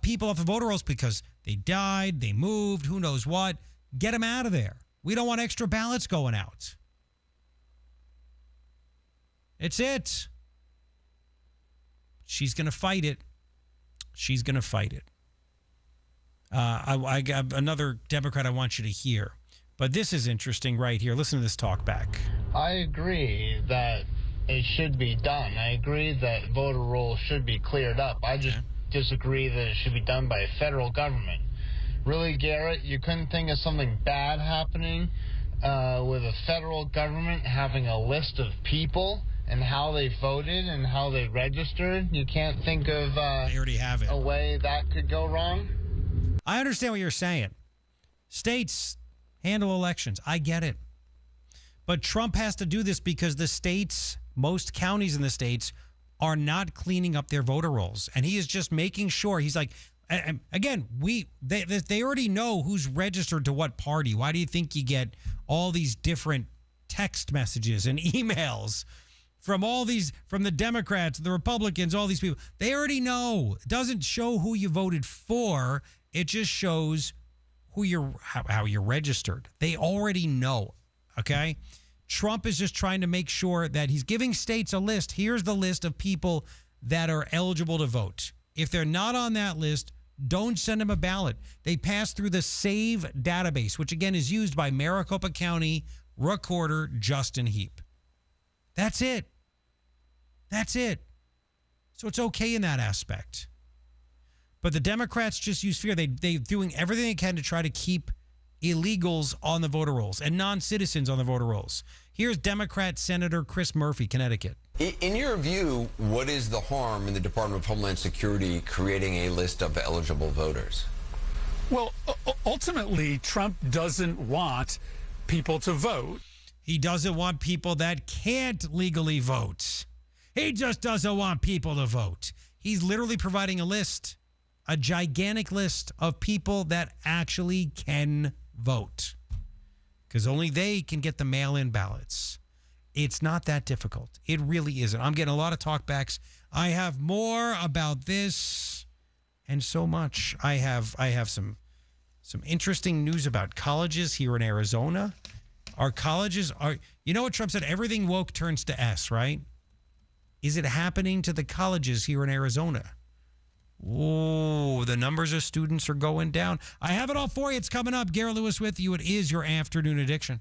people off the voter rolls because they died, they moved, who knows what. Get them out of there. We don't want extra ballots going out. It's it. She's going to fight it. She's going to fight it. I got another Democrat I want you to hear. But this is interesting right here. Listen to this talk back. I agree that it should be done. I agree that voter rolls should be cleared up. I just disagree that it should be done by a federal government. Really, Garrett, you couldn't think of something bad happening with a federal government having a list of people and how they voted and how they registered? You can't think of they already have it. A way that could go wrong? I understand what you're saying. States handle elections. I get it. But Trump has to do this because the states, most counties in the states, are not cleaning up their voter rolls. And he is just making sure. He's like, again, they already know who's registered to what party. Why do you think you get all these different text messages and emails from from the Democrats, the Republicans, all these people? They already know. It doesn't show who you voted for. It just shows how you're registered. They already know. Okay? Trump is just trying to make sure that he's giving states a list. Here's the list of people that are eligible to vote. If they're not on that list, don't send them a ballot. They pass through the SAVE database, which again is used by Maricopa County Recorder Justin Heap. That's it. That's it. So it's okay in that aspect. But the Democrats just use fear. They're doing everything they can to try to keep illegals on the voter rolls and non-citizens on the voter rolls. Here's Democrat Senator Chris Murphy, Connecticut. In your view, what is the harm in the Department of Homeland Security creating a list of eligible voters? Well, ultimately, Trump doesn't want people to vote. He doesn't want people that can't legally vote. He just doesn't want people to vote. He's literally providing a list, a gigantic list of people that actually can vote, because only they can get the mail-in ballots. It's not that difficult. It really isn't. I'm getting a lot of talkbacks. I have more about this and so much. I have some interesting news about colleges here in Arizona. Our colleges are, you know what Trump said? Everything woke turns to S, right? Is it happening to the colleges here in Arizona? Oh, the numbers of students are going down. I have it all for you. It's coming up. Garrett Lewis with you. It is your Afternoon Addiction.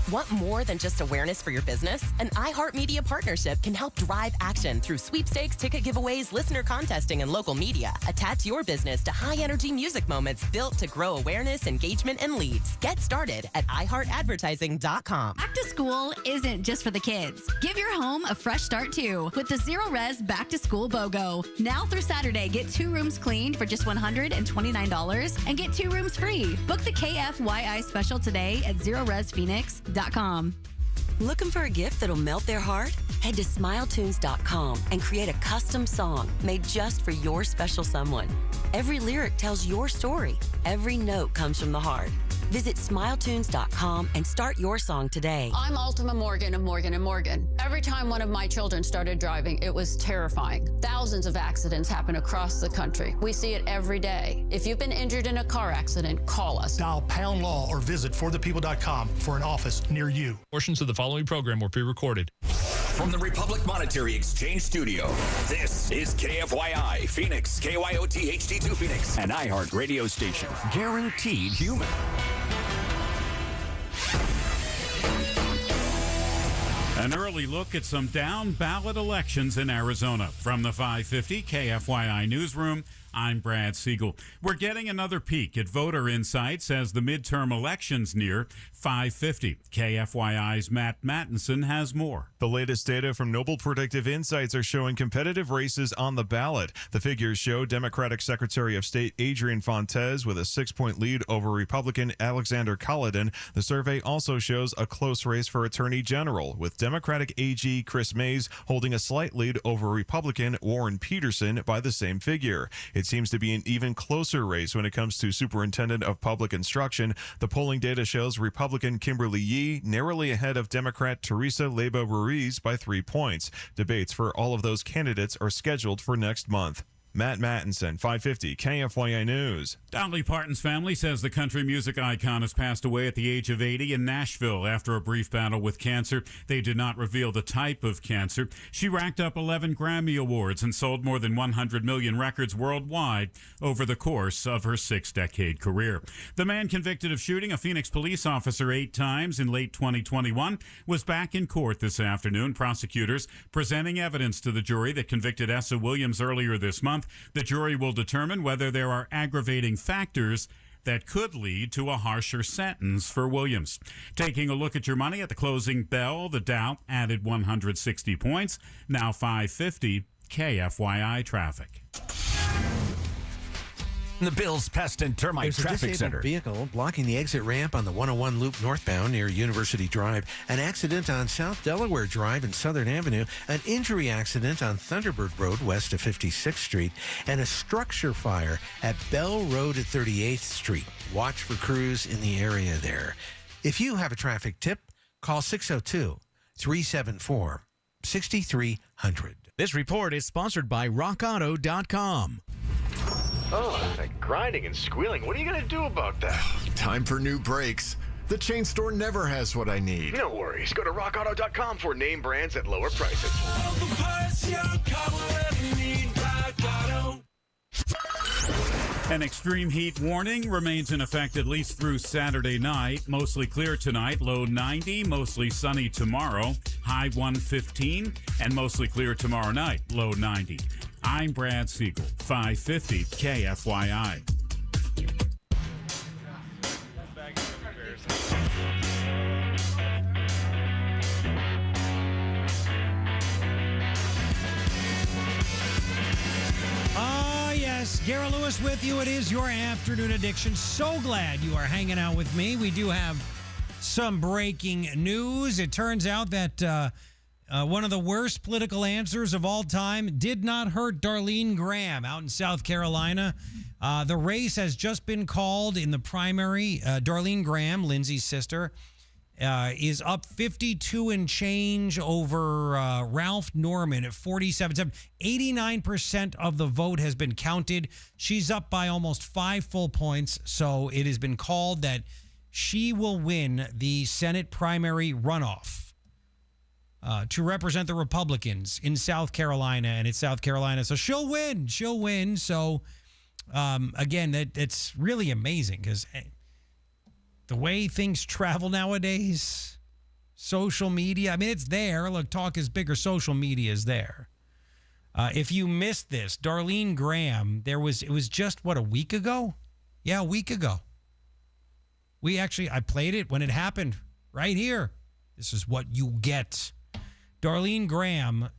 Want more than just awareness for your business? An iHeartMedia partnership can help drive action through sweepstakes, ticket giveaways, listener contesting, and local media. Attach your business to high-energy music moments built to grow awareness, engagement, and leads. Get started at iHeartAdvertising.com. Back to school isn't just for the kids. Give your home a fresh start, too, with the Zero Res Back to School BOGO. Now through Saturday, get 2 rooms cleaned for just $129 and get 2 rooms free. Book the KFYI special today at ZeroResPhoenix.com. Looking for a gift that'll melt their heart? Head to SmileTunes.com and create a custom song made just for your special someone. Every lyric tells your story. Every note comes from the heart. Visit SmileTunes.com and start your song today. I'm Ultima Morgan of Morgan & Morgan. Every time one of my children started driving, it was terrifying. Thousands of accidents happen across the country. We see it every day. If you've been injured in a car accident, call us. Dial # law or visit forthepeople.com for an office near you. Portions of the following program were pre-recorded. From the Republic Monetary Exchange Studio, this is KFYI Phoenix, KYOT HD2 Phoenix, an iHeart radio station. Guaranteed human. An early look at some down-ballot elections in Arizona. From the 550 KFYI Newsroom, I'm Brad Siegel. We're getting another peek at voter insights as the midterm elections near. 550 KFYI's Matt Mattinson has more. The latest data from Noble Predictive Insights are showing competitive races on the ballot. The figures show Democratic Secretary of State Adrian Fontes with a 6-point lead over Republican Alexander Collin. The survey also shows a close race for Attorney General, with Democratic AG Chris Mays holding a slight lead over Republican Warren Peterson by the same figure. It seems to be an even closer race when it comes to Superintendent of Public Instruction. The polling data shows Republican Kimberly Yee narrowly ahead of Democrat Teresa Leyva Ruiz by 3 points. Debates for all of those candidates are scheduled for next month. Matt Mattinson, 550 KFYI News. Dolly Parton's family says the country music icon has passed away at the age of 80 in Nashville after a brief battle with cancer. They did not reveal the type of cancer. She racked up 11 Grammy Awards and sold more than 100 million records worldwide over the course of her 6-decade career. The man convicted of shooting a Phoenix police officer 8 times in late 2021 was back in court this afternoon. Prosecutors presenting evidence to the jury that convicted Essa Williams earlier this month. The jury will determine whether there are aggravating factors that could lead to a harsher sentence for Williams. Taking a look at your money at the closing bell, the Dow added 160 points, now 550. KFYI traffic. The Bills Pest and Termite There's Traffic a Center. disabled vehicle blocking the exit ramp on the 101 loop northbound near University Drive. An accident on South Delaware Drive and Southern Avenue. An injury accident on Thunderbird Road west of 56th Street. And a structure fire at Bell Road at 38th Street. Watch for crews in the area there. If you have a traffic tip, call 602-374-6300. This report is sponsored by RockAuto.com. Oh, that grinding and squealing. What are you going to do about that? Time for new brakes. The chain store never has what I need. No worries. Go to rockauto.com for name brands at lower prices. An extreme heat warning remains in effect at least through Saturday night. Mostly clear tonight, low 90, mostly sunny tomorrow, high 115, and mostly clear tomorrow night, low 90. I'm Brad Siegel, 550 KFYI. Yes, Garrett Lewis with you. It is your afternoon addiction. So glad you are hanging out with me. We do have some breaking news. It turns out that one of the worst political answers of all time did not hurt Darlene Graham out in South Carolina. The race has just been called in the primary. Darlene Graham, Lindsay's sister, is up 52 and change over Ralph Norman at 47.7. 89% of the vote has been counted. She's up by almost 5 full points. So it has been called that she will win the Senate primary runoff to represent the Republicans in South Carolina. And it's South Carolina. So she'll win. She'll win. So again, it's really amazing because the way things travel nowadays, social media, I mean, it's there. Look, talk is bigger. Social media is there. If you missed this, Darlene Graham, it was just, a week ago? Yeah, a week ago. I played it when it happened right here. This is what you get. Darlene Graham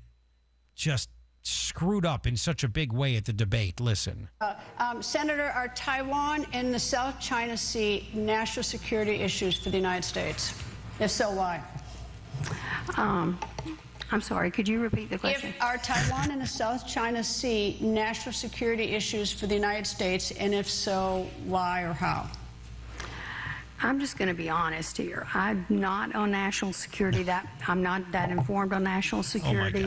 just screwed up in such a big way at the debate. Listen. Senator, are Taiwan and the South China Sea national security issues for the United States? If so, why? I'm sorry, could you repeat the question? Are Taiwan and the South China Sea national security issues for the United States, and if so, why or how? I'm just going to be honest here. I'm not on national security. I'm not that informed on national security,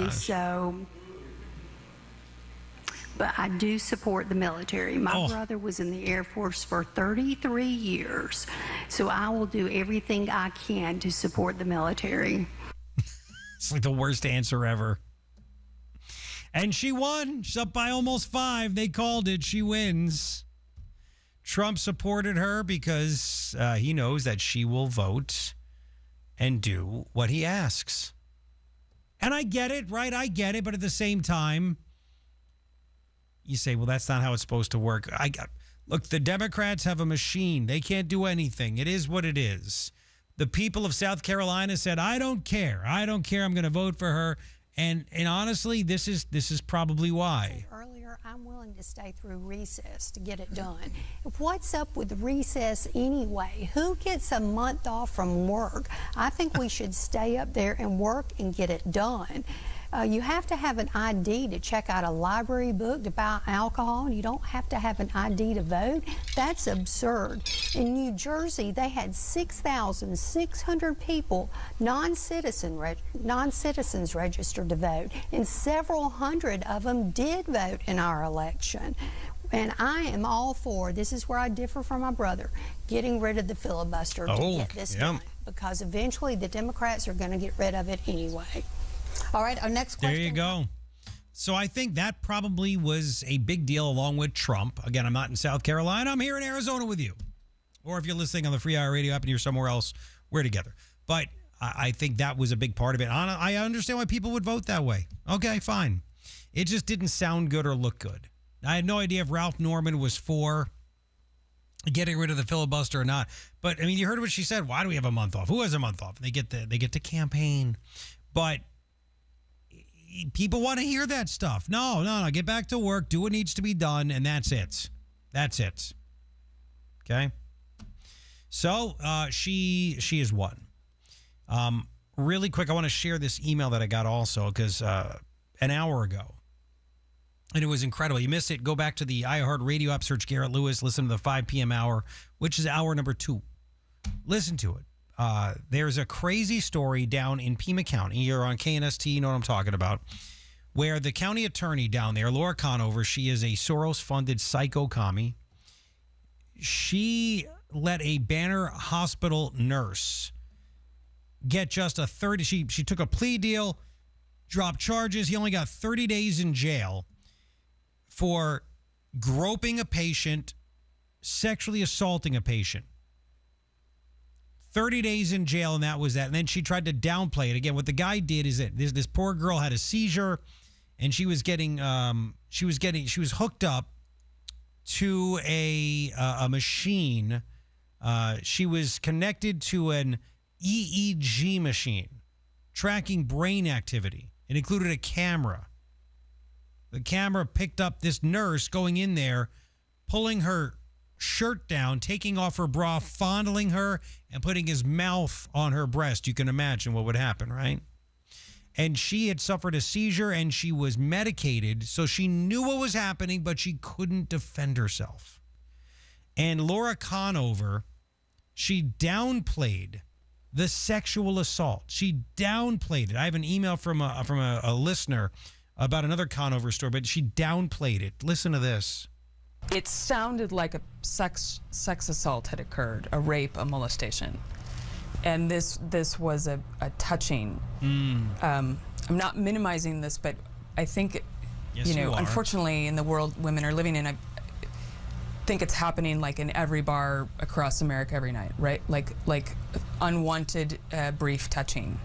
but I do support the military. My brother was in the Air Force for 33 years, so I will do everything I can to support the military. It's like the worst answer ever. And she won. She's up by almost 5. They called it. She wins. Trump supported her because he knows that she will vote and do what he asks. And I get it, right? I get it. But at the same time, you say, well, that's not how it's supposed to work. Look, the Democrats have a machine. They can't do anything. It is what it is. The people of South Carolina said, I don't care. I don't care. I'm going to vote for her. And honestly, this is probably why. Earlier, I'm willing to stay through recess to get it done. What's up with recess anyway? Who gets a month off from work? I think we should stay up there and work and get it done. You have to have an ID to check out a library book to buy alcohol, and you don't have to have an ID to vote. That's absurd. In New Jersey, they had 6,600 people, non-citizens registered to vote, and several hundred of them did vote in our election. And I am all for, this is where I differ from my brother, getting rid of the filibuster to get this done, because eventually the Democrats are going to get rid of it anyway. All right, our next question. There you go. So I think that probably was a big deal along with Trump. Again, I'm not in South Carolina. I'm here in Arizona with you. Or if you're listening on the Free Hour Radio app and you're somewhere else, we're together. But I think that was a big part of it. I understand why people would vote that way. Okay, fine. It just didn't sound good or look good. I had no idea if Ralph Norman was for getting rid of the filibuster or not. But, I mean, you heard what she said. Why do we have a month off? Who has a month off? They get to campaign. But people want to hear that stuff. No. Get back to work. Do what needs to be done, and that's it. That's it. Okay? So, she has won. Really quick, I want to share this email that I got also, because an hour ago, and it was incredible. You missed it, go back to the iHeart Radio app, search Garrett Lewis, listen to the 5 p.m. hour, which is hour number 2. Listen to it. There's a crazy story down in Pima County. You're on KNST, you know what I'm talking about, where the county attorney down there, Laura Conover, she is a Soros-funded psycho commie. She let a Banner Hospital nurse get just a 30. She took a plea deal, dropped charges. He only got 30 days in jail for groping a patient, sexually assaulting a patient. 30 days in jail, and that was that. And then she tried to downplay it. Again, what the guy did is that this poor girl had a seizure, and she was hooked up to a machine. She was connected to an EEG machine tracking brain activity. It included a camera. The camera picked up this nurse going in there, pulling her shirt down, taking off her bra, fondling her, and putting his mouth on her breast. You can imagine what would happen, right? And she had suffered a seizure, and she was medicated, so she knew what was happening, but she couldn't defend herself. And Laura Conover, she downplayed the sexual assault. She downplayed it. I have an email from a listener about another Conover story, but she downplayed it. Listen to this. It sounded like a sex assault had occurred, a rape, a molestation. And this was a touching. I'm not minimizing this, but I think, yes, you are. Unfortunately, in the world women are living in, I think it's happening like in every bar across America every night, right? Like unwanted brief touching.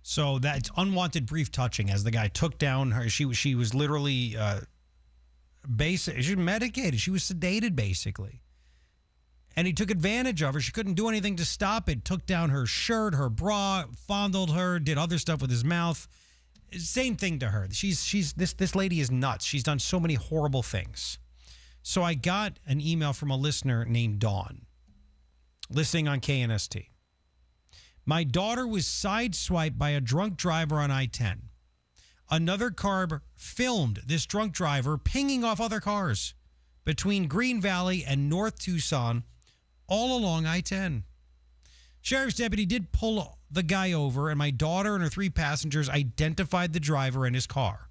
So that's unwanted brief touching as the guy took down her. She was literally she was medicated. She was sedated, basically. And he took advantage of her. She couldn't do anything to stop it. Took down her shirt, her bra, fondled her, did other stuff with his mouth. Same thing to her. This lady is nuts. She's done so many horrible things. So I got an email from a listener named Dawn, listening on KNST. My daughter was sideswiped by a drunk driver on I-10. Another car filmed this drunk driver pinging off other cars between Green Valley and North Tucson all along I-10. Sheriff's deputy did pull the guy over, and my daughter and her 3 passengers identified the driver and his car.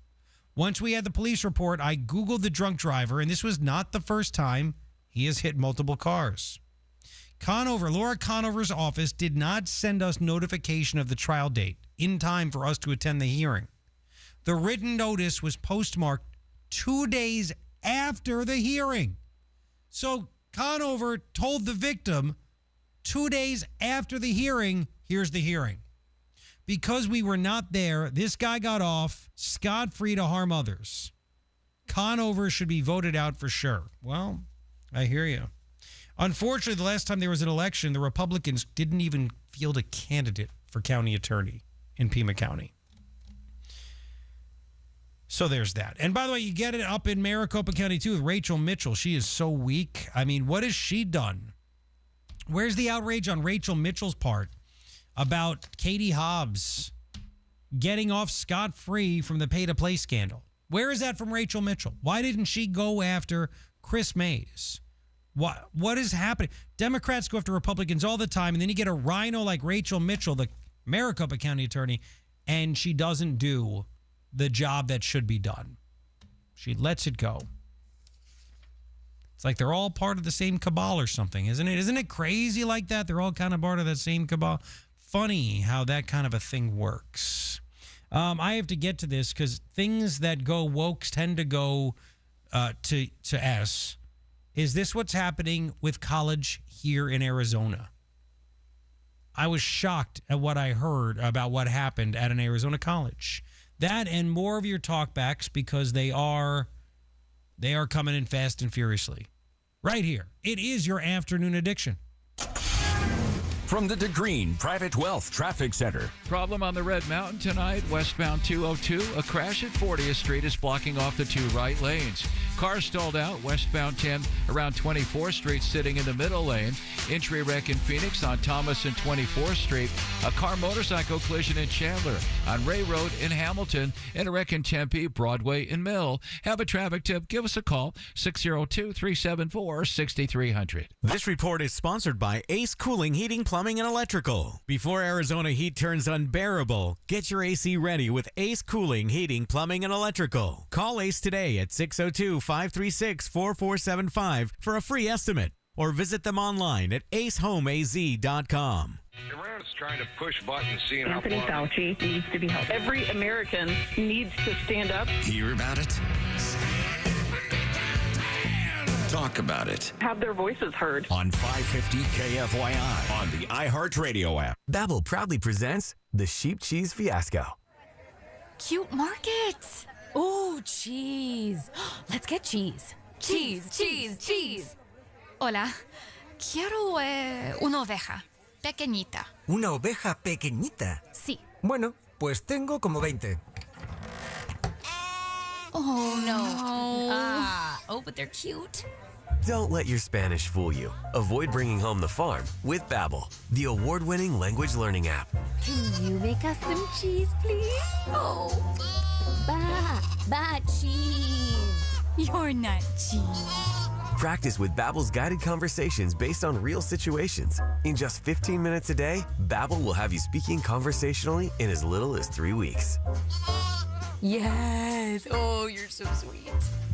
Once we had the police report, I Googled the drunk driver, and this was not the first time he has hit multiple cars. Laura Conover's office did not send us notification of the trial date in time for us to attend the hearing. The written notice was postmarked 2 days after the hearing. So Conover told the victim 2 days after the hearing, here's the hearing. Because we were not there, this guy got off scot-free to harm others. Conover should be voted out for sure. Well, I hear you. Unfortunately, the last time there was an election, the Republicans didn't even field a candidate for county attorney in Pima County. So there's that. And by the way, you get it up in Maricopa County, too, with Rachel Mitchell. She is so weak. I mean, what has she done? Where's the outrage on Rachel Mitchell's part about Katie Hobbs getting off scot-free from the pay-to-play scandal. Where is that from Rachel Mitchell? Why didn't she go after Chris Mays? What is happening? Democrats go after Republicans all the time, and then you get a rhino like Rachel Mitchell, the Maricopa County attorney, and she doesn't do the job that should be done. She lets it go. It's like they're all part of the same cabal or something, isn't it? Isn't it crazy like that? They're all kind of part of that same cabal. Funny how that kind of a thing works. I have to get to this because things that go woke tend to go to S. Is this what's happening with college here in Arizona? I was shocked at what I heard about what happened at an Arizona college. That and more of your talkbacks because they are coming in fast and furiously. Right here. It is your afternoon addiction. From the DeGreen Private Wealth Traffic Center. Problem on the Red Mountain tonight, westbound 202. A crash at 40th Street is blocking off the two right lanes. Cars stalled out westbound 10 around 24th Street, sitting in the middle lane. Entry wreck in Phoenix on Thomas and 24th Street. A car-motorcycle collision in Chandler on Ray Road in Hamilton. And a wreck in Tempe, Broadway, and Mill. Have a traffic tip? Give us a call, 602-374-6300. This report is sponsored by Ace Cooling Heating, Plumbing, and Electrical. Before Arizona heat turns unbearable, get your AC ready with Ace Cooling Heating, Plumbing, and Electrical. Call Ace today at 602-536-4475 for a free estimate, or visit them online at acehomeaz.com. Iran's trying to push buttons, seeing Anthony how Fauci needs to be helped. Every American needs to stand up. Hear about it? Talk about it. Have their voices heard. On 550 KFYI on the iHeartRadio app. Babbel proudly presents the Sheep Cheese Fiasco. Cute markets. Oh, cheese. Let's get cheese. Cheese, cheese, cheese. Hola. Quiero una oveja. Pequeñita. ¿Una oveja pequeñita? Sí. Bueno, pues tengo como 20. Oh, no. But they're cute. Don't let your Spanish fool you. Avoid bringing home the farm with Babbel, the award-winning language learning app. Can you make us some cheese, please? Oh. Ba cheese. You're not cheese. Practice with Babbel's guided conversations based on real situations. In just 15 minutes a day, Babbel will have you speaking conversationally in as little as 3 weeks. Yes. Oh, you're so sweet.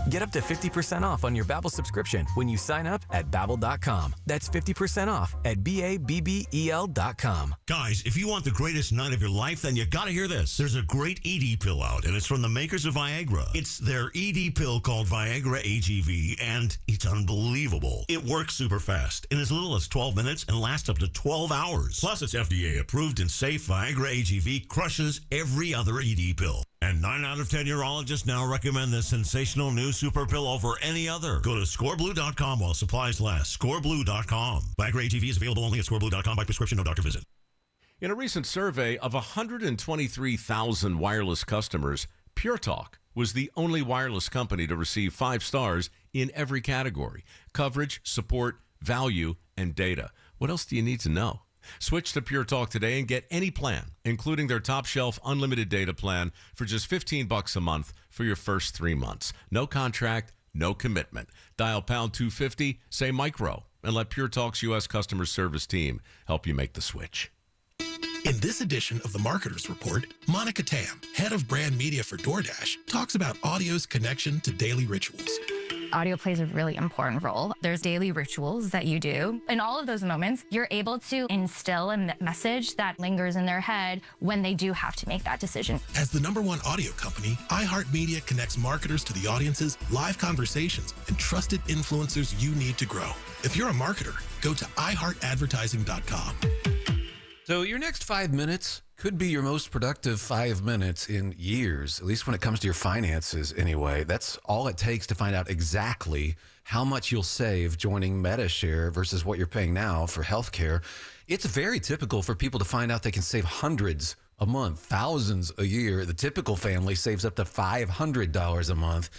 Get up to 50% off on your Babbel subscription when you sign up at Babbel.com. That's 50% off at BABBEL.com. Guys, if you want the greatest night of your life, then you gotta hear this. There's a great ED pill out, and it's from the makers of Viagra. It's their ED pill called Viagra AGV, and it's unbelievable. It works super fast in as little as 12 minutes and lasts up to 12 hours. Plus, it's FDA approved and safe. Viagra AGV crushes every other ED pill. And 9 out of 10 urologists now recommend this sensational new super pill over any other. Go to scoreblue.com while supplies last. Scoreblue.com. Viagra AGV is available only at scoreblue.com by prescription, no doctor visit. In a recent survey of 123,000 wireless customers, Pure Talk was the only wireless company to receive 5 stars in every category: coverage, support, value, and data. What else do you need to know? Switch to Pure Talk today and get any plan, including their top shelf unlimited data plan for just $15 a month for your first 3 months. No contract, no commitment. Dial pound 250, say micro, and let Pure Talk's U.S. customer service team help you make the switch. In this edition of the Marketers Report, Monica Tam, head of brand media for DoorDash, talks about audio's connection to daily rituals. Audio plays a really important role. There's daily rituals that you do. In all of those moments, you're able to instill a message that lingers in their head when they do have to make that decision. As the #1 audio company, iHeartMedia connects marketers to the audiences, live conversations, and trusted influencers you need to grow. If you're a marketer, go to iHeartAdvertising.com. So your next 5 minutes could be your most productive 5 minutes in years, at least when it comes to your finances anyway. That's all it takes to find out exactly how much you'll save joining MediShare versus what you're paying now for healthcare. It's very typical for people to find out they can save hundreds a month, thousands a year. The typical family saves up to $500 a month.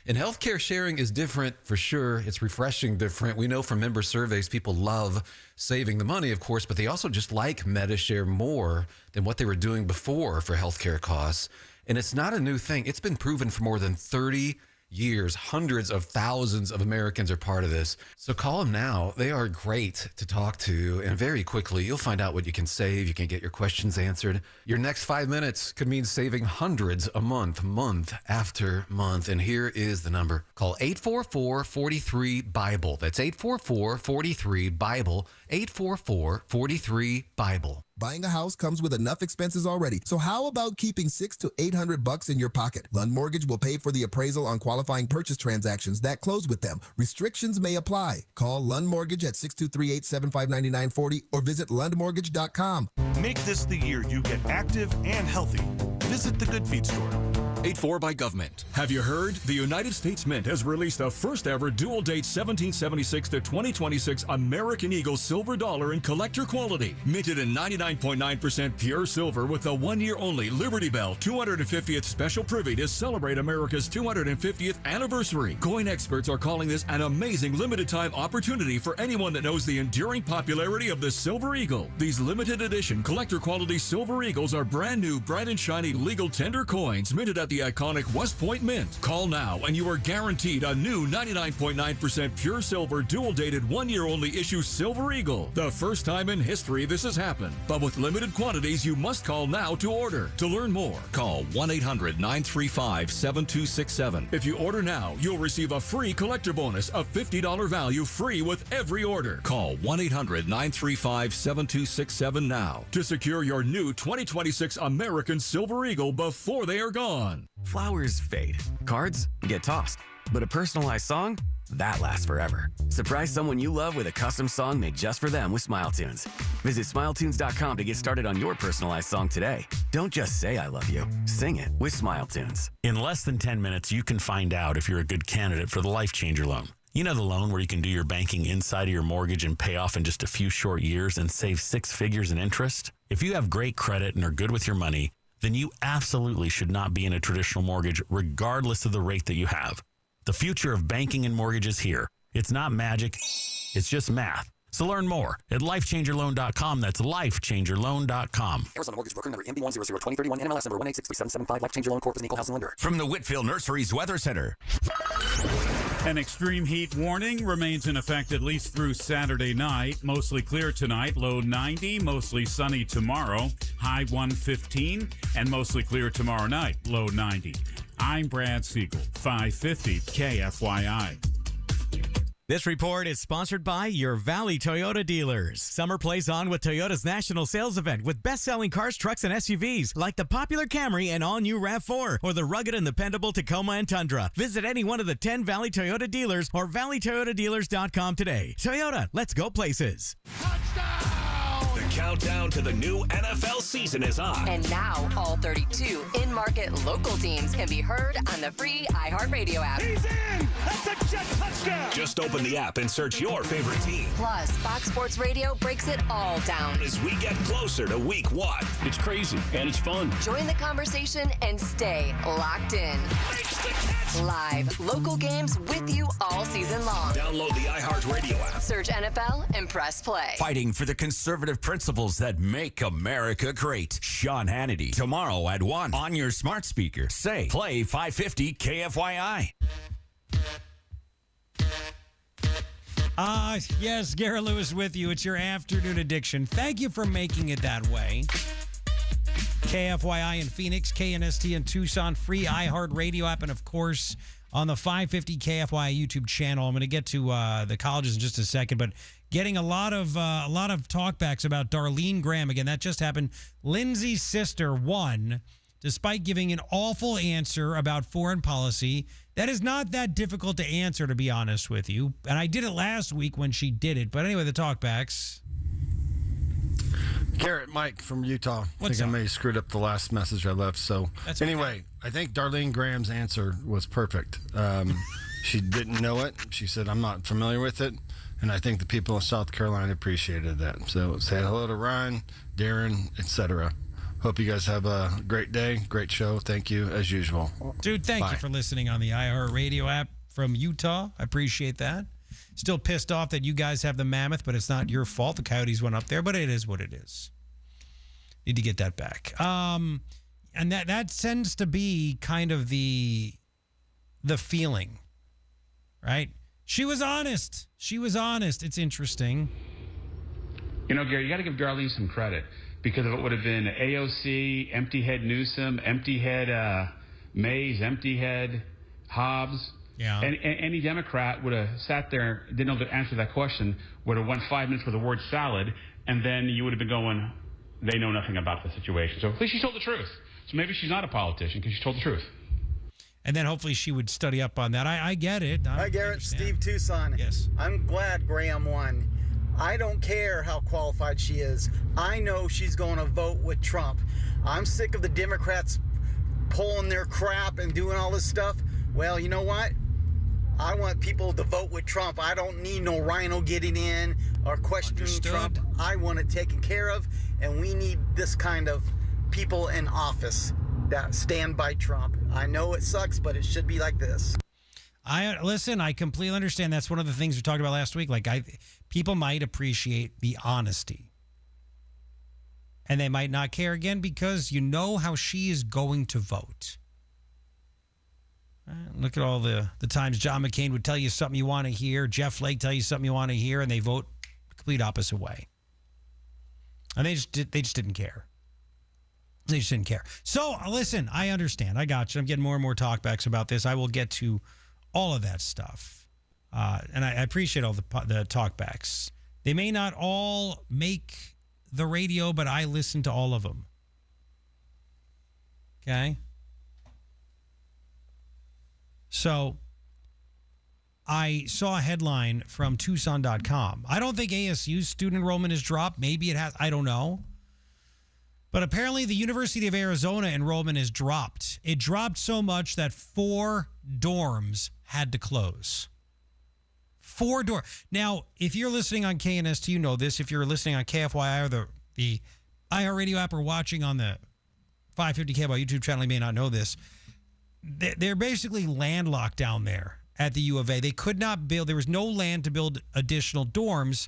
And healthcare sharing is different for sure. It's refreshing different. We know from member surveys, people love saving the money, of course, but they also just like Medishare more than what they were doing before for healthcare costs. And it's not a new thing. It's been proven for more than 30 years. Hundreds of thousands of Americans are part of this. So call them now. They are great to talk to. And very quickly, you'll find out what you can save. You can get your questions answered. Your next 5 minutes could mean saving hundreds a month, month after month. And here is the number. Call 844-43-BIBLE. That's 844-43-BIBLE. 844-43-BIBLE. Buying a house comes with enough expenses already. So how about keeping $600 to $800 in your pocket? Lund Mortgage will pay for the appraisal on qualifying purchase transactions that close with them. Restrictions may apply. Call Lund Mortgage at 623-875-9940 or visit lundmortgage.com. Make this the year you get active and healthy. Visit the Good Feet store. Paid for by government. Have you heard? The United States Mint has released the first ever dual date 1776 to 2026 American Eagle silver dollar in collector quality. Minted in 99.9% pure silver with the 1 year only Liberty Bell 250th special privy to celebrate America's 250th anniversary. Coin experts are calling this an amazing limited time opportunity for anyone that knows the enduring popularity of the Silver Eagle. These limited edition collector quality Silver Eagles are brand new, bright and shiny legal tender coins minted at the iconic West Point Mint. Call now and you are guaranteed a new 99.9% pure silver dual dated 1 year only issue Silver Eagle. The first time in history this has happened. But with limited quantities, you must call now to order. To learn more, call 1-800-935-7267. If you order now, you'll receive a free collector bonus of $50 value free with every order. Call 1-800-935-7267 now to secure your new 2026 American Silver Eagle before they are gone. Flowers fade. Cards get tossed. But a personalized song? That lasts forever. Surprise someone you love with a custom song made just for them with SmileTunes. Visit SmileTunes.com to get started on your personalized song today. Don't just say I love you. Sing it with SmileTunes. In less than 10 minutes, you can find out if you're a good candidate for the Life Changer loan. You know the loan where you can do your banking inside of your mortgage and pay off in just a few short years and save 6 figures in interest? If you have great credit and are good with your money, then you absolutely should not be in a traditional mortgage regardless of the rate that you have. The future of banking and mortgage is here. It's not magic, it's just math. So learn more at lifechangerloan.com. That's lifechangerloan.com. Arizona Mortgage Broker number MB1002031, NMLS number 1863775. Life Changer Loan Corp is an equal housing lender. From the Whitfield Nurseries Weather Center. An extreme heat warning remains in effect at least through Saturday night. Mostly clear tonight, low 90, mostly sunny tomorrow, high 115, and mostly clear tomorrow night, low 90. I'm Brad Siegel, 550 KFYI. This report is sponsored by your Valley Toyota dealers. Summer plays on with Toyota's national sales event with best-selling cars, trucks, and SUVs like the popular Camry and all-new RAV4 or the rugged and dependable Tacoma and Tundra. Visit any one of the 10 Valley Toyota dealers or valleytoyotadealers.com today. Toyota, let's go places. The countdown to the new NFL season is on. And now, all 32 in-market local teams can be heard on the free iHeartRadio app. He's in! That's a jet touchdown! Just open the app and search your favorite team. Plus, Fox Sports Radio breaks it all down. As we get closer to week 1. It's crazy, and it's fun. Join the conversation and stay locked in. Live, local games with you all season long. Download the iHeartRadio app. Search NFL and press play. Fighting for the conservative principles that make America great. Sean Hannity, tomorrow at 1 on your smart speaker. Say, play 550 KFYI. Yes, Garrett Lewis with you. It's your afternoon addiction. Thank you for making it that way. KFYI in Phoenix, KNST in Tucson, free iHeartRadio app, and of course on the 550 KFYI YouTube channel. I'm going to get to the colleges in just a second, but getting a lot of talkbacks about Darlene Graham again. That just happened. Lindsay's sister won, despite giving an awful answer about foreign policy. That is not that difficult to answer, to be honest with you. And I did it last week when she did it. But anyway, the talkbacks. Garrett, Mike from Utah. What's I think up? I may have screwed up the last message I left. So That's anyway, I think Darlene Graham's answer was perfect. She didn't know it. She said, I'm not familiar with it. And I think the people of South Carolina appreciated that. So say hello to Ryan, Darren, etc. Hope you guys have a great day. Great show. Thank you, as usual. Dude, thank Bye. you for listening on the iHeartRadio app from Utah. I appreciate that. Still pissed off that you guys have the mammoth, but it's not your fault. The coyotes went up there, but it is what it is. Need to get that back. And that tends to be kind of the feeling, right? She was honest. It's interesting. You know, Gary, you got to give Darlene some credit because if it would have been AOC, empty head Newsom, empty head Mays, empty head Hobbs, and any Democrat would have sat there, didn't know the answer to that question, would have went 5 minutes with the word salad, and then you would have been going, they know nothing about the situation. So at least she told the truth. So maybe she's not a politician because she told the truth. And then hopefully she would study up on that. I get it. Hi, Garrett. Steve Tucson. Yes. I'm glad Graham won. I don't care how qualified she is. I know she's going to vote with Trump. I'm sick of the Democrats pulling their crap and doing all this stuff. Well, you know what? I want people to vote with Trump. I don't need no rhino getting in or questioning Trump. I want it taken care of, and we need this kind of people in office that stand by Trump. I know it sucks, but it should be like this. I completely understand. That's one of the things we talked about last week. Like, people might appreciate the honesty, and they might not care again because you know how she is going to vote. Look at all the times John McCain would tell you something you want to hear, Jeff Flake tell you something you want to hear, and they vote the complete opposite way. And they just didn't care. They just didn't care. So, listen, I understand. I got you. I'm getting more and more talkbacks about this. I will get to all of that stuff. And I appreciate all the talkbacks. They may not all make the radio, but I listen to all of them. Okay? So, I saw a headline from Tucson.com. I don't think ASU's student enrollment has dropped. Maybe it has. I don't know. But apparently the University of Arizona enrollment has dropped. It dropped so much that 4 dorms had to close. 4 dorms. Now, if you're listening on KNST, you know this. If you're listening on KFYI or the iHeartRadio app or watching on the 550 KFYI YouTube channel, you may not know this. They're basically landlocked down there at the U of A. They could not build. There was no land to build additional dorms.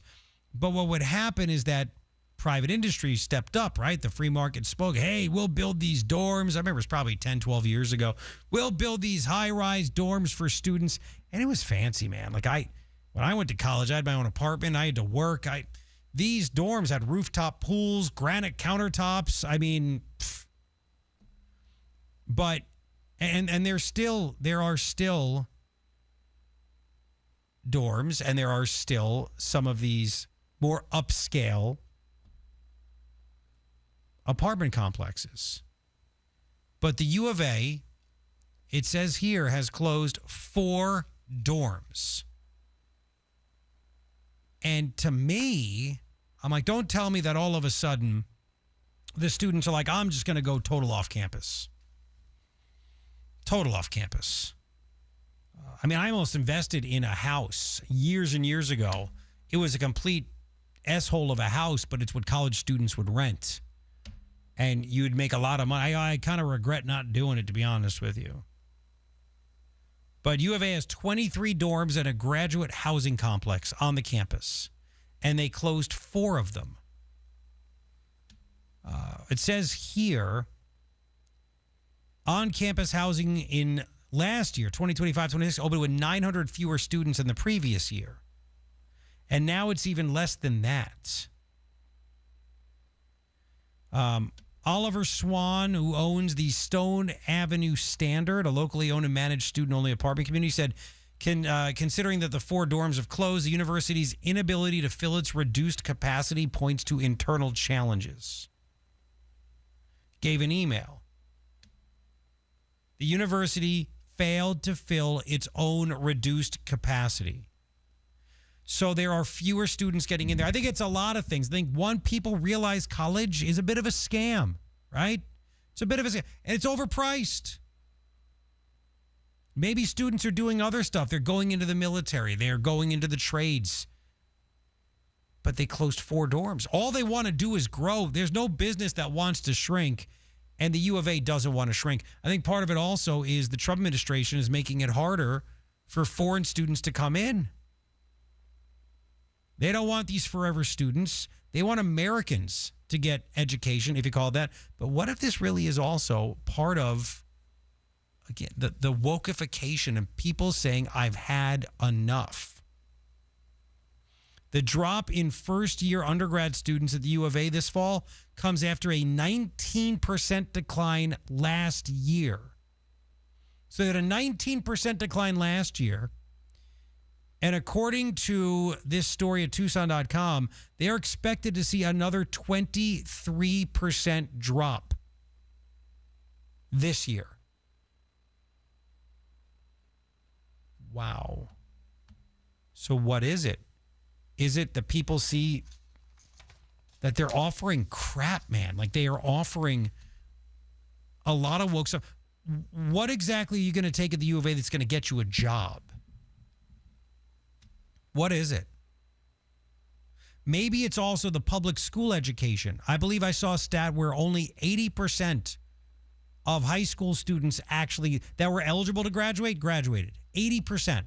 But what would happen is that private industry stepped up, right? The free market spoke. Hey, we'll build these dorms. I remember it was probably 10, 12 years ago. We'll build these high-rise dorms for students. And it was fancy, man. Like when I went to college, I had my own apartment. I had to work. These dorms had rooftop pools, granite countertops. I mean, but and there are still dorms, and there are still some of these more upscale apartment complexes. But the U of A, it says here, has closed 4 dorms. And to me, I'm like, don't tell me that all of a sudden the students are like, I'm just going to go total off campus. Total off campus. I mean, I almost invested in a house years and years ago. It was a complete S-hole of a house, but it's what college students would rent. And you would make a lot of money. I kind of regret not doing it, to be honest with you. But U of A has 23 dorms and a graduate housing complex on the campus. And they closed 4 of them. It says here, on-campus housing in last year, 2025-26, opened with 900 fewer students than the previous year. And now it's even less than that. Oliver Swan, who owns the Stone Avenue Standard, a locally owned and managed student-only apartment community, said, considering that the 4 dorms have closed, the university's inability to fill its reduced capacity points to internal challenges. Gave an email. The university failed to fill its own reduced capacity. So there are fewer students getting in there. I think it's a lot of things. I think, one, people realize college is a bit of a scam, right? It's a bit of a scam. And it's overpriced. Maybe students are doing other stuff. They're going into the military. They're going into the trades. but they closed 4 dorms. All they want to do is grow. There's no business that wants to shrink, and the U of A doesn't want to shrink. I think part of it also is the Trump administration is making it harder for foreign students to come in. They don't want these forever students. They want Americans to get education, if you call it that. But what if this really is also part of, again, the wokeification and people saying, I've had enough? The drop in first-year undergrad students at the U of A this fall comes after a 19% decline last year. So they had a 19% decline last year. And according to this story at Tucson.com, they are expected to see another 23% drop this year. Wow. So what is it? Is it that people see that they're offering crap, man? Like they are offering a lot of woke stuff. What exactly are you going to take at the U of A that's going to get you a job? What is it? Maybe it's also the public school education. I believe I saw a stat where only 80% of high school students actually that were eligible to graduated. 80%.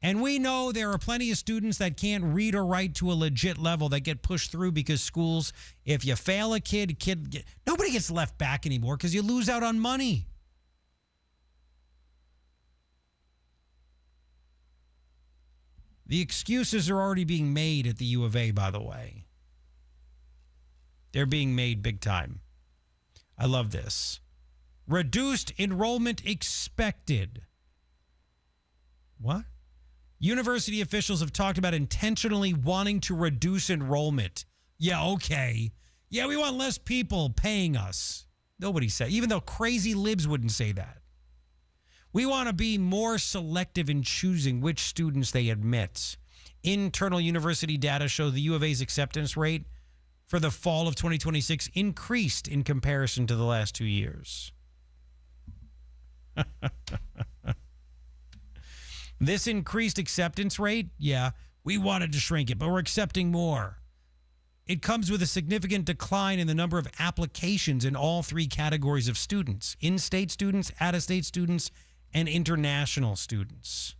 And we know there are plenty of students that can't read or write to a legit level that get pushed through because schools, if you fail a kid, nobody gets left back anymore because you lose out on money. The excuses are already being made at the U of A, by the way. They're being made big time. I love this. Reduced enrollment expected. What? University officials have talked about intentionally wanting to reduce enrollment. Yeah, okay. Yeah, we want less people paying us. Nobody said, even though crazy libs wouldn't say that. We want to be more selective in choosing which students they admit. Internal university data show the U of A's acceptance rate for the fall of 2026 increased in comparison to the last 2 years. This increased acceptance rate, yeah, we wanted to shrink it, but we're accepting more. It comes with a significant decline in the number of applications in all 3 categories of students: in-state students, out-of-state students, and international students.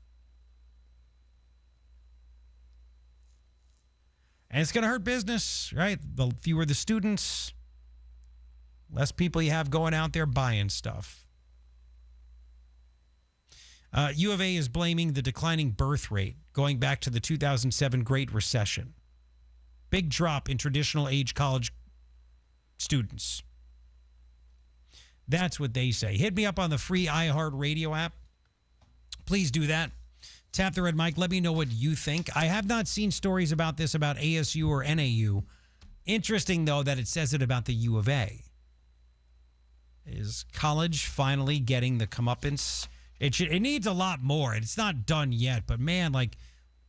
And it's going to hurt business, right? The fewer the students, less people you have going out there buying stuff. U of A is blaming the declining birth rate going back to the 2007 Great Recession. Big drop in traditional age college students. That's what they say. Hit me up on the free iHeart Radio app. Please do that. Tap the red mic. Let me know what you think. I have not seen stories about this about ASU or NAU. Interesting, though, that it says it about the U of A. Is college finally getting the comeuppance? It needs a lot more. It's not done yet, but man, like,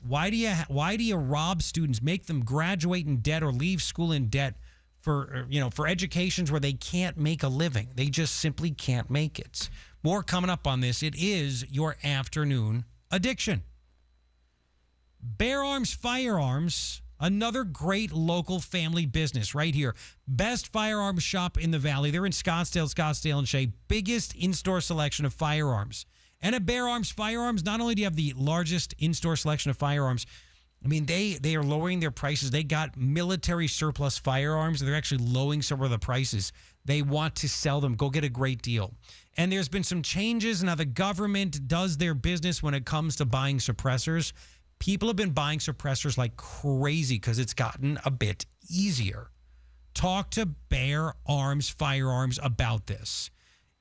why do you rob students, make them graduate in debt or leave school in debt for educations where they can't make a living? They just simply can't make it. More coming up on this. It is your afternoon addiction. Bear Arms Firearms, another great local family business right here. Best firearms shop in the Valley. They're in Scottsdale and Shea. Biggest in-store selection of firearms. And at Bear Arms Firearms, not only do you have the largest in-store selection of firearms, I mean, they are lowering their prices. They got military surplus firearms. They're actually lowering some of the prices. They want to sell them. Go get a great deal. And there's been some changes in how the government does their business when it comes to buying suppressors. People have been buying suppressors like crazy because it's gotten a bit easier. Talk to Bear Arms Firearms about this.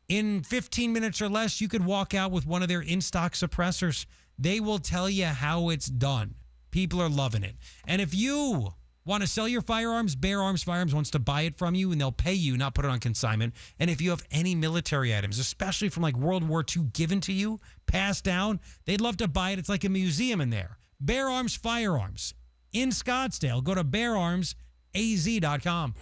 In 15 minutes or less, you could walk out with one of their in-stock suppressors. They will tell you how it's done. People are loving it. And if you want to sell your firearms, Bear Arms Firearms wants to buy it from you, and they'll pay you, not put it on consignment. And if you have any military items, especially from like World War II given to you, passed down, they'd love to buy it. It's like a museum in there. Bear Arms Firearms in Scottsdale. Go to beararmsaz.com.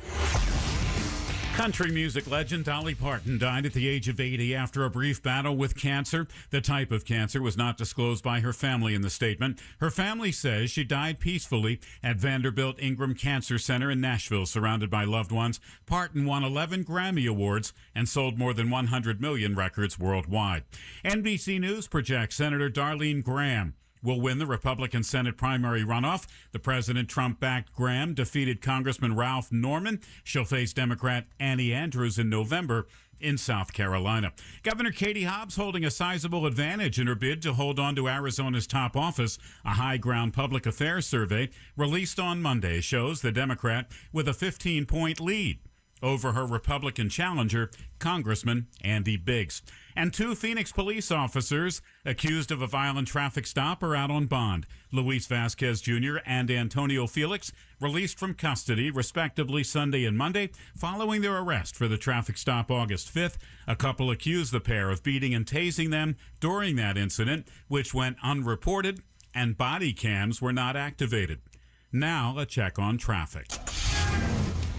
Country music legend Dolly Parton died at the age of 80 after a brief battle with cancer. The type of cancer was not disclosed by her family in the statement. Her family says she died peacefully at Vanderbilt Ingram Cancer Center in Nashville, surrounded by loved ones. Parton won 11 Grammy Awards and sold more than 100 million records worldwide. NBC News projects Senator Darlene Graham will win the Republican Senate primary runoff. The President Trump-backed Graham defeated Congressman Ralph Norman. She'll face Democrat Annie Andrews in November in South Carolina. Governor Katie Hobbs holding a sizable advantage in her bid to hold on to Arizona's top office. A high ground public affairs survey released on Monday shows the Democrat with a 15-point lead over her Republican challenger, Congressman Andy Biggs. And 2 Phoenix police officers accused of a violent traffic stop are out on bond. Luis Vasquez Jr. and Antonio Felix released from custody, respectively, Sunday and Monday, following their arrest for the traffic stop August 5th. A couple accused the pair of beating and tasing them during that incident, which went unreported, and body cams were not activated. Now, a check on traffic.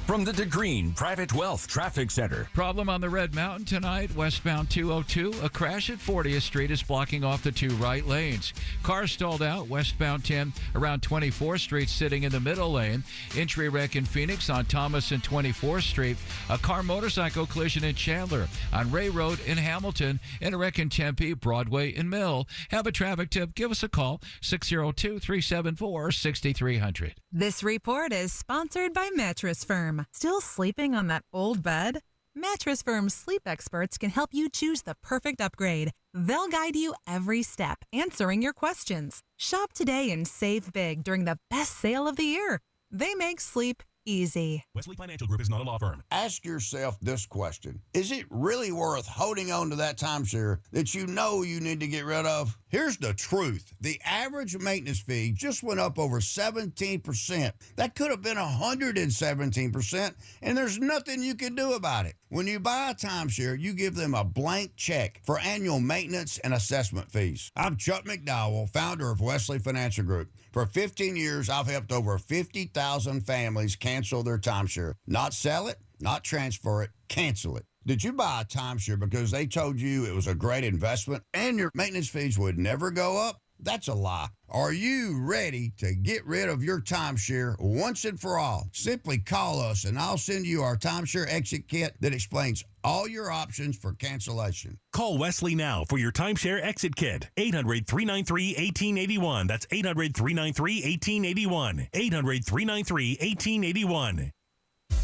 From the DeGreen Private Wealth Traffic Center. Problem on the Red Mountain tonight, westbound 202. A crash at 40th Street is blocking off the 2 right lanes. Cars stalled out westbound 10 around 24th Street, sitting in the middle lane. Entry wreck in Phoenix on Thomas and 24th Street. A car motorcycle collision in Chandler on Ray Road in Hamilton. And a wreck in Tempe, Broadway, and Mill. Have a traffic tip? Give us a call, 602-374-6300. This report is sponsored by Mattress Firm. Still sleeping on that old bed? Mattress Firm's sleep experts can help you choose the perfect upgrade. They'll guide you every step, answering your questions. Shop today and save big during the best sale of the year. They make sleep easy. Wesley Financial Group is not a law firm. Ask yourself this question. Is it really worth holding on to that timeshare that you know you need to get rid of? Here's the truth. The average maintenance fee just went up over 17%. That could have been 117%, and there's nothing you can do about it. When you buy a timeshare, you give them a blank check for annual maintenance and assessment fees. I'm Chuck McDowell, founder of Wesley Financial Group. For 15 years, I've helped over 50,000 families cancel their timeshare. Not sell it, not transfer it, cancel it. Did you buy a timeshare because they told you it was a great investment and your maintenance fees would never go up? That's a lie. Are you ready to get rid of your timeshare once and for all? Simply call us and I'll send you our timeshare exit kit that explains all your options for cancellation. Call Wesley now for your timeshare exit kit. 800-393-1881. That's 800-393-1881. 800-393-1881.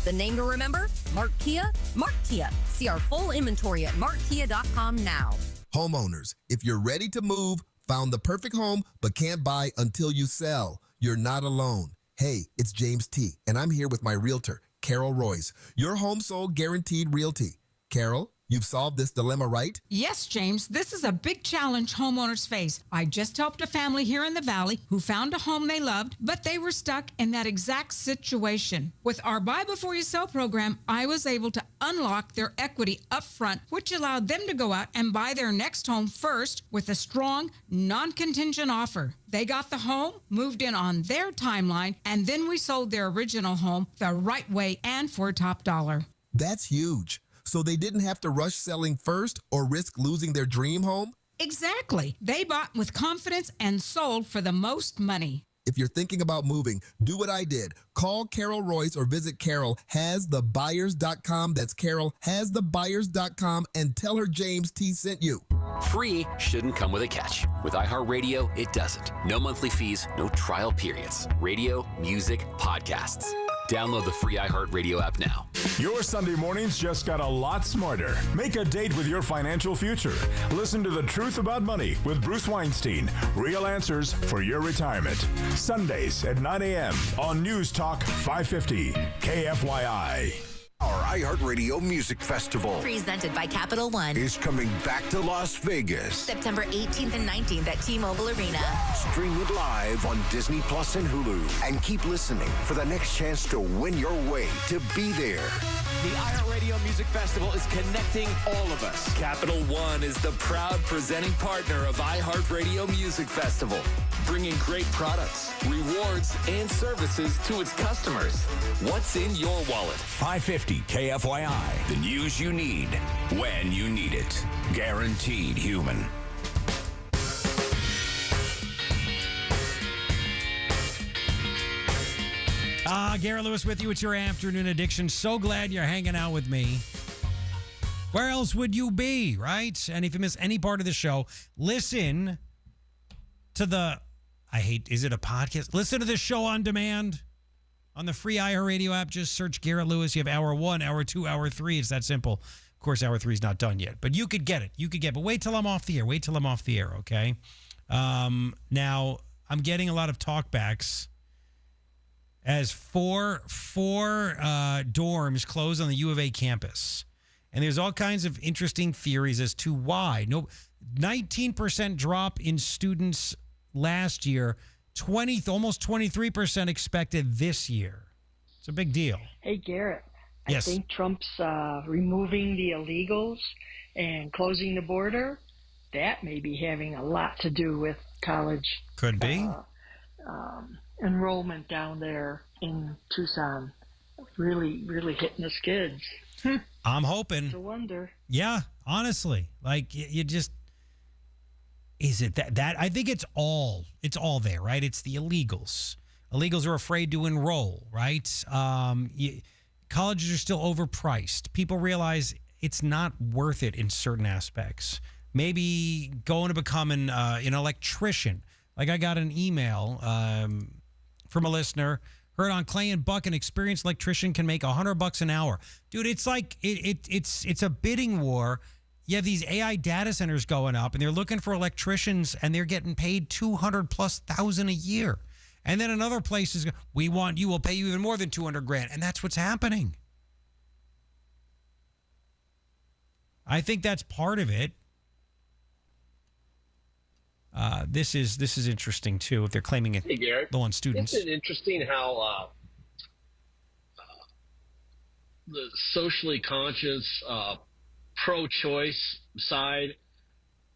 The name to remember? Mark Kia? Mark Kia. See our full inventory at markkia.com now. Homeowners, if you're ready to move, found the perfect home, but can't buy until you sell, you're not alone. Hey, it's James T., and I'm here with my realtor, Carol Royce, your home sold guaranteed realty. Carol, you've solved this dilemma, right? Yes, James. This is a big challenge homeowners face. I just helped a family here in the Valley who found a home they loved, but they were stuck in that exact situation. With our Buy Before You Sell program, I was able to unlock their equity up front, which allowed them to go out and buy their next home first with a strong, non-contingent offer. They got the home, moved in on their timeline, and then we sold their original home the right way and for top dollar. That's huge. So they didn't have to rush selling first or risk losing their dream home? Exactly. They bought with confidence and sold for the most money. If you're thinking about moving, do what I did. Call Carol Royce or visit carolhasthebuyers.com. That's carolhasthebuyers.com and tell her James T. sent you. Free shouldn't come with a catch. With iHeartRadio, it doesn't. No monthly fees, no trial periods. Radio, music, podcasts. Download the free iHeartRadio app now. Your Sunday mornings just got a lot smarter. Make a date with your financial future. Listen to The Truth About Money with Bruce Weinstein. Real answers for your retirement. Sundays at 9 a.m. on News Talk 550 KFYI. Our iHeartRadio Music Festival, Presented by Capital One, is coming back to Las Vegas. September 18th and 19th at T-Mobile Arena. Stream it live on Disney Plus and Hulu. And keep listening for the next chance to win your way to be there. The iHeartRadio Music Festival is connecting all of us. Capital One is the proud presenting partner of iHeartRadio Music Festival, bringing great products, rewards, and services to its customers. What's in your wallet? 550 KFYI. The news you need when you need it. Guaranteed human. Garrett Lewis with you. It's your afternoon addiction. So glad you're hanging out with me. Where else would you be, right? And if you miss any part of the show, listen to is it a podcast? Listen to the show on demand on the free iHeartRadio app. Just search Garrett Lewis. You have hour 1, hour 2, hour 3. It's that simple. Of course, hour 3 is not done yet, but you could get it. But wait till I'm off the air. Okay. Now I'm getting a lot of talkbacks as four dorms close on the U of A campus. And there's all kinds of interesting theories as to why. 19% drop in students last year, almost 23% expected this year. It's a big deal. Hey, Garrett. Yes. I think Trump's removing the illegals and closing the border. That may be having a lot to do with college. Could be. Enrollment down there in Tucson. Really, really hitting the skids. I'm hoping. It's a wonder. Yeah, honestly. Like, you just... Is it that? I think it's all there, right? It's the illegals. Illegals are afraid to enroll, right? Colleges are still overpriced. People realize it's not worth it in certain aspects. Maybe going to become an electrician. Like, I got an email from a listener. Heard on Clay and Buck, an experienced electrician can make $100 an hour. Dude, it's like it's a bidding war. You have these AI data centers going up, and they're looking for electricians, and they're getting paid $200,000+ a year. And then another place is, we want you, we'll pay you even more than $200,000, and that's what's happening. I think that's part of it. This is interesting too. If they're claiming it, hey, Garrett, low on students. Isn't it interesting how the socially conscious, pro-choice side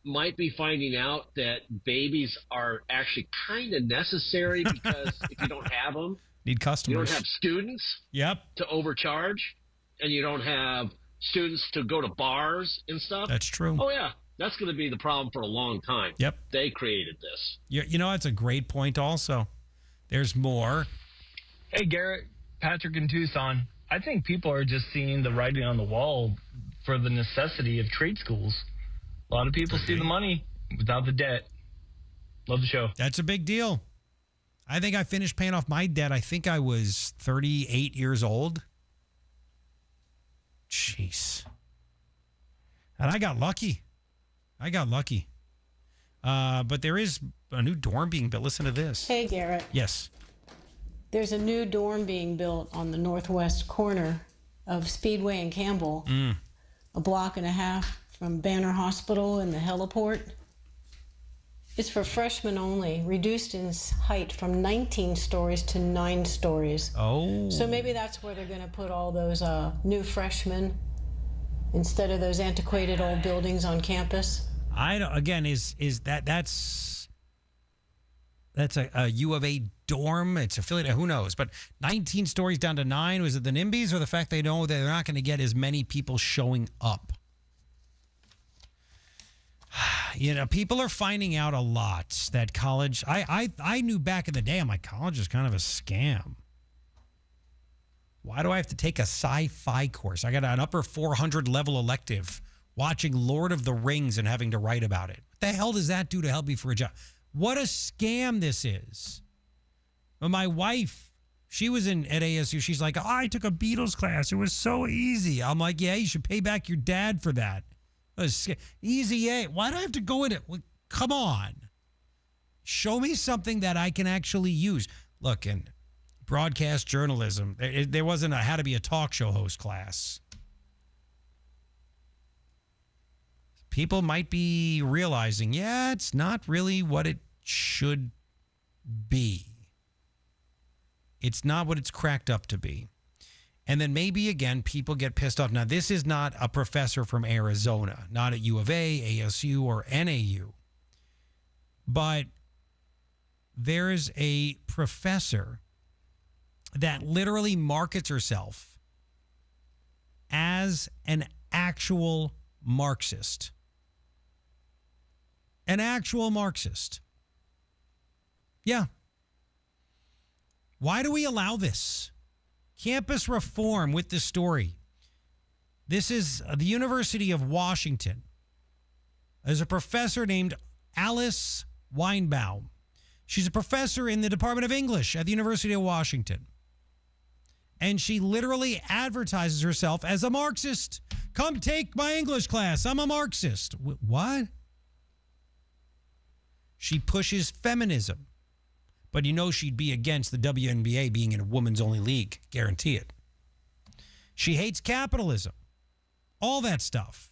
might be finding out that babies are actually kind of necessary because if you don't have them, need customers. You don't have students. Yep. To overcharge, and you don't have students to go to bars and stuff. That's true. Oh yeah. That's going to be the problem for a long time. Yep. They created this. You know, that's a great point also. There's more. Hey, Garrett, Patrick in Tucson. I think people are just seeing the writing on the wall for the necessity of trade schools. A lot of people see the money without the debt. Love the show. That's a big deal. I think I finished paying off my debt. I think I was 38 years old. Jeez. And I got lucky. But there is a new dorm being built. Listen to this. Hey, Garrett. Yes. There's a new dorm being built on the northwest corner of Speedway and Campbell, a block and a half from Banner Hospital and the heliport. It's for freshmen only, reduced in height from 19 stories to 9 stories. Oh. So maybe that's where they're going to put all those new freshmen instead of those antiquated old buildings on campus. That's a U of A dorm. It's affiliated. Who knows? But 19 stories down to 9. Was it the NIMBYs or the fact they know that they're not going to get as many people showing up? You know, people are finding out a lot that college. I knew back in the day. I'm like, college is kind of a scam. Why do I have to take a sci-fi course? I got an upper 400 level elective watching Lord of the Rings and having to write about it. What the hell does that do to help me for a job? What a scam this is. But my wife, she was at ASU. She's like, I took a Beatles class. It was so easy. I'm like, yeah, you should pay back your dad for that. It was easy, A. Why do I have to go in it? Well, come on. Show me something that I can actually use. Look, in broadcast journalism, there wasn't a how to be a talk show host class. People might be realizing, yeah, it's not really what it should be. It's not what it's cracked up to be. And then maybe, again, people get pissed off. Now, this is not a professor from Arizona, not at U of A, ASU, or NAU. But there is a professor that literally markets herself as an actual Marxist. An actual Marxist. Yeah. Why do we allow this? Campus reform with this story. This is the University of Washington. There's a professor named Alice Weinbaum. She's a professor in the Department of English at the University of Washington. And she literally advertises herself as a Marxist. Come take my English class. I'm a Marxist. What? She pushes feminism. But you know she'd be against the WNBA being in a women's only league. Guarantee it. She hates capitalism. All that stuff.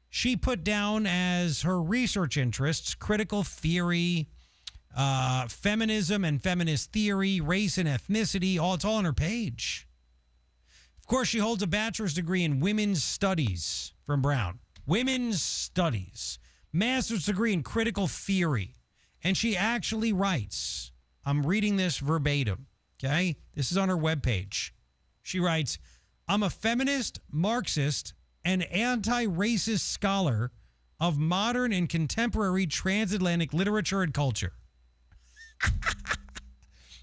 She put down as her research interests critical theory, feminism and feminist theory, race and ethnicity. It's all on her page. Of course, she holds a bachelor's degree in women's studies from Brown. Women's studies. Master's degree in critical theory. And she actually writes, I'm reading this verbatim, okay? This is on her webpage. She writes, I'm a feminist, Marxist, and anti-racist scholar of modern and contemporary transatlantic literature and culture.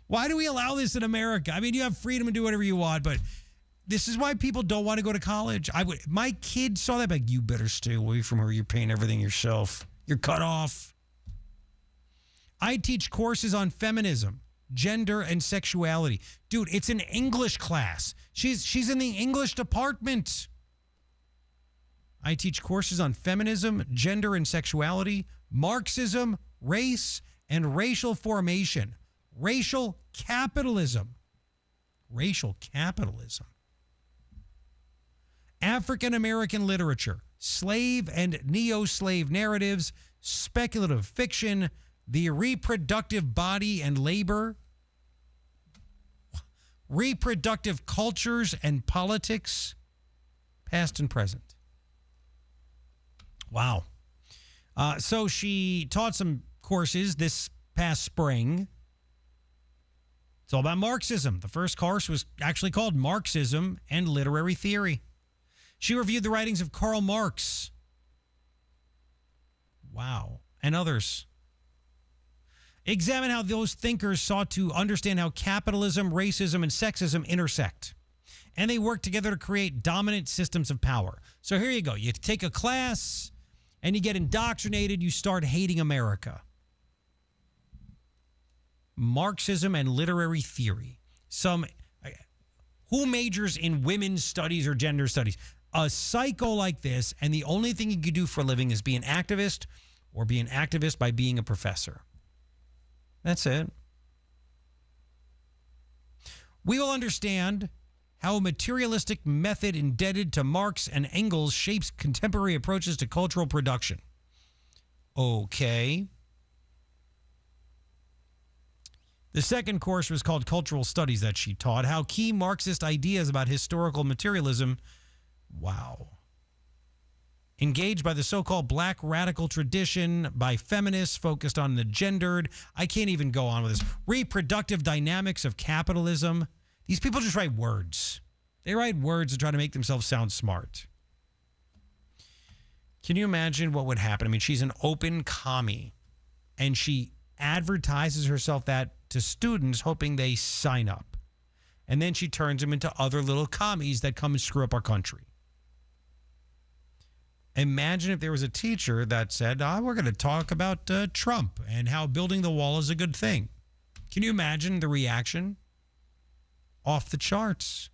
Why do we allow this in America? I mean, you have freedom to do whatever you want, but this is why people don't want to go to college. My kids saw that, like, you better stay away from her. You're paying everything yourself. You're cut off. I teach courses on feminism, gender, and sexuality. Dude, it's an English class. She's in the English department. I teach courses on feminism, gender, and sexuality, Marxism, race, and racial formation. Racial capitalism. Racial capitalism. African American literature, slave and neo-slave narratives, speculative fiction, the reproductive body and labor, reproductive cultures and politics, past and present. Wow. So she taught some courses this past spring. It's all about Marxism. The first course was actually called Marxism and Literary Theory. She reviewed the writings of Karl Marx. Wow. And others. Examine how those thinkers sought to understand how capitalism, racism, and sexism intersect. And they work together to create dominant systems of power. So here you go. You take a class and you get indoctrinated. You start hating America. Marxism and literary theory. Who majors in women's studies or gender studies? A psycho like this, and the only thing you can do for a living is be an activist or be an activist by being a professor. That's it. We will understand how a materialistic method indebted to Marx and Engels shapes contemporary approaches to cultural production. Okay. The second course was called Cultural Studies that she taught, how key Marxist ideas about historical materialism, wow, engaged by the so-called black radical tradition by feminists focused on the gendered. I can't even go on with this. Reproductive dynamics of capitalism. These people just write words. They write words to try to make themselves sound smart. Can you imagine what would happen? I mean, she's an open commie, and she advertises herself that to students hoping they sign up. And then she turns them into other little commies that come and screw up our country. Imagine if there was a teacher that said, we're going to talk about Trump and how building the wall is a good thing. Can you imagine the reaction? Off the charts.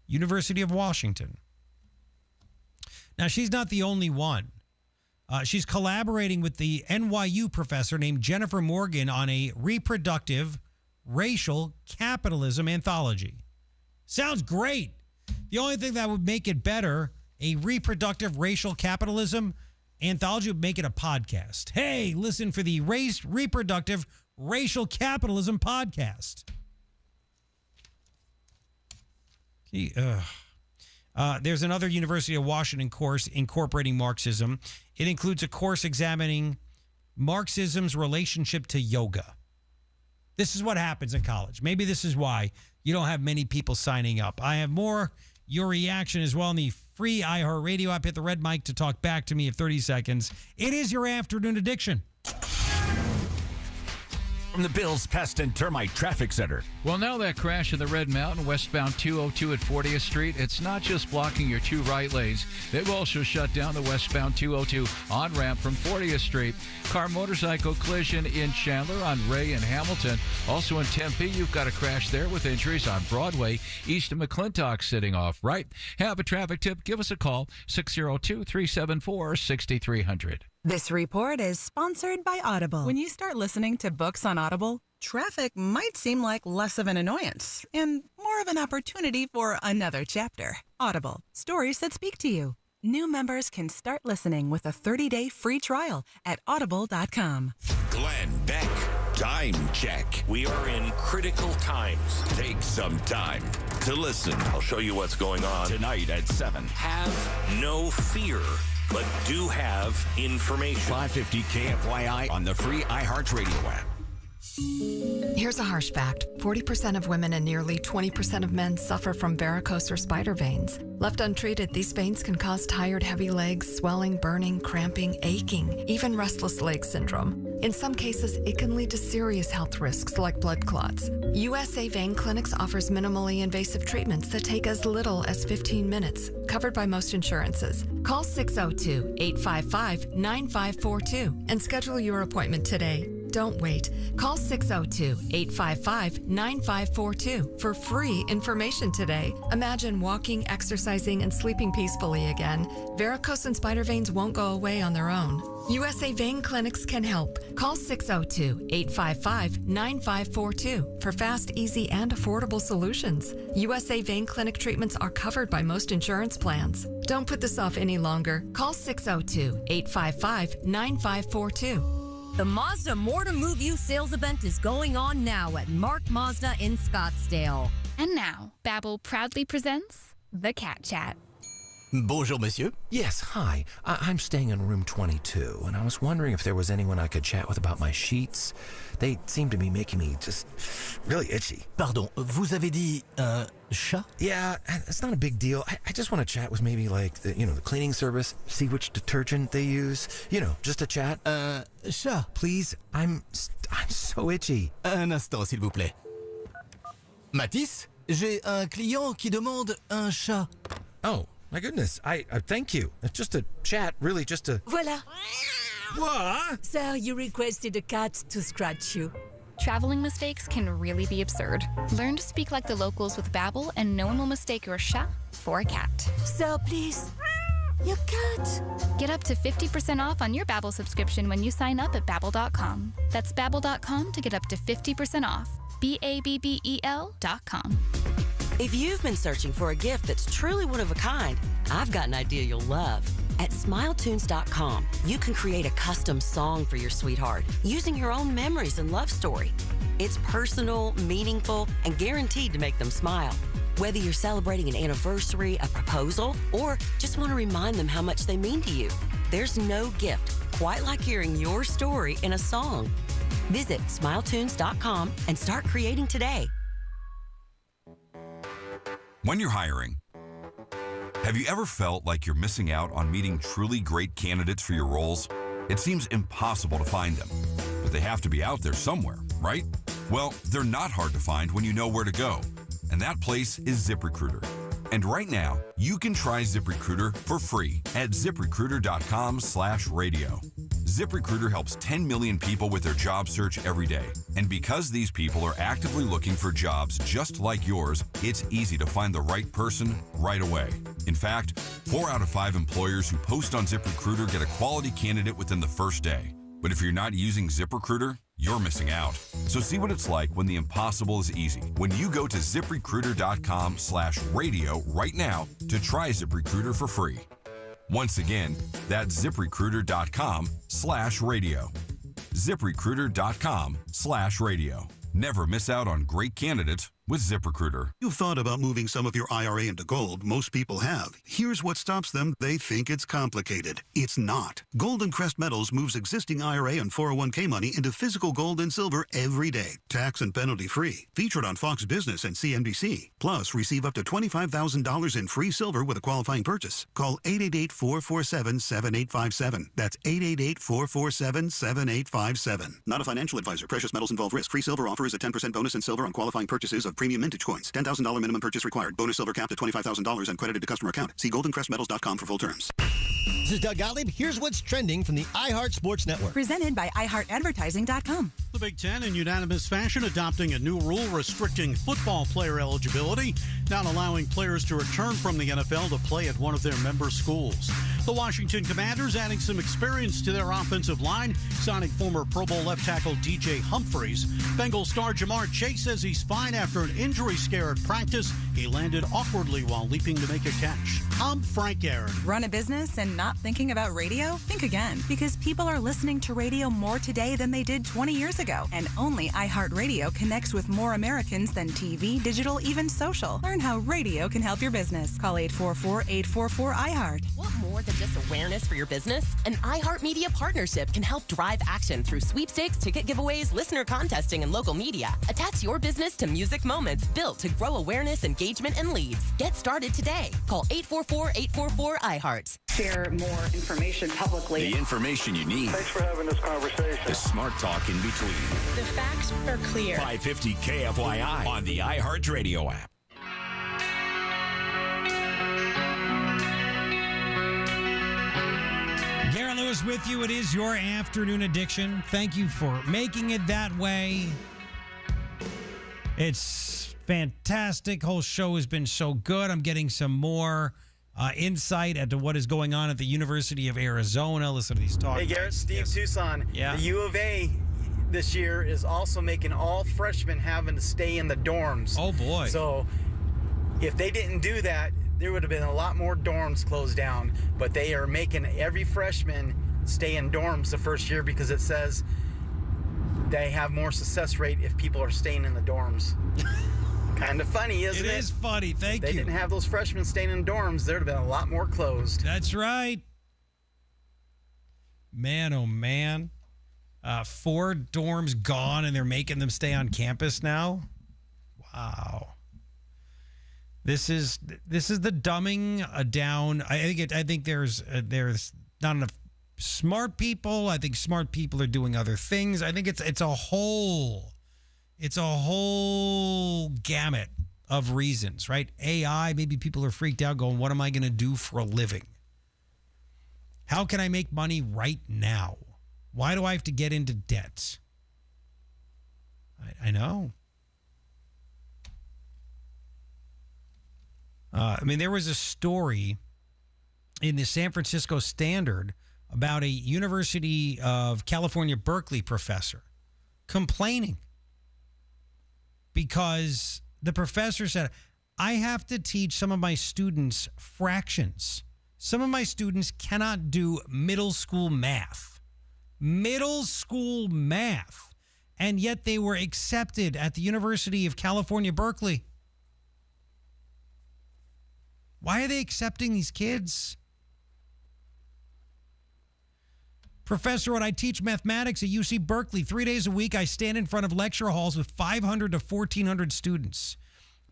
University of Washington. Now, she's not the only one. She's collaborating with the NYU professor named Jennifer Morgan on a reproductive racial capitalism anthology. Sounds great. The only thing that would make it better, a reproductive racial capitalism anthology, would make it a podcast. Hey, listen for the reproductive Racial Capitalism Podcast. There's another University of Washington course incorporating Marxism. It includes a course examining Marxism's relationship to yoga. This is what happens in college. Maybe this is why you don't have many people signing up. I have more your reaction as well in the free iHeartRadio app. Hit the red mic to talk back to me in 30 seconds. It is your afternoon addiction. From the Bills Pest and Termite Traffic Center. Well, now that crash in the Red Mountain, westbound 202 at 40th Street, it's not just blocking your two right lanes. They will also shut down the westbound 202 on-ramp from 40th Street. Car-motorcycle collision in Chandler on Ray and Hamilton. Also in Tempe, you've got a crash there with injuries on Broadway, east of McClintock sitting off right. Have a traffic tip? Give us a call, 602-374-6300. This report is sponsored by Audible. When you start listening to books on Audible, traffic might seem like less of an annoyance and more of an opportunity for another chapter. Audible, stories that speak to you. New members can start listening with a 30-day free trial at audible.com. Glenn Beck, time check. We are in critical times. Take some time to listen. I'll show you what's going on tonight at 7. Have no fear, but do have information. 550 KFYI on the free iHeartRadio app. Here's a harsh fact. 40% of women and nearly 20% of men suffer from varicose or spider veins. Left untreated, these veins can cause tired, heavy legs, swelling, burning, cramping, aching, even restless leg syndrome. In some cases, it can lead to serious health risks like blood clots. USA Vein Clinics offers minimally invasive treatments that take as little as 15 minutes, covered by most insurances. Call 602-855-9542 and schedule your appointment today. Don't wait. Call 602-855-9542 for free information today. Imagine walking, exercising, and sleeping peacefully again. Varicose and spider veins won't go away on their own. USA Vein Clinics can help. Call 602-855-9542 for fast, easy, and affordable solutions. USA Vein Clinic treatments are covered by most insurance plans. Don't put this off any longer. Call 602-855-9542. The Mazda More to Move You sales event is going on now at Mark Mazda in Scottsdale. And now, Babbel proudly presents The Cat Chat. Bonjour, monsieur. Yes, hi. I'm staying in room 22, and I was wondering if there was anyone I could chat with about my sheets. They seem to be making me just really itchy. Pardon, vous avez dit chat? Yeah, it's not a big deal. I just want to chat with maybe like the cleaning service, see which detergent they use. Just a chat. Chat. Please, I'm so itchy. Un instant, s'il vous plaît. Matisse, j'ai un client qui demande un chat. Oh. My goodness, I thank you. It's just a chat, really just a... Voilà. What? Sir, you requested a cat to scratch you. Traveling mistakes can really be absurd. Learn to speak like the locals with Babbel, and no one will mistake your chat for a cat. Sir, please. Your cat. Get up to 50% off on your Babbel subscription when you sign up at Babbel.com. That's Babbel.com to get up to 50% off. BABBEL.com. If you've been searching for a gift that's truly one of a kind, I've got an idea you'll love. At SmileTunes.com, you can create a custom song for your sweetheart using your own memories and love story. It's personal, meaningful, and guaranteed to make them smile. Whether you're celebrating an anniversary, a proposal, or just want to remind them how much they mean to you, there's no gift quite like hearing your story in a song. Visit SmileTunes.com and start creating today. When you're hiring, have you ever felt like you're missing out on meeting truly great candidates for your roles? It seems impossible to find them, but they have to be out there somewhere, right? Well, they're not hard to find when you know where to go, and that place is ZipRecruiter. And right now, you can try ZipRecruiter for free at ZipRecruiter.com/radio. ZipRecruiter helps 10 million people with their job search every day. And because these people are actively looking for jobs just like yours, it's easy to find the right person right away. In fact, 4 out of 5 employers who post on ZipRecruiter get a quality candidate within the first day. But if you're not using ZipRecruiter, you're missing out. So see what it's like when the impossible is easy. When you go to ZipRecruiter.com/radio right now to try ZipRecruiter for free. Once again, that's ZipRecruiter.com/radio. ZipRecruiter.com/radio. Never miss out on great candidates with ZipRecruiter. You've thought about moving some of your IRA into gold. Most people have. Here's what stops them. They think it's complicated. It's not. Golden Crest Metals moves existing IRA and 401k money into physical gold and silver every day. Tax and penalty free. Featured on Fox Business and CNBC. Plus, receive up to $25,000 in free silver with a qualifying purchase. Call 888-447-7857. That's 888-447-7857. Not a financial advisor. Precious metals involve risk. Free silver offer is a 10% bonus in silver on qualifying purchases of premium mintage coins. $10,000 minimum purchase required. Bonus silver capped at $25,000 and credited to customer account. See goldencrestmetals.com for full terms. This is Doug Gottlieb. Here's what's trending from the iHeart Sports Network. Presented by iHeartAdvertising.com. The Big Ten, in unanimous fashion, adopting a new rule restricting football player eligibility, not allowing players to return from the NFL to play at one of their member schools. The Washington Commanders adding some experience to their offensive line, signing former Pro Bowl left tackle DJ Humphries. Bengals star Jamar Chase says he's fine after an injury scare at practice. He landed awkwardly while leaping to make a catch. I'm Frank Aaron. Run a business and not thinking about radio? Think again, because people are listening to radio more today than they did 20 years ago. And only iHeartRadio connects with more Americans than TV, digital, even social. Learn how radio can help your business. Call 844-844-iHeart. Want more than just awareness for your business? An iHeartMedia partnership can help drive action through sweepstakes, ticket giveaways, listener contesting, and local media. Attach your business to music moments built to grow awareness, engagement, and leads. Get started today. Call 844-844-iHeart. Share more information publicly. The information you need. Thanks for having this conversation. The smart talk in between. The facts are clear. 550 KFYI on the iHeartRadio app. Garrett Lewis with you. It is your afternoon addiction. Thank you for making it that way. It's fantastic. Whole show has been so good. I'm getting some more insight into what is going on at the University of Arizona. Listen to these talks. Hey, Garrett, Steve Tucson. Yeah. The U of A this year is also making all freshmen having to stay in the dorms. Oh, boy. So if they didn't do that, there would have been a lot more dorms closed down. But they are making every freshman stay in dorms the first year because it says they have more success rate if people are staying in the dorms. Kind of funny, isn't it? It is funny. Thank you. If they didn't have those freshmen staying in dorms, there'd have been a lot more closed. That's right. Man, oh, man. 4 dorms gone, and they're making them stay on campus now? Wow. This is the dumbing down. I think there's not enough smart people. I think smart people are doing other things. I think it's a whole gamut of reasons, right? AI, maybe people are freaked out going, what am I going to do for a living? How can I make money right now? Why do I have to get into debt? I know. There was a story in the San Francisco Standard about a University of California, Berkeley professor complaining because the professor said, I have to teach some of my students fractions. Some of my students cannot do middle school math. Middle school math. And yet they were accepted at the University of California, Berkeley. Why are they accepting these kids? Professor, when I teach mathematics at UC Berkeley, 3 days a week, I stand in front of lecture halls with 500 to 1,400 students.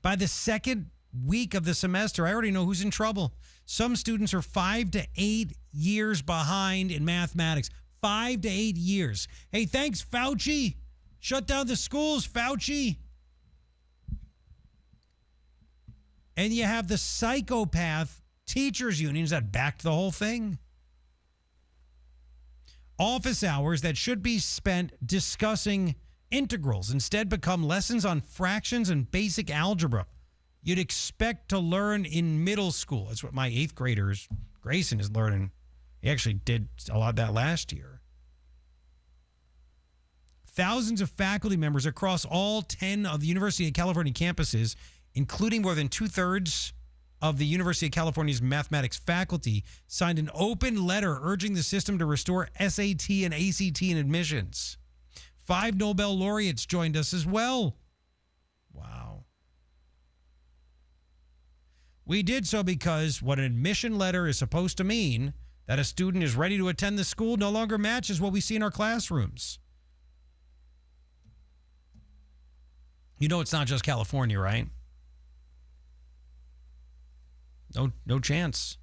By the second week of the semester, I already know who's in trouble. Some students are 5 to 8 years behind in mathematics. 5 to 8 years. Hey, thanks, Fauci. Shut down the schools, Fauci. And you have the psychopath teachers unions that backed the whole thing. Office hours that should be spent discussing integrals instead become lessons on fractions and basic algebra you'd expect to learn in middle school. That's what my 8th graders, Grayson, is learning. He actually did a lot of that last year. Thousands of faculty members across all 10 of the University of California campuses, including more than 2/3 of the University of California's mathematics faculty signed an open letter urging the system to restore SAT and ACT in admissions. 5 Nobel laureates joined us as well. Wow. We did so because what an admission letter is supposed to mean, that a student is ready to attend the school, no longer matches what we see in our classrooms. You know it's not just California, right? No chance.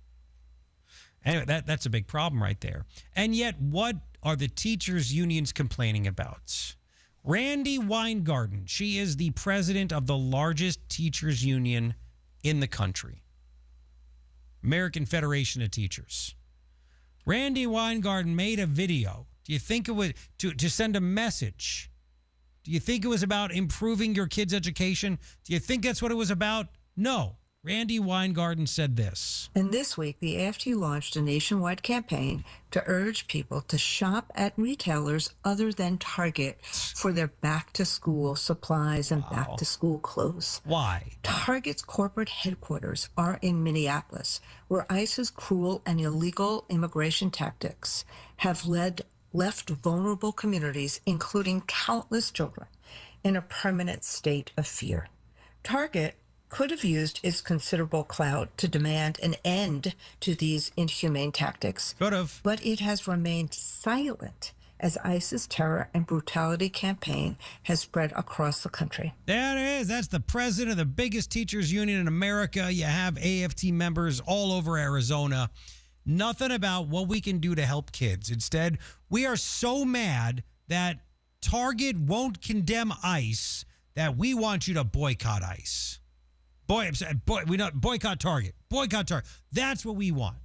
Anyway, that's a big problem right there. And yet, what are the teachers' unions complaining about? Randy Weingarten, she is the president of the largest teachers' union in the country, American Federation of Teachers. Randy Weingarten made a video. Do you think it was to send a message? Do you think it was about improving your kids' education? Do you think that's what it was about? No. Randy Weingarten said this. And this week, the AFT launched a nationwide campaign to urge people to shop at retailers other than Target for their back-to-school supplies and back-to-school clothes. Why? Target's corporate headquarters are in Minneapolis, where ICE's cruel and illegal immigration tactics have left vulnerable communities, including countless children, in a permanent state of fear. Target could have used its considerable clout to demand an end to these inhumane tactics. Could have. But it has remained silent as ICE's terror and brutality campaign has spread across the country. There it is. That's the president of the biggest teachers union in America. You have AFT members all over Arizona. Nothing about what we can do to help kids. Instead, we are so mad that Target won't condemn ICE that we want you to boycott ICE. Boycott Target. Boycott Target. That's what we want.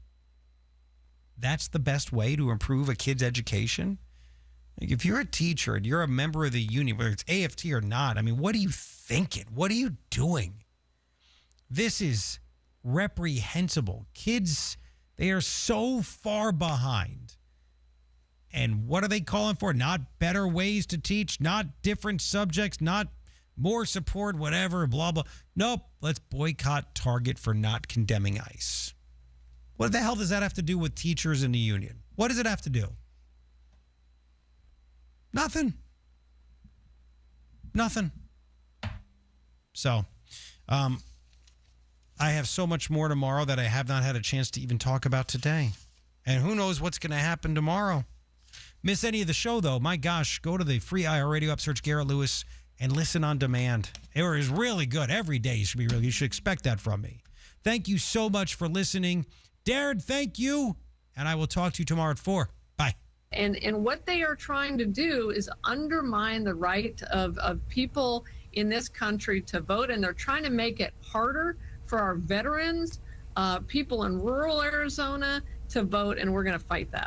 That's the best way to improve a kid's education? Like, if you're a teacher and you're a member of the union, whether it's AFT or not, I mean, what are you thinking? What are you doing? This is reprehensible. Kids, they are so far behind. And what are they calling for? Not better ways to teach, not different subjects, not more support, whatever, blah, blah. Nope, let's boycott Target for not condemning ICE. What the hell does that have to do with teachers in the union? What does it have to do? Nothing. So, I have so much more tomorrow that I have not had a chance to even talk about today. And who knows what's going to happen tomorrow. Miss any of the show, though, my gosh, go to the free iHeart Radio app, search Garrett Lewis, and listen on demand. It is really good. Every day you should expect that from me. Thank you so much for listening. Darren, thank you. And I will talk to you tomorrow at 4. Bye. And what they are trying to do is undermine the right of people in this country to vote. And they're trying to make it harder for our veterans, people in rural Arizona to vote. And we're going to fight that.